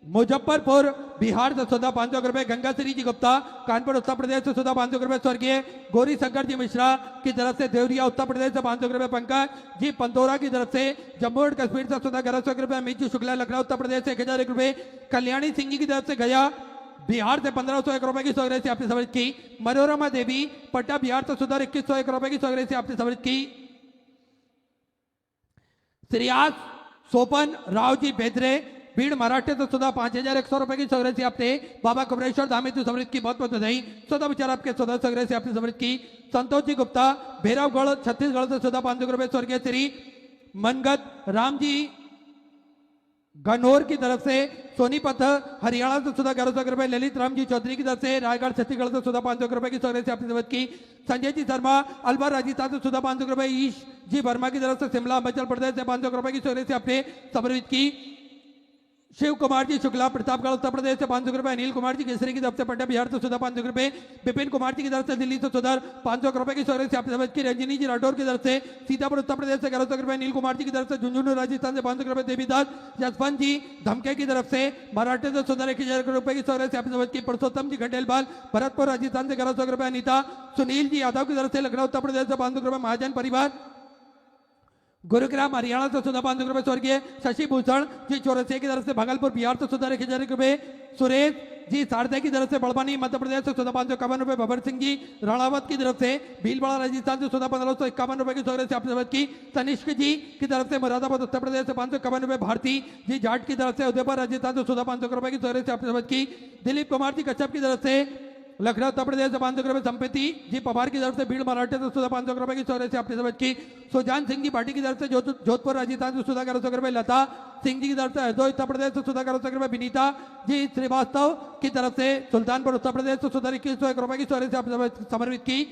मुजफ्फरपुर बिहार से 500 रुपए। गंगा श्री जी गुप्ता कानपुर उत्तर प्रदेश से 500 रुपए। स्वर्गीय गौरी शंकर जी मिश्रा की तरफ से देवरिया उत्तर प्रदेश से 500 रुपए। पंकज जी पंतोरा की तरफ से जम्मू एंड कश्मीर से 1100 रुपए। अमित जी शुक्ला लखनऊ उत्तर प्रदेश से 1001 रुपए। कल्याणी सिंह जी की तरफ से गया बिहार से 1501 रुपए की सौराशि आपने समर्पित की। मनोरमा देवी पटना बिहार से 2101 रुपए की सौराशि आपने समर्पित की। श्रीयास सोपन राव जी बेदरे भीड़ महाराष्ट्र से 5100 रुपए की सौराशि आपने बाबा कुमरेश्वर धाम हेतु समृद्ध की बहुत बहुत बधाई। सौदा विचार आपके 14 सौराशि आपने समृद्ध की। संतोष जी गुप्ता भैरवगढ़ छत्तीसगढ़ से 500 रुपए। स्वर्गीय श्री मनगत राम जी गनौर की तरफ से सोनीपत हरियाणा से 1100 रुपए। ललित राम जी चौधरी की तरफ से रायगढ़ छत्तीसगढ़ से 500 रुपए की सौराशि आपने समृद्ध की। संजय जी शर्मा अलवर राजस्थान से 500 रुपए। ईश जी वर्मा की तरफ से शिमला हिमाचल प्रदेश से 500 रुपए की सौराशि आपने समर्पित की। शिव कुमार जी शुक्ला प्रतापगढ़ उत्तर प्रदेश से 500 रुपए। अनिल कुमार जी केसरी की तरफ से पटना बिहार से 500 रुपए। विपिन कुमार जी की तरफ से दिल्ली से 500 रुपए की सौराशि आपने समझ की। रंजनी जी राठौर की तरफ से सीतापुर उत्तर प्रदेश से 1100 रुपए। अनिल कुमार जी की तरफ से झुंझुनू राजस्थान से 500 रुपए। देवीदास जसवंत जी धमके की तरफ से महाराष्ट्र से 1000 रुपए की सौराशि आपने समझ की। पुरुषोत्तम जी घंटेलवाल भरतपुर राजस्थान से 1100 रुपए। अनिता सुनील जी यादव की तरफ से लखनऊ उत्तर प्रदेश से 500 रुपए। महाजन परिवार गुरुग्राम हरियाणा से 500 रुपए। स्वर्गीय शशि भूषण जी चौरसिया की तरफ से भागलपुर बिहार से 1000 रुपए। सुरेश जी सारदे की तरफ से बड़वानी मध्य प्रदेश से 551 रुपए। भवर सिंह जी राणावत की तरफ से भीलवाड़ा राजस्थान से 1551 रुपए की सौराशि आपने समर्पित की। तनिष्क जी की तरफ से मुरादाबाद उत्तर प्रदेश से 551 रुपए। भारती जी जाट की तरफ से उदयपुर राजस्थान से 500 रुपए की सौराशि आपने समर्पित की। दिलीप कुमार जी कश्यप की तरफ से लखनऊ उत्तर प्रदेश से 500 रुपए। संपत्ति जी पवार की तरफ से भीड़ महाराष्ट्र से 500 रुपए की सौराशि आपने समझ की। सुजान सिंह जी भाटी की तरफ से जोधपुर राजस्थान से 1100 रुपए। लता सिंह जी की तरफ से हरदोई उत्तर प्रदेश से 1100 रुपए। विनीता जी श्रीवास्तव की तरफ से सुल्तानपुर उत्तर प्रदेश से 2101 रुपए की सौराशि आपने समर्पित की।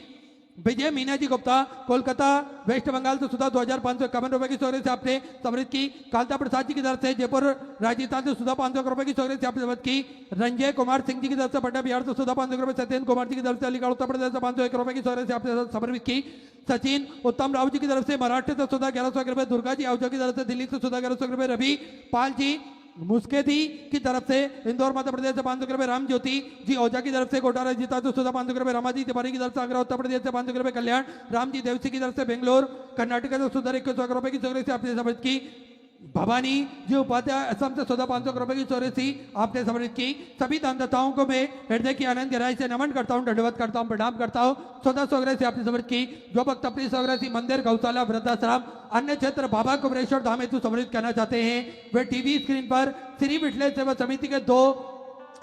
विजय मीना जी गुप्ता कोलकाता वेस्ट बंगाल से 2551 रुपए की सौराशि आपने समृद्ध की। कांता प्रसाद जी की तरफ से जयपुर राजस्थान से 500 रुपए की सौराशि आपने समृद्ध की। रंजय कुमार सिंह जी की तरफ से पटना बिहार से 500 रुपए। सत्येंद्र कुमार जी की तरफ से अलीगढ़ उत्तर प्रदेश से 501 रुपए की सौराशि आपने समर्पित की। सचिन उत्तम राव जी की तरफ से महाराष्ट्र से 1100 रुपए। दुर्गा जी आहूजा की तरफ से दिल्ली से 1100 रुपए। रवि पाल जी मुस्केदी की तरफ से इंदौर मध्य प्रदेश से 500 रुपए। राम ज्योति जी ओझा की तरफ से कोटा राजस्थान से 500 रुपए। रमाजी तिवारी की तरफ से आगरा उत्तर प्रदेश से 500 रुपए। कल्याण राम जी देवसी की तरफ से बेंगलोर कर्नाटक से 2100 रुपए की सौराशि आपने समर्पित की। भवानी जी उपाध्याय असम से 500 रुपए की सौराशि आपने समर्पित की। सभी दानदाताओं को मैं हृदय की आनंद गहराई से नमन करता हूँ, दंडवत करता हूँ, प्रणाम करता हूँ। 14 सौराशि आपने समर्पित की। जो भक्त अपनी सौराशि मंदिर, गौशाला, वृद्धाश्रम, अन्य क्षेत्र बाबा कुमरेश्वर धाम हेतु समर्पित करना चाहते हैं, वे टीवी स्क्रीन पर श्री विठलेश्वर सेवा समिति के 2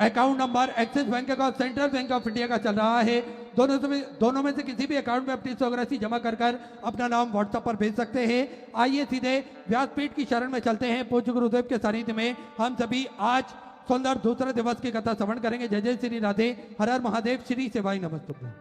अकाउंट नंबर एक्सिस बैंक का, सेंट्रल बैंक ऑफ इंडिया का चल रहा है, दोनों में से किसी भी अकाउंट में अपनी 100 राशि जमा कर अपना नाम व्हाट्सएप पर भेज सकते हैं। आइए सीधे व्यासपीठ की शरण में चलते हैं। पूज्य गुरुदेव के सानिध्य में हम सभी आज सुंदर दूसरे दिवस की कथा श्रवण करेंगे। जय जय श्री राधे, हर हर महादेव, श्री सेवाई नमस्तुभ्यं।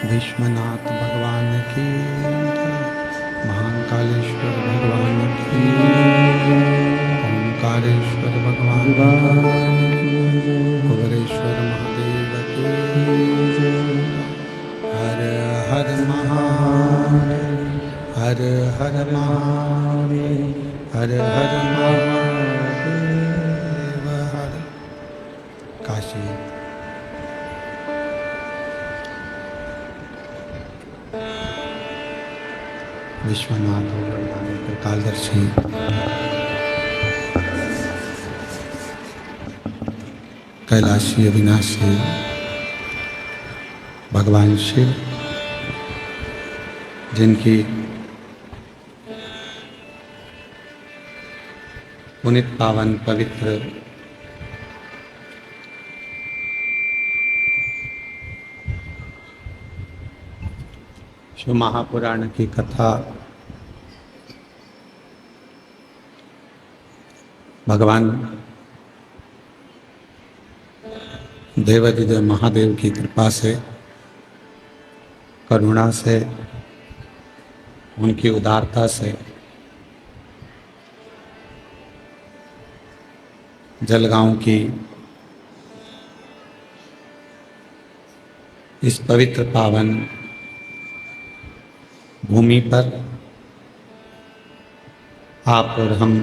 विश्वनाथ भगवान की, महाकालेश्वर भगवान की, ओंकारेश्वर भगवान की, कुबेरेश्वर महादेव की। हर हर महादेव, हर हर महादेव, हर हर महादेव, हर। काशी विश्वनाथ भगवान कालदर्शी कैलाशी अविनाशी भगवान शिव जिनकी पुनित पावन पवित्र शिव महापुराण की कथा भगवान देवाधिदेव महादेव की कृपा से, करुणा से, उनकी उदारता से जलगांव की इस पवित्र पावन भूमि पर आप और हम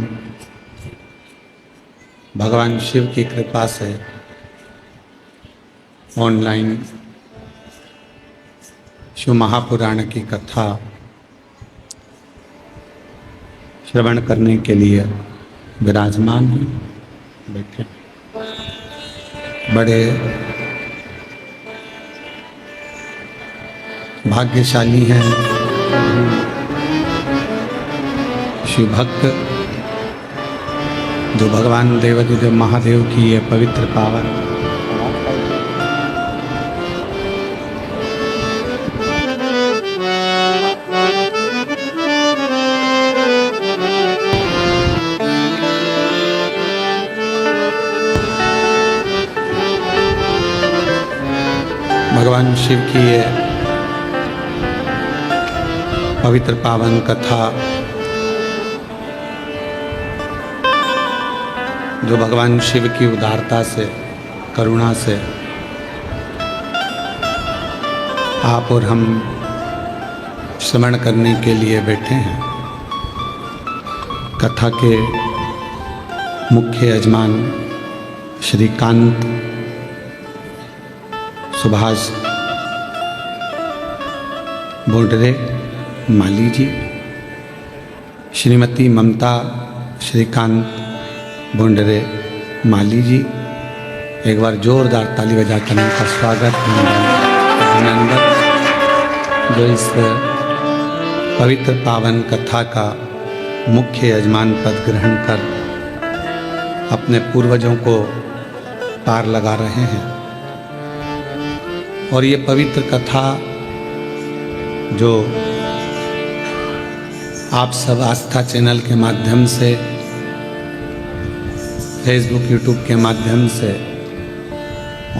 भगवान शिव की कृपा से ऑनलाइन शिव महापुराण की कथा श्रवण करने के लिए विराजमान हैं। बैठे बड़े भाग्यशाली हैं शिव भक्त, जो भगवान देवाधिदेव महादेव की ये पवित्र पावन भगवान शिव की ये पवित्र पावन कथा, जो भगवान शिव की उदारता से, करुणा से आप और हम श्रवण करने के लिए बैठे हैं। कथा के मुख्य यजमान श्रीकांत सुभाष बोंडरे माली जी, श्रीमती ममता श्रीकांत बोंडरे माली जी, एक बार जोरदार ताली बजाकर उनका स्वागत अभिनंदन, जो इस पवित्र पावन कथा का मुख्य यजमान पद ग्रहण कर अपने पूर्वजों को पार लगा रहे हैं। और ये पवित्र कथा जो आप सब आस्था चैनल के माध्यम से, फेसबुक यूट्यूब के माध्यम से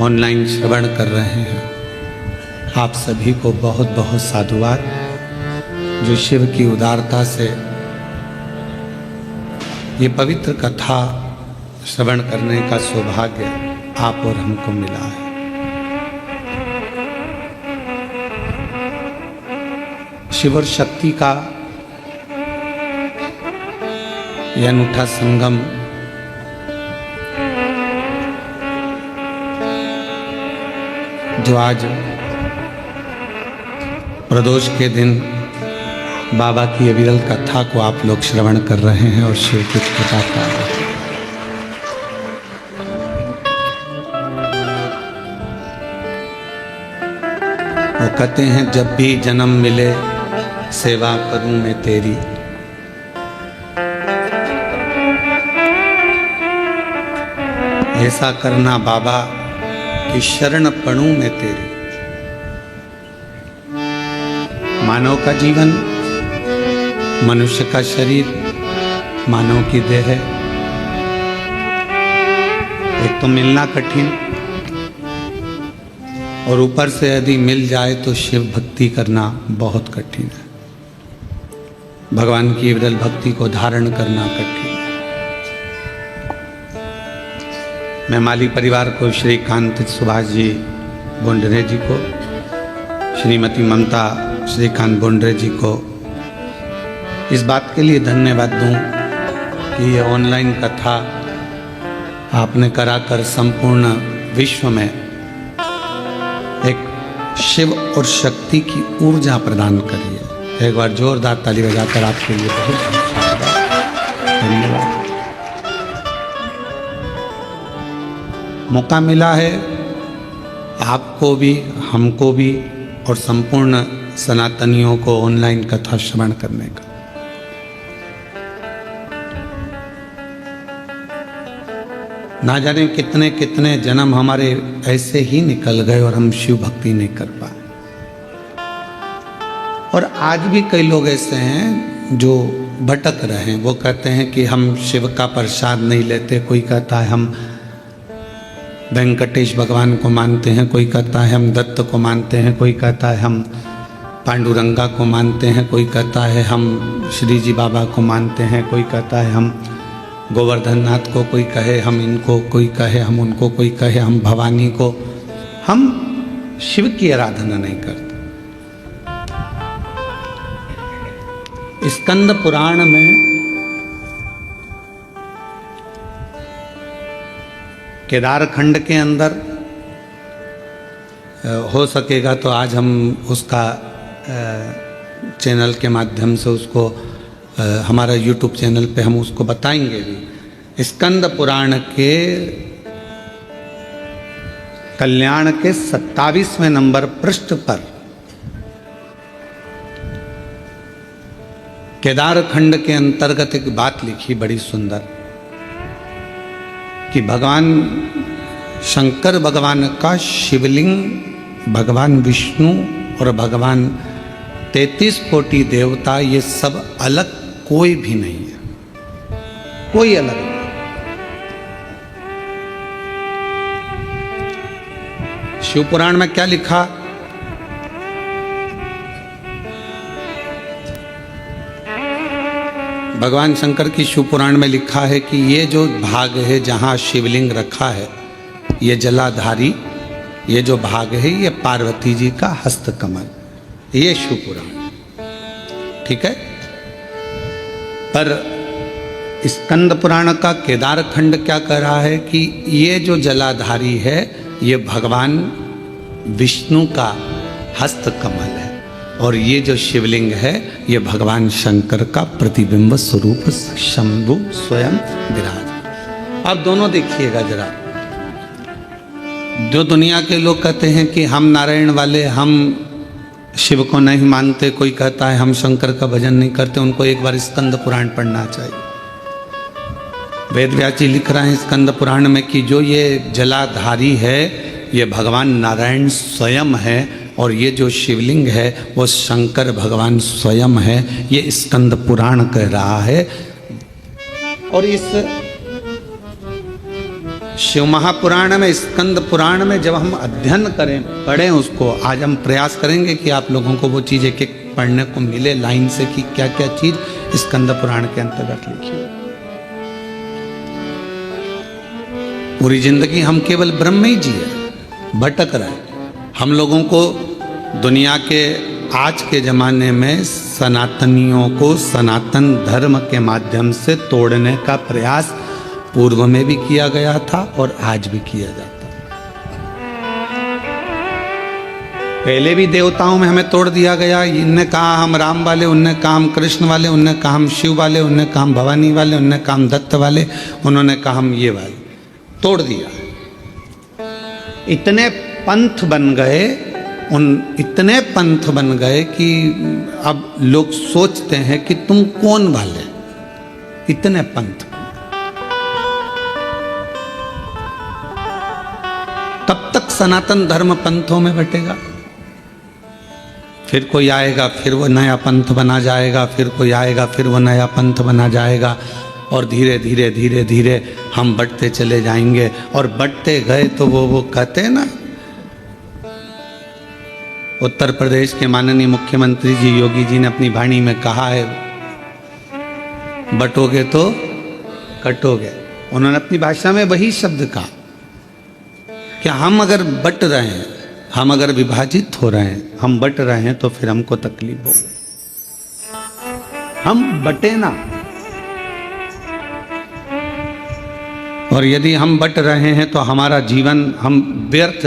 ऑनलाइन श्रवण कर रहे हैं, आप सभी को बहुत बहुत साधुवाद, जो शिव की उदारता से ये पवित्र कथा श्रवण करने का सौभाग्य आप और हमको मिला है। शिव और शक्ति का यह अनूठा संगम जो आज प्रदोष के दिन बाबा की अविरल कथा को आप लोग श्रवण कर रहे हैं और शिव की कृपा का वो कहते हैं, जब भी जन्म मिले सेवा करूं मैं तेरी, ऐसा करना बाबा कि शरण पड़ूं मैं तेरी। मानव का जीवन, मनुष्य का शरीर, मानव की देह, एक तो मिलना कठिन और ऊपर से यदि मिल जाए तो शिव भक्ति करना बहुत कठिन है। भगवान की विरल भक्ति को धारण करना कठिन है। मैं माली परिवार को, श्रीकांत सुभाष जी बोंडरे जी को, श्रीमती ममता श्रीकांत बोंडरे जी को इस बात के लिए धन्यवाद दूं कि ये ऑनलाइन कथा आपने कराकर संपूर्ण विश्व में एक शिव और शक्ति की ऊर्जा प्रदान करी है। एक बार जोरदार ताली बजाकर आपके लिए बहुत धन्यवाद। मौका मिला है आपको भी, हमको भी और संपूर्ण सनातनियों को ऑनलाइन कथा श्रवण करने का। ना जाने कितने कितने जन्म हमारे ऐसे ही निकल गए और हम शिव भक्ति नहीं कर पाए। और आज भी कई लोग ऐसे हैं जो भटक रहे हैं। वो कहते हैं कि हम शिव का प्रसाद नहीं लेते, कोई कहता है हम वेंकटेश भगवान को मानते हैं, कोई कहता है हम दत्त को मानते हैं, कोई कहता है हम पांडुरंगा को मानते हैं, कोई कहता है हम श्री जी बाबा को मानते हैं, कोई कहता है हम गोवर्धन नाथ को, कोई कहे हम इनको, कोई कहे हम उनको, कोई कहे हम भवानी को। हम शिव की आराधना नहीं करते। स्कंद पुराण में केदार खंड के अंदर हो सकेगा तो आज हम उसका चैनल के माध्यम से उसको हमारा YouTube चैनल पे हम उसको बताएंगे भी। स्कंद पुराण के कल्याण के 27वें नंबर पृष्ठ पर केदार खंड के अंतर्गत एक बात लिखी बड़ी सुंदर कि भगवान शंकर भगवान का शिवलिंग, भगवान विष्णु और भगवान 33 कोटि देवता, ये सब अलग कोई भी नहीं है, कोई अलग नहीं। शिव पुराण में क्या लिखा? भगवान शंकर की शिव पुराण में लिखा है कि ये जो भाग है जहाँ शिवलिंग रखा है, ये जलाधारी, ये जो भाग है ये पार्वती जी का हस्त कमल, ये शिव पुराण। ठीक है। पर स्कंद पुराण का केदार खंड क्या कह रहा है कि ये जो जलाधारी है ये भगवान विष्णु का हस्त कमल है और ये जो शिवलिंग है ये भगवान शंकर का प्रतिबिंब स्वरूप शंभु स्वयं विराज। अब दोनों देखिएगा जरा। जो दुनिया के लोग कहते हैं कि हम नारायण वाले, हम शिव को नहीं मानते, कोई कहता है हम शंकर का भजन नहीं करते, उनको एक बार स्कंद पुराण पढ़ना चाहिए। वेद व्यास जी लिख रहे हैं स्कंद पुराण में कि जो ये जलाधारी है ये भगवान नारायण स्वयं है और ये जो शिवलिंग है वो शंकर भगवान स्वयं है। ये स्कंद पुराण कह रहा है। और इस शिव महापुराण में, स्कंद पुराण में जब हम अध्ययन करें, पढ़ें उसको, आज हम प्रयास करेंगे कि आप लोगों को वो चीज़ एक एक पढ़ने को मिले लाइन से कि क्या क्या चीज़ स्कंद पुराण के अंतर्गत लिखी है। पूरी जिंदगी हम केवल ब्रह्म ही जिए, भटक रहे। हम लोगों को दुनिया के आज के ज़माने में सनातनियों को सनातन धर्म के माध्यम से तोड़ने का प्रयास पूर्व में भी किया गया था और आज भी किया जाता है। पहले भी देवताओं में हमें तोड़ दिया गया। इनने कहा हम राम वाले, उनने कहा हम कृष्ण वाले, उनने कहा हम शिव वाले, उनने कहा हम भवानी वाले, उनने कहा हम दत्त वाले, उन्होंने कहा हम ये वाले, तोड़ दिया। इतने पंथ बन गए, इतने पंथ बन गए कि अब लोग सोचते हैं कि तुम कौन वाले। इतने पंथ, तब तक सनातन धर्म पंथों में बटेगा। फिर कोई आएगा, फिर वो नया पंथ बना जाएगा, फिर कोई आएगा, फिर वो नया पंथ बना जाएगा और धीरे धीरे धीरे धीरे हम बढ़ते चले जाएंगे। और बढ़ते गए तो वो कहते हैं ना, उत्तर प्रदेश के माननीय मुख्यमंत्री जी योगी जी ने अपनी वाणी में कहा है, बटोगे तो कटोगे। उन्होंने अपनी भाषा में वही शब्द कहा कि हम अगर बट रहे हैं, हम अगर विभाजित हो रहे हैं, हम बट रहे हैं तो फिर हमको तकलीफ हो। हम बटे ना। और यदि हम बट रहे हैं तो हमारा जीवन हम व्यर्थ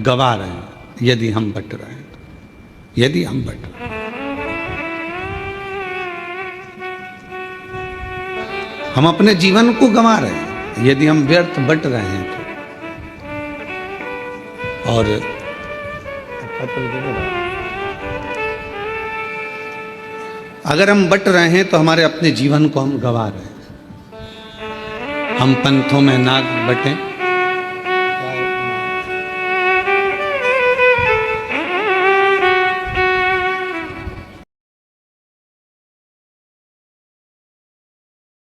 गवा रहे हैं। यदि हम बट रहे हैं, यदि हम बट रहे हैं, हम अपने जीवन को गंवा रहे हैं। यदि हम व्यर्थ बट रहे हैं तो। और अगर हम बट रहे हैं तो हमारे अपने जीवन को हम गंवा रहे हैं। हम पंथों में ना बटें,